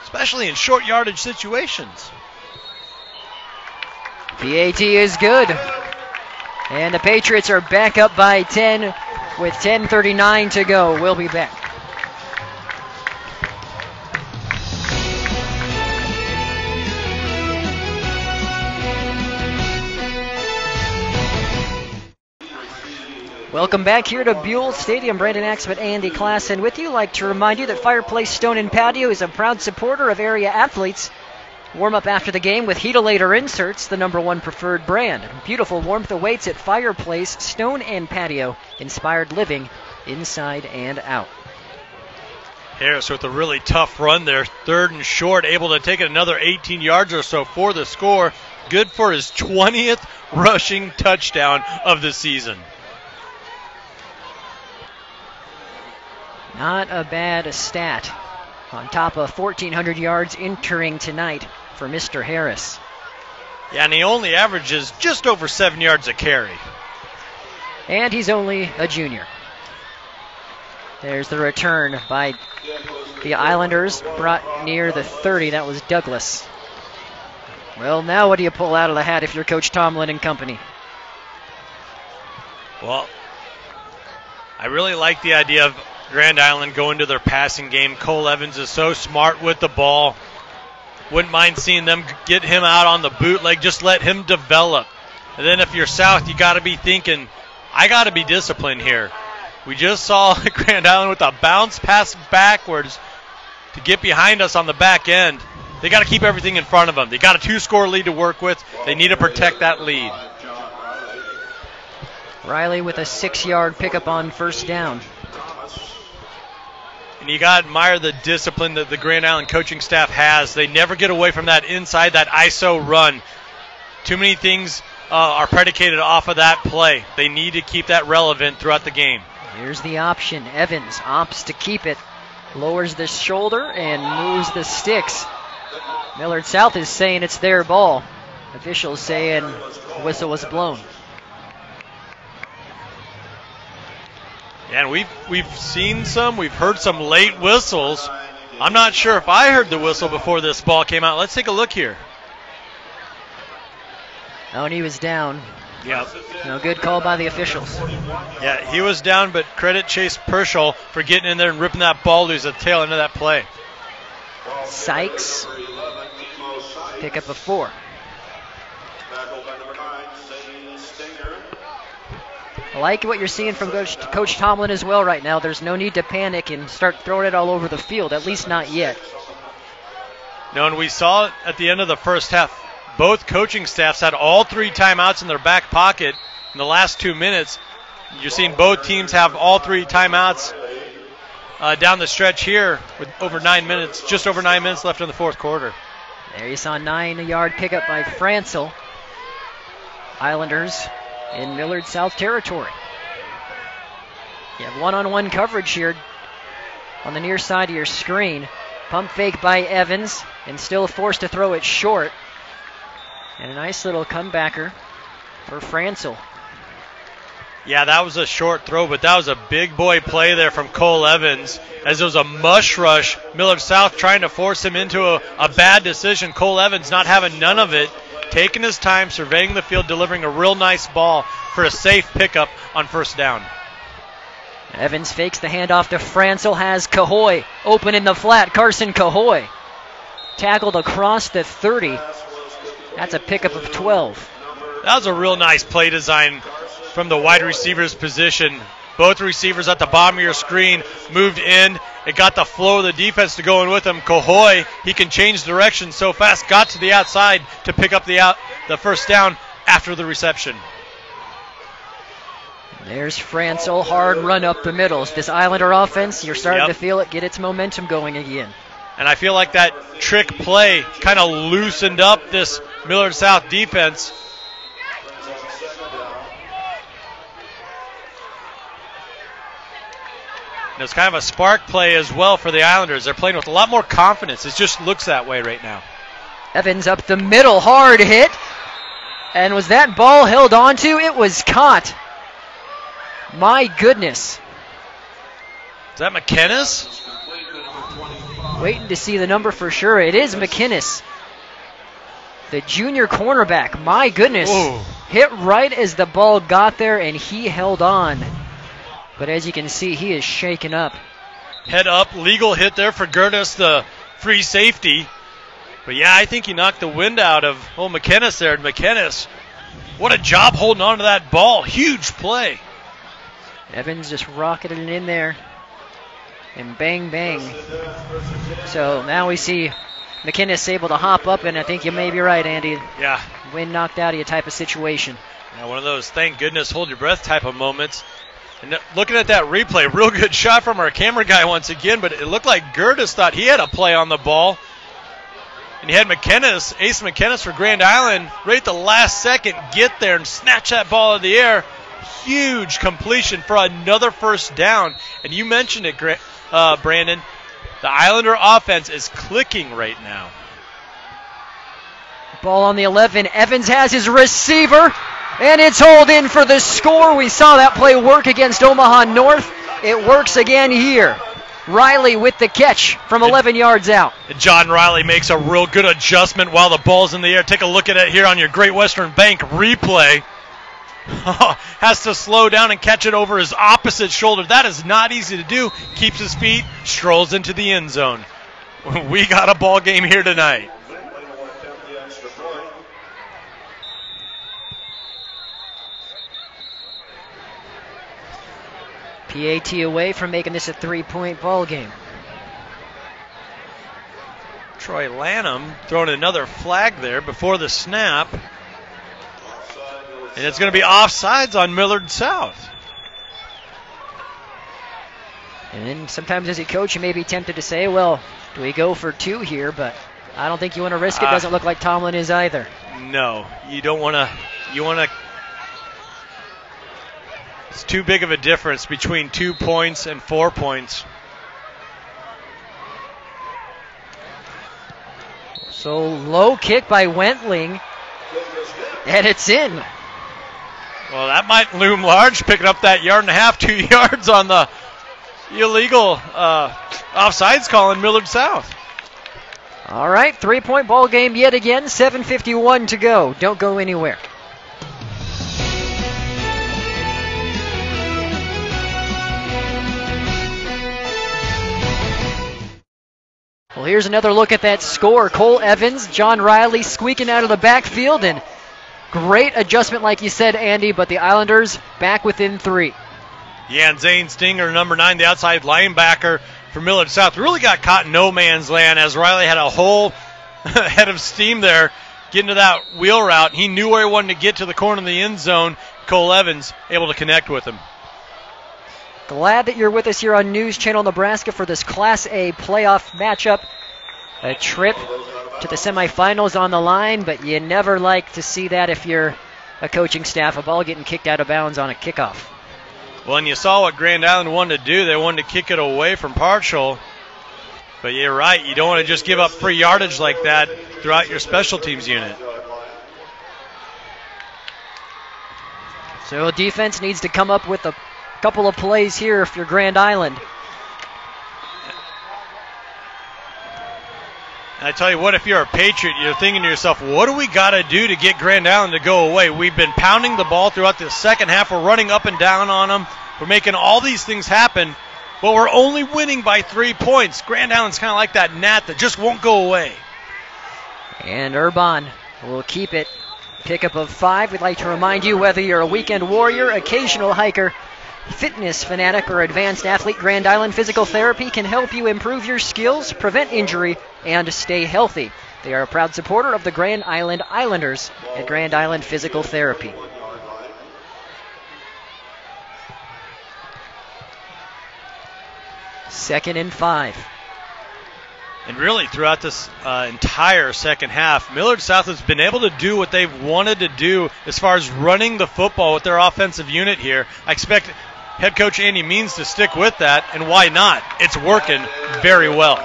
Speaker 3: especially in short yardage situations.
Speaker 2: PAT is good. And the Patriots are back up by 10 with 10:39 to go. We'll be back. Welcome back here to Buell Stadium. Brandon Axman, Andy Klassen with you. Like to remind you that Fireplace Stone and Patio is a proud supporter of area athletes Warm up after the game with Heatolator Inserts, the #1 preferred brand. Beautiful warmth awaits at Fireplace, Stone and Patio. Inspired living inside and out.
Speaker 3: Harris with a really tough run there. 3rd and short, able to take it another 18 yards or so for the score. Good for his 20th rushing touchdown of the season.
Speaker 2: Not a bad stat. On top of 1,400 yards entering tonight for Mr. Harris.
Speaker 3: Yeah, and he only averages just over 7 yards a carry.
Speaker 2: And he's only a junior. There's the return by the Islanders, brought near the 30. That was Douglas. Well, now what do you pull out of the hat if you're Coach Tomlin and company?
Speaker 3: Well, I really like the idea of Grand Island going to their passing game. Cole Evans is so smart with the ball. Wouldn't mind seeing them get him out on the bootleg. Just let him develop. And then if you're South, you got to be thinking, I got to be disciplined here. We just saw Grand Island with a bounce pass backwards to get behind us on the back end. They got to keep everything in front of them. They got a 2-score lead to work with. They need to protect that lead.
Speaker 2: Riley with a 6-yard pickup on 1st down.
Speaker 3: And you got to admire the discipline that the Grand Island coaching staff has. They never get away from that inside, that ISO run. Too many things are predicated off of that play. They need to keep that relevant throughout the game.
Speaker 2: Here's the option. Evans opts to keep it. Lowers the shoulder and moves the sticks. Millard South is saying it's their ball. Officials saying the whistle was blown.
Speaker 3: Yeah, and we've seen some, we've heard some late whistles. I'm not sure if I heard the whistle before this ball came out. Let's take a look here.
Speaker 2: Oh, and he was down.
Speaker 3: Yeah.
Speaker 2: No good call by the officials.
Speaker 3: Yeah, he was down, but credit Chase Pershall for getting in there and ripping that ball loose at the tail end of that play.
Speaker 2: Sykes, pick up a 4. I like what you're seeing from Coach Tomlin as well right now. There's no need to panic and start throwing it all over the field, at least not yet.
Speaker 3: No, and we saw it at the end of the first half. Both coaching staffs had all 3 timeouts in their back pocket in the last 2 minutes. You're seeing both teams have all 3 timeouts down the stretch here with over 9 minutes, just over 9 minutes left in the 4th quarter.
Speaker 2: There you saw a 9-yard pickup by Francel. Islanders in Millard South territory. You have one-on-one coverage here on the near side of your screen. Pump fake by Evans and still forced to throw it short. And a nice little comebacker for Francel.
Speaker 3: Yeah, that was a short throw, but that was a big boy play there from Cole Evans as it was a mush rush. Millard South trying to force him into a bad decision. Cole Evans not having none of it, taking his time, surveying the field, delivering a real nice ball for a safe pickup on 1st down.
Speaker 2: Evans fakes the handoff to Francel, has Cahoy open in the flat. Carson Cahoy tackled across the 30. That's a pickup of 12.
Speaker 3: That was a real nice play design from the wide receiver's position. Both receivers at the bottom of your screen moved in. It got the flow of the defense to go in with him. Cahoy, he can change direction so fast, got to the outside to pick up the 1st down after the reception.
Speaker 2: There's Francel, hard run up the middle. This Islander offense, you're starting to feel it get its momentum going again.
Speaker 3: And I feel like that trick play kind of loosened up this Millard South defense. And it's kind of a spark play as well for the Islanders. They're playing with a lot more confidence. It just looks that way right now.
Speaker 2: Evans up the middle, hard hit. And was that ball held onto? It was caught. My goodness.
Speaker 3: Is that McKinnis?
Speaker 2: Waiting to see the number for sure. It is McKinnis, the junior cornerback. My goodness.
Speaker 3: Ooh.
Speaker 2: Hit right as the ball got there, and he held on. But as you can see, he is shaken up.
Speaker 3: Head up, legal hit there for Gertis, the free safety. But yeah, I think he knocked the wind out of McKinnis there. And McKinnis, what a job holding on to that ball. Huge play.
Speaker 2: Evans just rocketed it in there. And bang, bang. So now we see McInnes able to hop up, and I think you may be right, Andy.
Speaker 8: Yeah.
Speaker 2: Wind knocked out of you type of situation.
Speaker 8: Yeah, one of those thank goodness hold your breath type of moments. And looking at that replay, real good shot from our camera guy once again, but it looked like Gertis thought he had a play on the ball. And he had McInnes, Ace McInnes for Grand Island, right at the last second, get there and snatch that ball in the air. Huge completion for another first down. And you mentioned it, Brandon. The Islander offense is clicking right now.
Speaker 2: Ball on the 11. Evans has his receiver, and it's hauled in for the score. We saw that play work against Omaha North. It works again here. Riley with the catch from 11 yards out.
Speaker 8: John Riley makes a real good adjustment while the ball's in the air. Take a look at it here on your Great Western Bank replay. Has to slow down and catch it over his opposite shoulder. That is not easy to do. Keeps his feet, strolls into the end zone. We got a ball game here tonight.
Speaker 2: PAT away from making this a 3-point ball game.
Speaker 8: Troy Lanham throwing another flag there before the snap. And it's going to be offsides on Millard South.
Speaker 2: And sometimes as a coach, you may be tempted to say, well, do we go for 2 here? But I don't think you want to risk it. Doesn't look like Tomlin is either.
Speaker 8: No, you don't want to. You want to. It's too big of a difference between 2 points and 4 points.
Speaker 2: So low kick by Wentling, and it's in.
Speaker 8: Well, that might loom large, picking up that 1.5 yards, 2 yards on the illegal offsides call in Millard South.
Speaker 2: All right, 3-point ball game yet again, 7:51 to go. Don't go anywhere. Well, here's another look at that score. Cole Evans, John Riley squeaking out of the backfield, and great adjustment, like you said, Andy, but the Islanders back within 3.
Speaker 8: Yeah, and Zane Stinger, number 9, the outside linebacker for Millard South, really got caught in no man's land as Riley had a whole head of steam there getting to that wheel route. He knew where he wanted to get to the corner of the end zone. Cole Evans able to connect with him.
Speaker 2: Glad that you're with us here on News Channel Nebraska for this Class A playoff matchup. A trip to the semifinals on the line, but you never like to see that if you're a coaching staff, a ball getting kicked out of bounds on a kickoff.
Speaker 8: Well, and you saw what Grand Island wanted to do. They wanted to kick it away from partial. But you're right, you don't want to just give up free yardage like that throughout your special teams unit.
Speaker 2: So defense needs to come up with a couple of plays here if you're Grand Island.
Speaker 8: And I tell you what, if you're a Patriot, you're thinking to yourself, what do we got to do to get Grand Island to go away? We've been pounding the ball throughout the second half. We're running up and down on them. We're making all these things happen, but we're only winning by 3 points. Grand Island's kind of like that gnat that just won't go away.
Speaker 2: And Urban will keep it. Pickup of 5. We'd like to remind you, whether you're a weekend warrior, occasional hiker, fitness fanatic, or advanced athlete, Grand Island Physical Therapy can help you improve your skills, prevent injury, and stay healthy. They are a proud supporter of the Grand Island Islanders at Grand Island Physical Therapy. Second and 5.
Speaker 8: And really, throughout this entire second half, Millard South has been able to do what they've wanted to do as far as running the football with their offensive unit here. I expect head coach Andy Means to stick with that, and why not? It's working very well.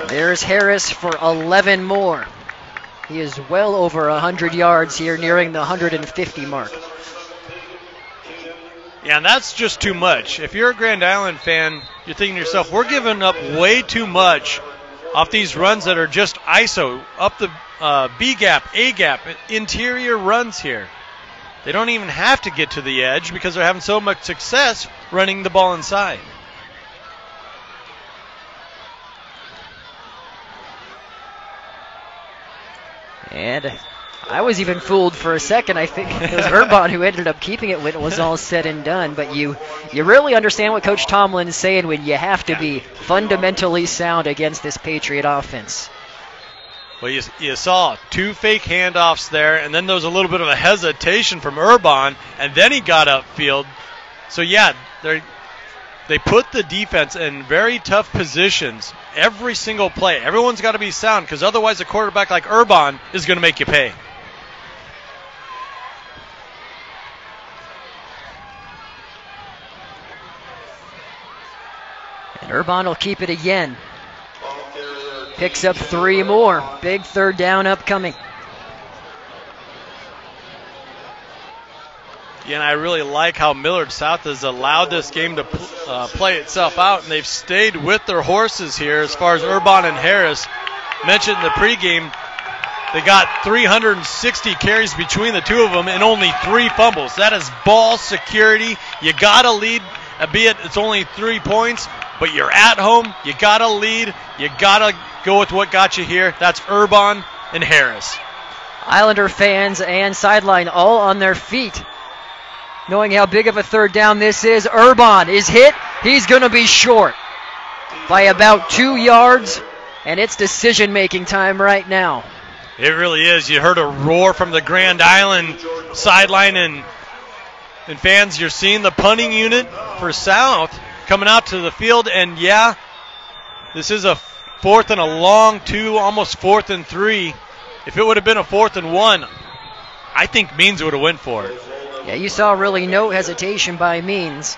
Speaker 2: There's Harris for 11 more. He is well over 100 yards here, nearing the 150 mark.
Speaker 8: Yeah, and that's just too much. If you're a Grand Island fan, you're thinking to yourself, we're giving up way too much off these runs that are just ISO, up the B gap, A gap, interior runs here. They don't even have to get to the edge because they're having so much success running the ball inside.
Speaker 2: And I was even fooled for a second. I think it was Urban who ended up keeping it when it was all said and done. But you really understand what Coach Tomlin is saying when you have to be fundamentally sound against this Patriot offense.
Speaker 8: Well, you saw 2 fake handoffs there, and then there was a little bit of a hesitation from Urban, and then he got upfield. So, yeah, they put the defense in very tough positions every single play. Everyone's got to be sound, because otherwise a quarterback like Urban is going to make you pay.
Speaker 2: And Urban will keep it again. Picks up 3 more. Big third down upcoming.
Speaker 8: Yeah, and I really like how Millard South has allowed this game to play itself out, and they've stayed with their horses here as far as Urban and Harris. Mentioned in the pregame, they got 360 carries between the two of them and only 3 fumbles. That is ball security. You got to lead, albeit it's only 3 points, but you're at home. You got to lead. You got to go with what got you here. That's Urban and Harris.
Speaker 2: Islander fans and sideline all on their feet, knowing how big of a third down this is. Urban is hit. He's going to be short by about 2 yards, and it's decision-making time right now.
Speaker 8: It really is. You heard a roar from the Grand Island sideline, and fans, you're seeing the punting unit for South coming out to the field, and yeah, this is a 4th and a long 2, almost 4th and 3. If it would have been a 4th and 1, I think Means would have went for it.
Speaker 2: Yeah, you saw really no hesitation by Means.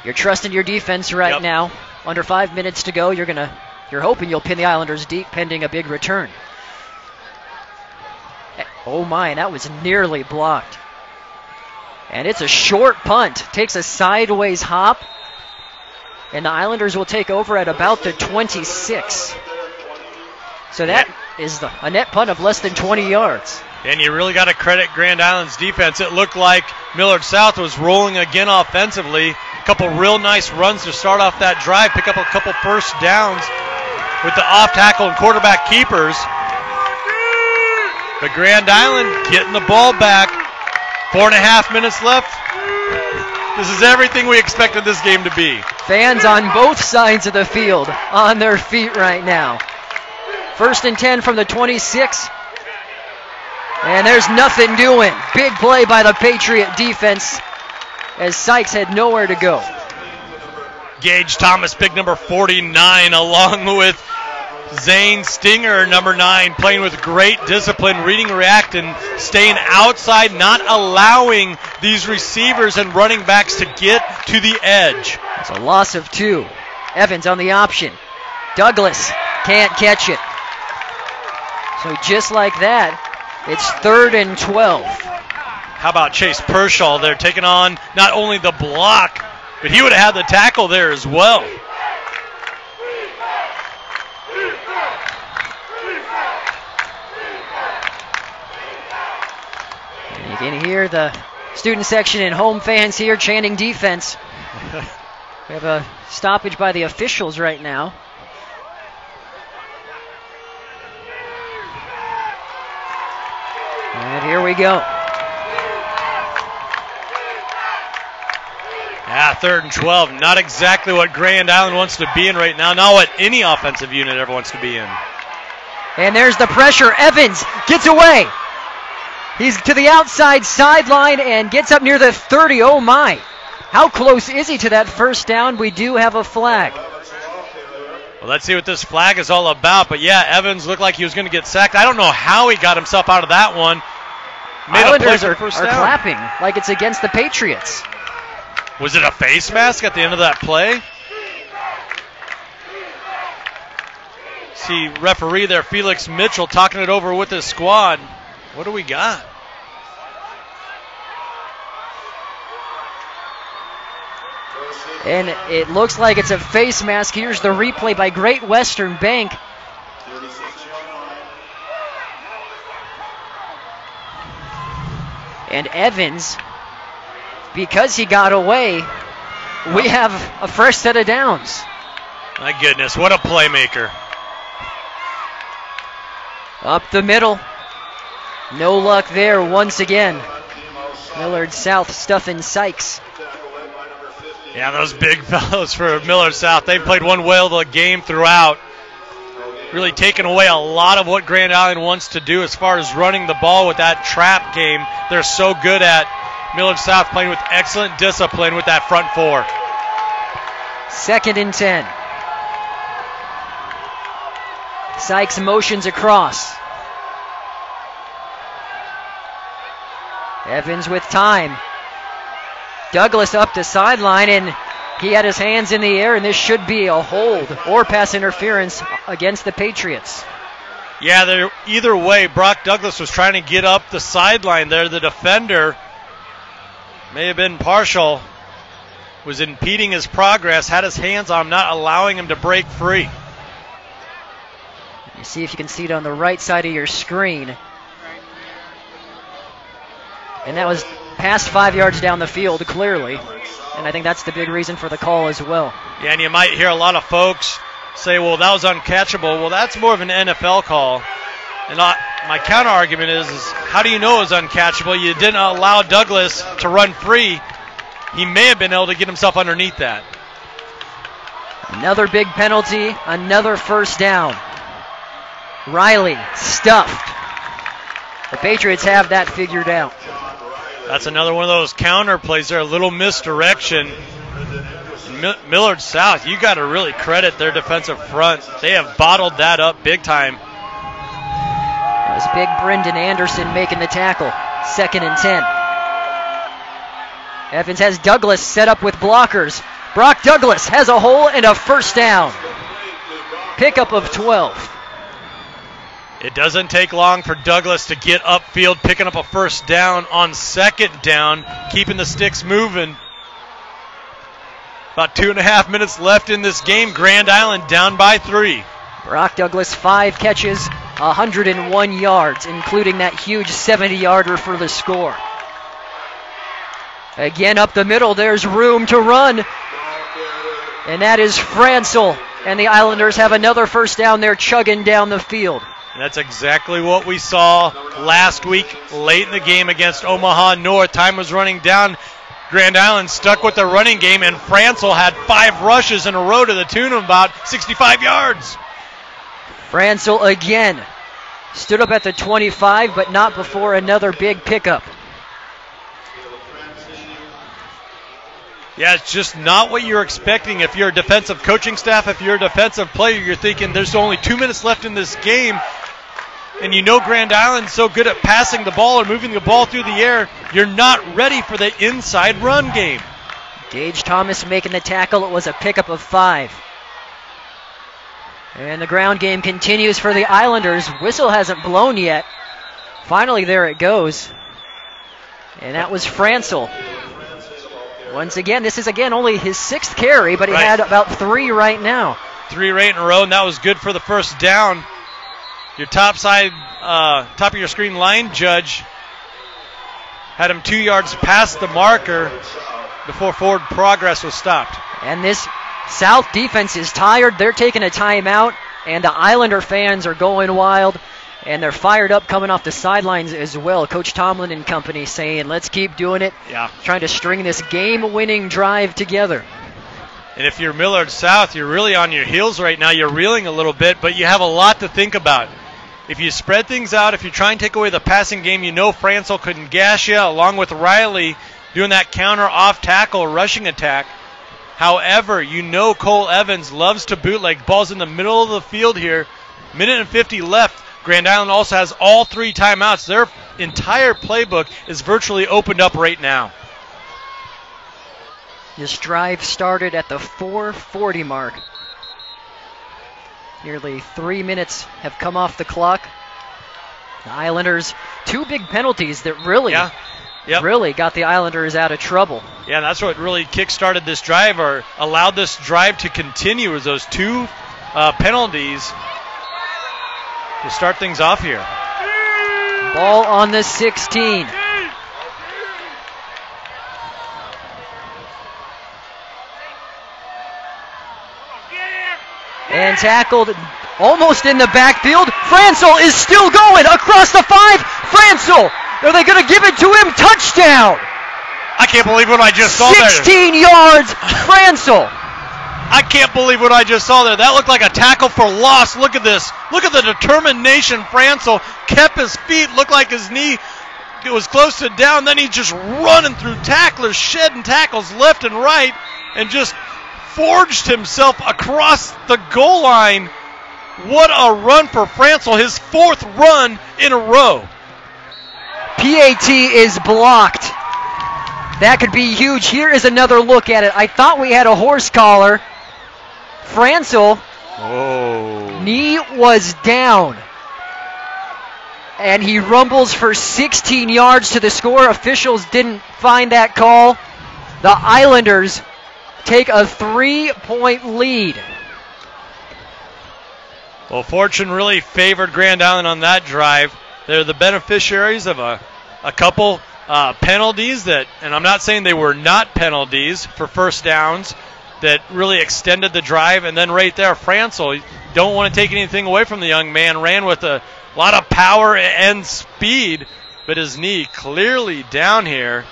Speaker 2: You're trusting your defense right now. Under 5 minutes to go, you're hoping you'll pin the Islanders deep pending a big return. Oh my, that was nearly blocked. And it's a short punt. Takes a sideways hop. And the Islanders will take over at about the 26. So that is a net punt of less than 20 yards.
Speaker 8: And you really got to credit Grand Island's defense. It looked like Millard South was rolling again offensively. A couple real nice runs to start off that drive, pick up a couple first downs with the off tackle and quarterback keepers. But Grand Island getting the ball back. 4.5 minutes left. This is everything we expected this game to be.
Speaker 2: Fans on both sides of the field on their feet right now. 1st and 10 from the 26. And there's nothing doing. Big play by the Patriot defense as Sykes had nowhere to go.
Speaker 8: Gage Thomas, big number 49, along with Zane Stinger, number 9, playing with great discipline, reading, react, and staying outside, not allowing these receivers and running backs to get to the edge.
Speaker 2: It's a loss of 2. Evans on the option. Douglas can't catch it. So just like that, it's 3rd and 12.
Speaker 8: How about Chase Pershaw there taking on not only the block, but he would have had the tackle there as well.
Speaker 2: And you can hear the student section and home fans here chanting defense. We have a stoppage by the officials right now. And here we go.
Speaker 8: Yeah, 3rd and 12. Not exactly what Grand Island wants to be in right now. Not what any offensive unit ever wants to be in.
Speaker 2: And there's the pressure. Evans gets away. He's to the outside sideline and gets up near the 30. Oh my. How close is he to that first down? We do have a flag.
Speaker 8: Well, let's see what this flag is all about. But yeah, Evans looked like he was going to get sacked. I don't know how he got himself out of that one.
Speaker 2: Islanders are clapping like it's against the Patriots.
Speaker 8: Was it a face mask at the end of that play? See referee there, Felix Mitchell, talking it over with his squad. What do we got?
Speaker 2: And it looks like it's a face mask. Here's the replay by Great Western Bank. And Evans, because he got away, we have a fresh set of downs.
Speaker 8: My goodness, what a playmaker.
Speaker 2: Up the middle. No luck there once again. Millard South stuffing Sykes.
Speaker 8: Yeah, those big fellows for Millard South. They played one whale of a game throughout. really taken away a lot of what Grand Island wants to do as far as running the ball with that trap game they're so good at. Millard South playing with excellent discipline with that front four.
Speaker 2: 2nd and 10. Sykes motions across. Evans with time. Douglas up the sideline, and he had his hands in the air, and this should be a hold or pass interference against the Patriots.
Speaker 8: Yeah, either way, Brock Douglas was trying to get up the sideline there. The defender may have been partial, was impeding his progress, had his hands on him, not allowing him to break free.
Speaker 2: You see if you can see it on the right side of your screen. And that was past 5 yards down the field, clearly. And I think that's the big reason for the call as well.
Speaker 8: Yeah, and you might hear a lot of folks say, well, that was uncatchable. Well, that's more of an NFL call. And my counter argument is how do you know it was uncatchable? You didn't allow Douglas to run free. He may have been able to get himself underneath that.
Speaker 2: Another big penalty, another first down. Riley stuffed. The Patriots have that figured out.
Speaker 8: That's another one of those counter plays there, a little misdirection. Millard South, you got to really credit their defensive front. They have bottled that up big time.
Speaker 2: That was big Brendan Anderson making the tackle. 2nd and 10. Evans has Douglas set up with blockers. Brock Douglas has a hole and a first down. Pickup of 12.
Speaker 8: It doesn't take long for Douglas to get upfield, picking up a first down on 2nd down, keeping the sticks moving. About 2.5 minutes left in this game. Grand Island down by 3.
Speaker 2: Brock Douglas, 5 catches, 101 yards, including that huge 70-yarder for the score. Again up the middle, there's room to run. And that is Francel. And the Islanders have another first down there chugging down the field.
Speaker 8: And that's exactly what we saw last week late in the game against Omaha North. Time was running down. Grand Island stuck with the running game, and Francel had 5 rushes in a row to the tune of about 65 yards.
Speaker 2: Francel again stood up at the 25, but not before another big pickup.
Speaker 8: Yeah, it's just not what you're expecting. If you're a defensive coaching staff, if you're a defensive player, you're thinking there's only 2 minutes left in this game, and you know Grand Island's so good at passing the ball or moving the ball through the air, you're not ready for the inside run game.
Speaker 2: Gage Thomas making the tackle. It was a pickup of 5. And the ground game continues for the Islanders. Whistle hasn't blown yet. Finally, there it goes. And that was Francel. Once again, this is only his 6th carry, but he had about 3 right now.
Speaker 8: 3 right in a row, and that was good for the first down. Your top of your screen line judge had him 2 yards past the marker before forward progress was stopped.
Speaker 2: And this South defense is tired. They're taking a timeout, and the Islander fans are going wild, and they're fired up coming off the sidelines as well. Coach Tomlin and company saying, let's keep doing it.
Speaker 8: Yeah.
Speaker 2: Trying to string this game-winning drive together.
Speaker 8: And if you're Millard South, you're really on your heels right now. You're reeling a little bit, but you have a lot to think about. If you spread things out, if you try and take away the passing game, you know Francel couldn't gash you, along with Riley doing that counter off tackle rushing attack. However, you know Cole Evans loves to bootleg. Ball's in the middle of the field here. 1:50 left. Grand Island also has all 3 timeouts. Their entire playbook is virtually opened up right now.
Speaker 2: This drive started at the 4:40 mark. Nearly 3 minutes have come off the clock. The Islanders, 2 big penalties that really got the Islanders out of trouble.
Speaker 8: Yeah, that's what really kick-started this drive or allowed this drive to continue, was those 2 penalties to start things off here.
Speaker 2: Ball on the 16. And tackled almost in the backfield. Francel is still going across the 5. Francel, are they going to give it to him? Touchdown!
Speaker 8: I can't believe what I just saw there.
Speaker 2: 16 yards, Francel.
Speaker 8: I can't believe what I just saw there. That looked like a tackle for loss. Look at this. Look at the determination. Franzel kept his feet, looked like his knee was close to down. Then he's just running through tacklers, shedding tackles left and right, and just forged himself across the goal line. What a run for Franzel, his 4th run in a row.
Speaker 2: PAT is blocked. That could be huge. Here is another look at it. I thought we had a horse collar. Franzel, knee was down. And he rumbles for 16 yards to the score. Officials didn't find that call. The Islanders take a 3-point lead.
Speaker 8: Well, fortune really favored Grand Island on that drive. They're the beneficiaries of a couple penalties that, and I'm not saying they were not penalties for first downs, that really extended the drive. And then right there, Franzel, don't want to take anything away from the young man, ran with a lot of power and speed, but his knee clearly down here.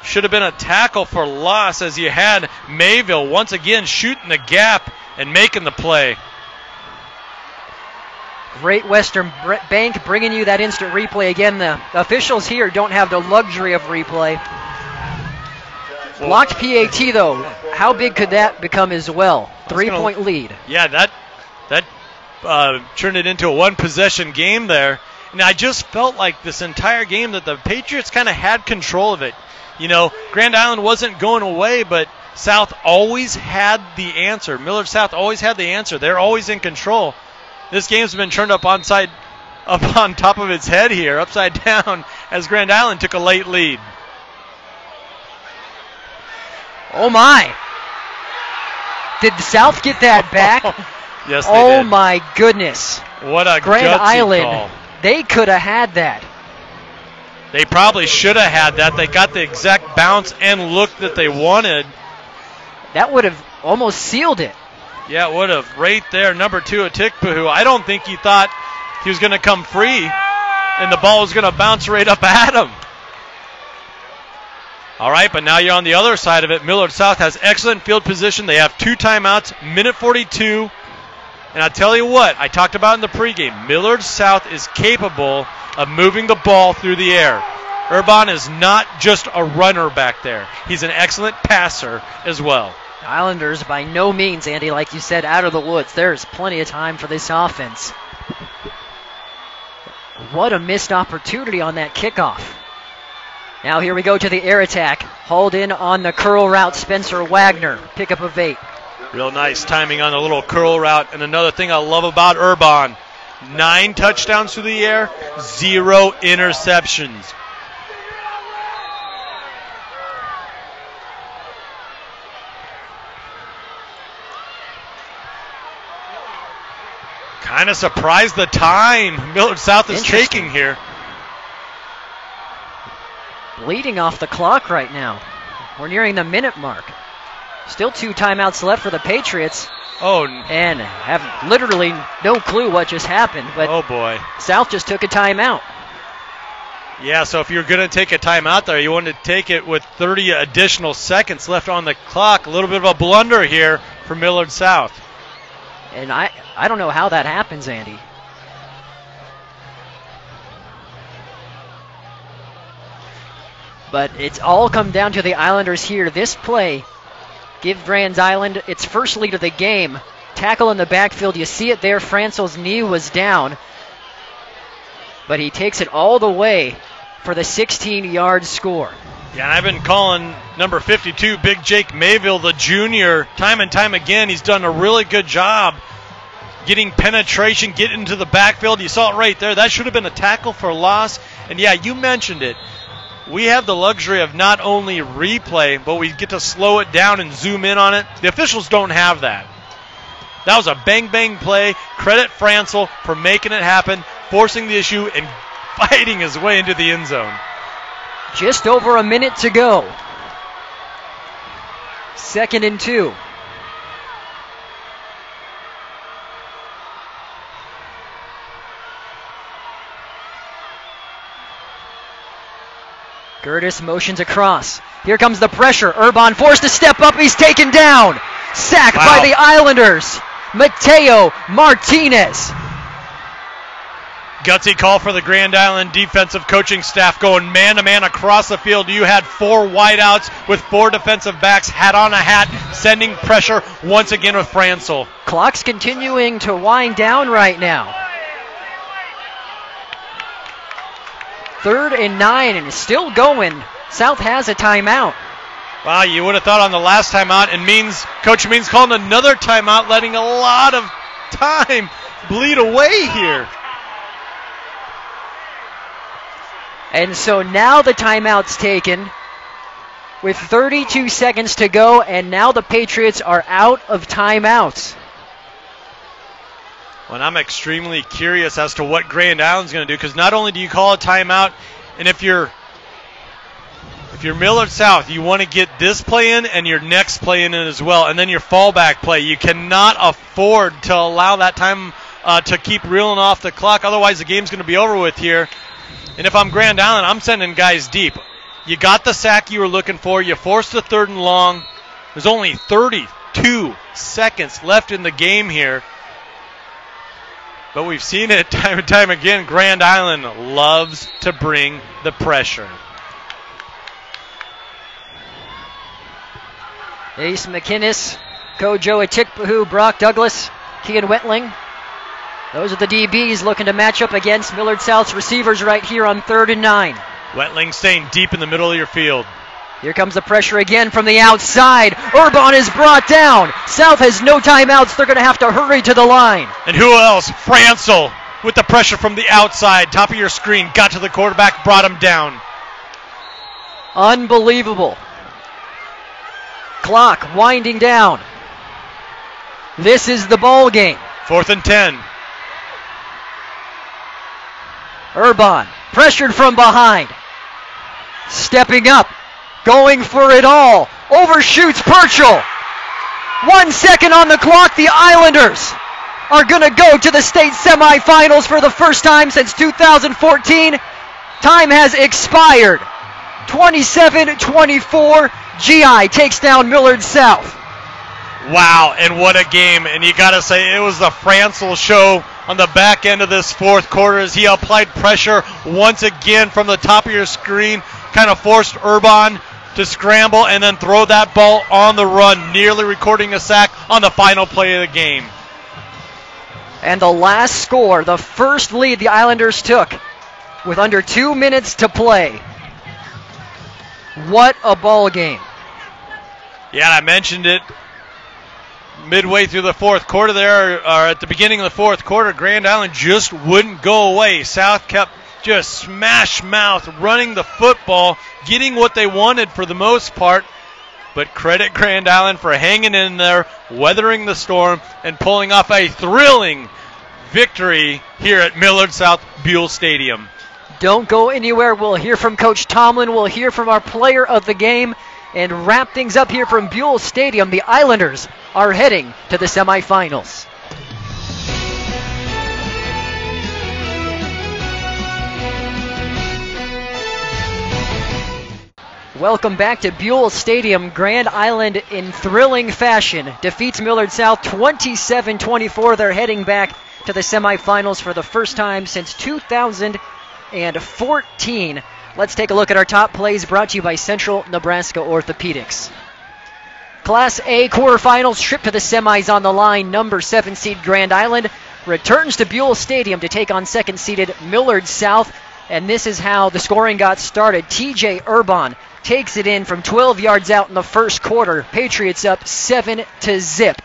Speaker 8: Should have been a tackle for loss, as you had Mayville once again shooting the gap and making the play.
Speaker 2: Great Western Bank bringing you that instant replay. Again, the officials here don't have the luxury of replay. Blocked PAT, though. How big could that become as well? 3-point lead.
Speaker 8: Yeah, that turned it into a one-possession game there. And I just felt like this entire game that the Patriots kind of had control of it. You know, Grand Island wasn't going away, but South always had the answer. Millard South always had the answer. They're always in control. This game's been turned up on top of its head here, upside down, as Grand Island took a late lead.
Speaker 2: Oh, my. Did South get that back?
Speaker 8: Yes, they did.
Speaker 2: Oh, my goodness.
Speaker 8: What a
Speaker 2: Grand
Speaker 8: gutsy
Speaker 2: Island,
Speaker 8: call.
Speaker 2: They could have had that.
Speaker 8: They probably should have had that. They got the exact bounce and look that they wanted.
Speaker 2: That would have almost sealed it.
Speaker 8: Yeah, it would have. Right there, number 2, Atikpahu. I don't think he thought he was going to come free and the ball was going to bounce right up at him. All right, but now you're on the other side of it. Millard South has excellent field position. They have 2 timeouts, minute 42. And I'll tell you what, I talked about in the pregame, Millard South is capable of moving the ball through the air. Urban is not just a runner back there. He's an excellent passer as well.
Speaker 2: Islanders by no means, Andy, like you said, out of the woods. There's plenty of time for this offense. What a missed opportunity on that kickoff. Now here we go to the air attack. Hauled in on the curl route, Spencer Wagner. Pickup of 8.
Speaker 8: Real nice timing on the little curl route. And another thing I love about Urban, 9 touchdowns through the air, 0 interceptions. Kind of surprised the time Millard South is taking here.
Speaker 2: Bleeding off the clock right now. We're nearing the minute mark. Still 2 timeouts left for the Patriots.
Speaker 8: Oh.
Speaker 2: And have literally no clue what just happened. But
Speaker 8: oh, boy.
Speaker 2: South just took a timeout.
Speaker 8: Yeah, so if you're going to take a timeout there, you want to take it with 30 additional seconds left on the clock. A little bit of a blunder here for Millard South.
Speaker 2: And I don't know how that happens, Andy. But it's all come down to the Islanders here. This play give Grand Island its first lead of the game. Tackle in the backfield. You see it there. Franzel's knee was down. But he takes it all the way for the 16-yard score.
Speaker 8: Yeah, and I've been calling number 52, Big Jake Mayville, the junior, time and time again. He's done a really good job getting penetration, getting into the backfield. You saw it right there. That should have been a tackle for loss. And, yeah, you mentioned it. We have the luxury of not only replay, but we get to slow it down and zoom in on it. The officials don't have that. That was a bang-bang play. Credit Franzel for making it happen, forcing the issue, and fighting his way into the end zone.
Speaker 2: Just over a minute to go. 2nd and 2. Gertis motions across. Here comes the pressure. Urban forced to step up. He's taken down. Sack by the Islanders. Mateo Martinez.
Speaker 8: Gutsy call for the Grand Island defensive coaching staff going man-to-man across the field. You had 4 wideouts with 4 defensive backs, hat on a hat, sending pressure once again with Francel.
Speaker 2: Clock's continuing to wind down right now. 3rd and 9 and still going. South has a timeout.
Speaker 8: Wow, you would have thought on the last timeout, and Coach Means calling another timeout, letting a lot of time bleed away here.
Speaker 2: And so now the timeout's taken with 32 seconds to go, and now the Patriots are out of timeouts.
Speaker 8: Well, I'm extremely curious as to what Grand Island's going to do, because not only do you call a timeout, and if you're Millard South, you want to get this play in and your next play in as well, and then your fallback play. You cannot afford to allow that time to keep reeling off the clock, otherwise the game's going to be over with here. And if I'm Grand Island, I'm sending guys deep. You got the sack you were looking for. You forced the 3rd and long. There's only 32 seconds left in the game here. But we've seen it time and time again. Grand Island loves to bring the pressure.
Speaker 2: Ace McInnes, Kojo Atikpahu, Brock Douglas, Kean Wetling. Those are the DBs looking to match up against Millard South's receivers right here on 3rd and 9.
Speaker 8: Wetling staying deep in the middle of your field.
Speaker 2: Here comes the pressure again from the outside. Urban is brought down. South has no timeouts. They're going to have to hurry to the line.
Speaker 8: And who else? Francel with the pressure from the outside. Top of your screen. Got to the quarterback, brought him down.
Speaker 2: Unbelievable. Clock winding down. This is the ball game.
Speaker 8: 4th and 10.
Speaker 2: Urban, pressured from behind. Stepping up, going for it all. Overshoots Purchell. 1 second on the clock. The Islanders are going to go to the state semifinals for the first time since 2014. Time has expired. 27-24. GI takes down Millard South.
Speaker 8: Wow, and what a game. And you got to say, it was the Francel show on the back end of this 4th quarter as he applied pressure once again from the top of your screen, kind of forced Urban to scramble and then throw that ball on the run, nearly recording a sack on the final play of the game.
Speaker 2: And the last score, the first lead the Islanders took with under 2 minutes to play. What a ball game.
Speaker 8: Yeah, I mentioned it midway through the 4th quarter there, or at the beginning of the 4th quarter. Grand Island just wouldn't go away. South kept just smash mouth running the football, getting what they wanted for the most part. But credit Grand Island for hanging in there, weathering the storm, and pulling off a thrilling victory here at Millard South Buell Stadium.
Speaker 2: Don't go anywhere. We'll hear from Coach Tomlin. We'll hear from our player of the game and wrap things up here from Buell Stadium. The Islanders are heading to the semifinals. Welcome back to Buell Stadium. Grand Island in thrilling fashion defeats Millard South 27-24. They're heading back to the semifinals for the first time since 2014. Let's take a look at our top plays brought to you by Central Nebraska Orthopedics. Class A quarterfinals, trip to the semis on the line. Number 7 seed Grand Island returns to Buell Stadium to take on 2nd seeded Millard South. And this is how the scoring got started. TJ Urban takes it in from 12 yards out in the first quarter. Patriots up 7-0.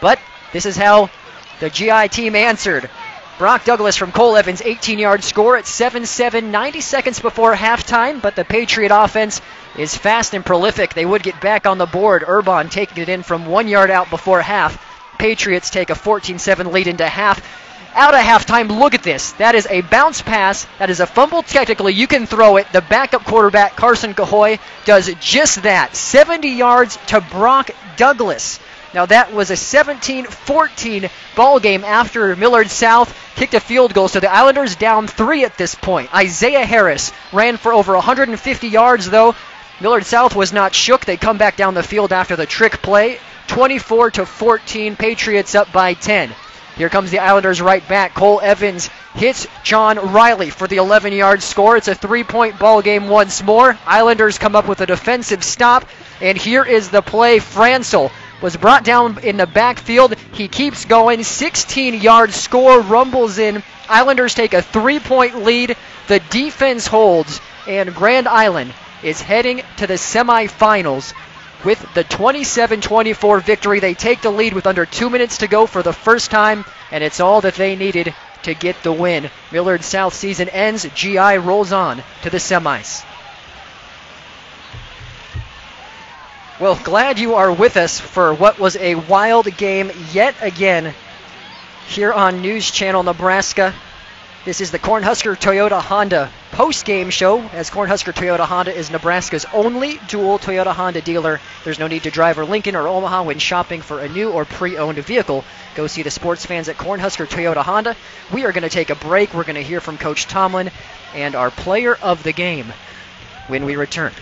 Speaker 2: But this is how the GI team answered. Brock Douglas from Cole Evans, 18-yard score at 7-7, 90 seconds before halftime, but the Patriot offense is fast and prolific. They would get back on the board. Urban taking it in from 1 yard out before half. Patriots take a 14-7 lead into half. Out of halftime, look at this. That is a bounce pass. That is a fumble. Technically, you can throw it. The backup quarterback, Carson Cahoy, does just that. 70 yards to Brock Douglas. Now that was a 17-14 ball game after Millard South kicked a field goal, so the Islanders down 3 at this point. Isaiah Harris ran for over 150 yards, though. Millard South was not shook. They come back down the field after the trick play. 24-14, Patriots up by 10. Here comes the Islanders right back. Cole Evans hits John Riley for the 11-yard score. It's a 3-point ball game once more. Islanders come up with a defensive stop, and here is the play. Francel was brought down in the backfield. He keeps going. 16-yard score rumbles in. Islanders take a 3-point lead. The defense holds, and Grand Island is heading to the semifinals with the 27-24 victory. They take the lead with under 2 minutes to go for the first time, and it's all that they needed to get the win. Millard South season ends. GI rolls on to the semis. Well, glad you are with us for what was a wild game yet again here on News Channel Nebraska. This is the Cornhusker Toyota Honda post-game show, as Cornhusker Toyota Honda is Nebraska's only dual Toyota Honda dealer. There's no need to drive or Lincoln or Omaha when shopping for a new or pre-owned vehicle. Go see the sports fans at Cornhusker Toyota Honda. We are going to take a break. We're going to hear from Coach Tomlin and our player of the game when we return.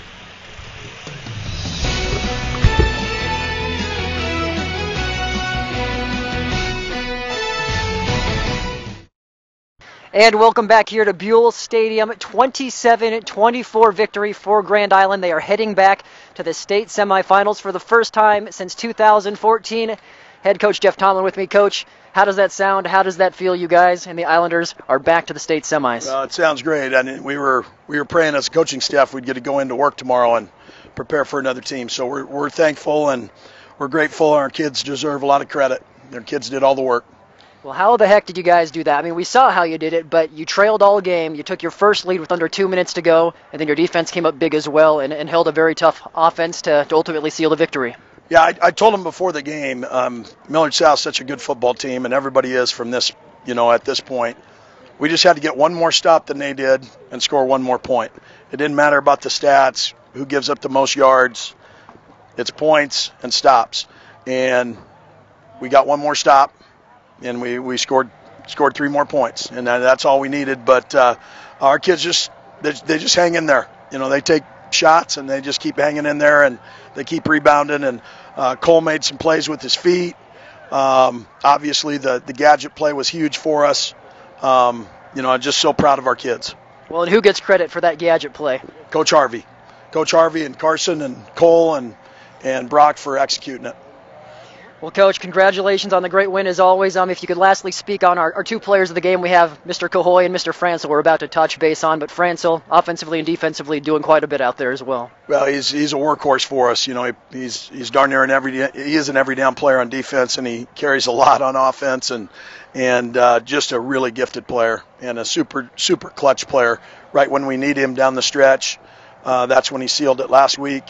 Speaker 2: And welcome back here to Buell Stadium. 27-24 victory for Grand Island. They are heading back to the state semifinals for the first time since 2014. Head coach Jeff Tomlin with me. Coach, how does that sound? How does that feel, you guys? And the Islanders are back to the state semis.
Speaker 4: Well, it sounds great. I mean, we were praying as a coaching staff we'd get to go into work tomorrow and prepare for another team. So we're thankful and we're grateful. Our kids deserve a lot of credit. Their kids did all the work.
Speaker 2: Well, how the heck did you guys do that? I mean, we saw how you did it, but you trailed all game. You took your first lead with under 2 minutes to go, and then your defense came up big as well and held a very tough offense to ultimately seal the victory.
Speaker 4: Yeah, I told them before the game, Millard South's such a good football team, and everybody is from this, at this point. We just had to get one more stop than they did and score one more point. It didn't matter about the stats, who gives up the most yards. It's points and stops. And we got one more stop. And we scored 3 more points, and that's all we needed. But our kids they just hang in there. They take shots and they just keep hanging in there, and they keep rebounding. And Cole made some plays with his feet. Obviously, the gadget play was huge for us. I'm just so proud of our kids.
Speaker 2: Well, and who gets credit for that gadget play?
Speaker 4: Coach Harvey and Carson and Cole and Brock for executing it.
Speaker 2: Well, Coach, congratulations on the great win as always. If you could lastly speak on our 2 players of the game. We have Mr. Cahoy and Mr. Francel we're about to touch base on, but Francel, offensively and defensively, doing quite a bit out there as well.
Speaker 4: Well, he's a workhorse for us. He's darn near he is an every down player on defense, and he carries a lot on offense, and just a really gifted player and a super clutch player. Right when we need him down the stretch, that's when he sealed it last week.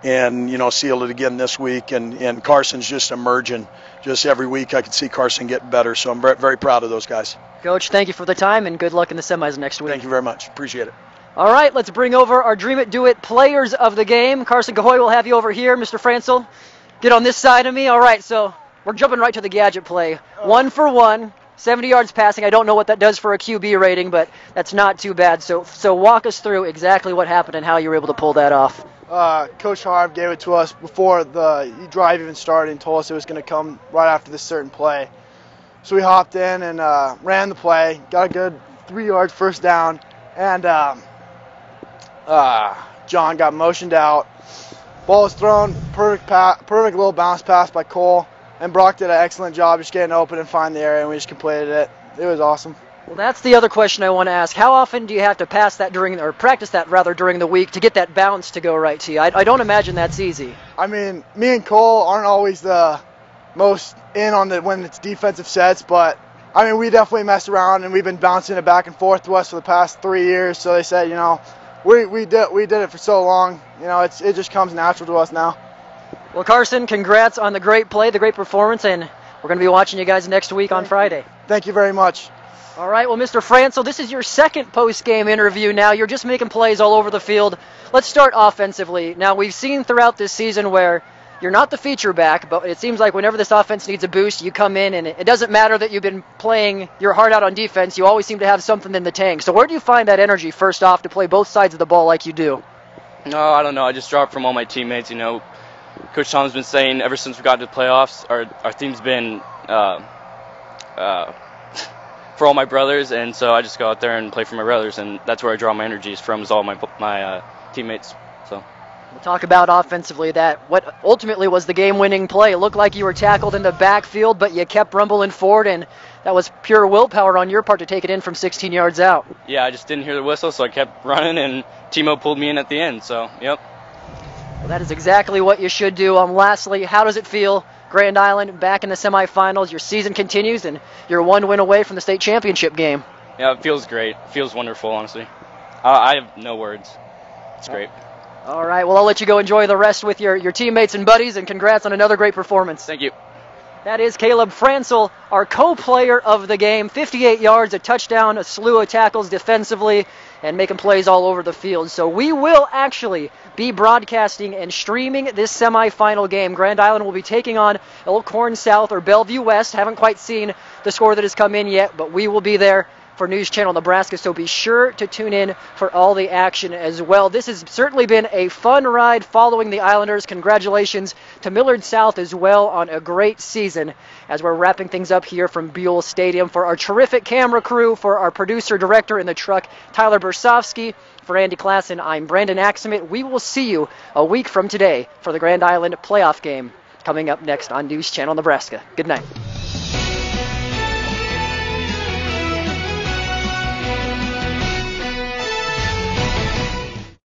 Speaker 4: And, sealed it again this week. And Carson's just emerging. Just every week I can see Carson getting better. So I'm very, very proud of those guys.
Speaker 2: Coach, thank you for the time, and good luck in the semis next week.
Speaker 4: Thank you very much. Appreciate it.
Speaker 2: All right, let's bring over our Dream It, Do It players of the game. Carson Cahoy will have you over here. Mr. Francel, get on this side of me. All right, so we're jumping right to the gadget play. 1 for 1, 70 yards passing. I don't know what that does for a QB rating, but that's not too bad. So walk us through exactly what happened and how you were able to pull that off.
Speaker 9: Coach Harv gave it to us before the drive even started and told us it was going to come right after this certain play. So we hopped in and ran the play, got a good 3 yards first down, and John got motioned out. Ball was thrown, perfect little bounce pass by Cole, and Brock did an excellent job just getting open and finding the area, and we just completed it. It was awesome.
Speaker 2: Well, that's the other question I want to ask. How often do you have to practice that during the week to get that bounce to go right to you? I don't imagine that's easy.
Speaker 9: I mean, me and Cole aren't always the most in on when it's defensive sets, but I mean, we definitely mess around, and we've been bouncing it back and forth to us for the past 3 years. So they said, we did it for so long. It just comes natural to us now.
Speaker 2: Well, Carson, congrats on the great play, the great performance, and we're going to be watching you guys next week on Friday.
Speaker 9: Thank you very much.
Speaker 2: All right, well, Mr. Francel, this is your second post-game interview now. You're just making plays all over the field. Let's start offensively. Now, we've seen throughout this season where you're not the feature back, but it seems like whenever this offense needs a boost, you come in, and it doesn't matter that you've been playing your heart out on defense. You always seem to have something in the tank. So where do you find that energy, first off, to play both sides of the ball like you do?
Speaker 10: No, I don't know. I just draw it from all my teammates, Coach Tom's been saying ever since we got to the playoffs, our team's been for all my brothers, and so I just go out there and play for my brothers, and that's where I draw my energies from, is all my teammates. So
Speaker 2: we'll talk about offensively what ultimately was the game-winning play. It looked like you were tackled in the backfield, but you kept rumbling forward, and that was pure willpower on your part to take it in from 16 yards out.
Speaker 10: Yeah, I just didn't hear the whistle, so I kept running, and Timo pulled me in at the end. So, yep.
Speaker 2: Well, that is exactly what you should do. Lastly, how does it feel? Grand Island back in the semifinals. Your season continues, and you're one win away from the state championship game.
Speaker 10: Yeah, it feels great. It feels wonderful, honestly. I have no words. It's great.
Speaker 2: All right, well, I'll let you go enjoy the rest with your teammates and buddies, and congrats on another great performance.
Speaker 10: Thank you.
Speaker 2: That is Caleb Fransel, our co-player of the game. 58 yards, a touchdown, a slew of tackles defensively, and making plays all over the field. So we will actually be broadcasting and streaming this semifinal game. Grand Island will be taking on Elkhorn South or Bellevue West. Haven't quite seen the score that has come in yet, but we will be there for News Channel Nebraska, so be sure to tune in for all the action as well. This has certainly been a fun ride following the Islanders. Congratulations to Millard South as well on a great season as we're wrapping things up here from Buell Stadium. For our terrific camera crew, for our producer, director in the truck, Tyler Bursofsky, for Andy Klassen, I'm Brandon Axelman. We will see you a week from today for the Grand Island playoff game coming up next on News Channel Nebraska. Good night.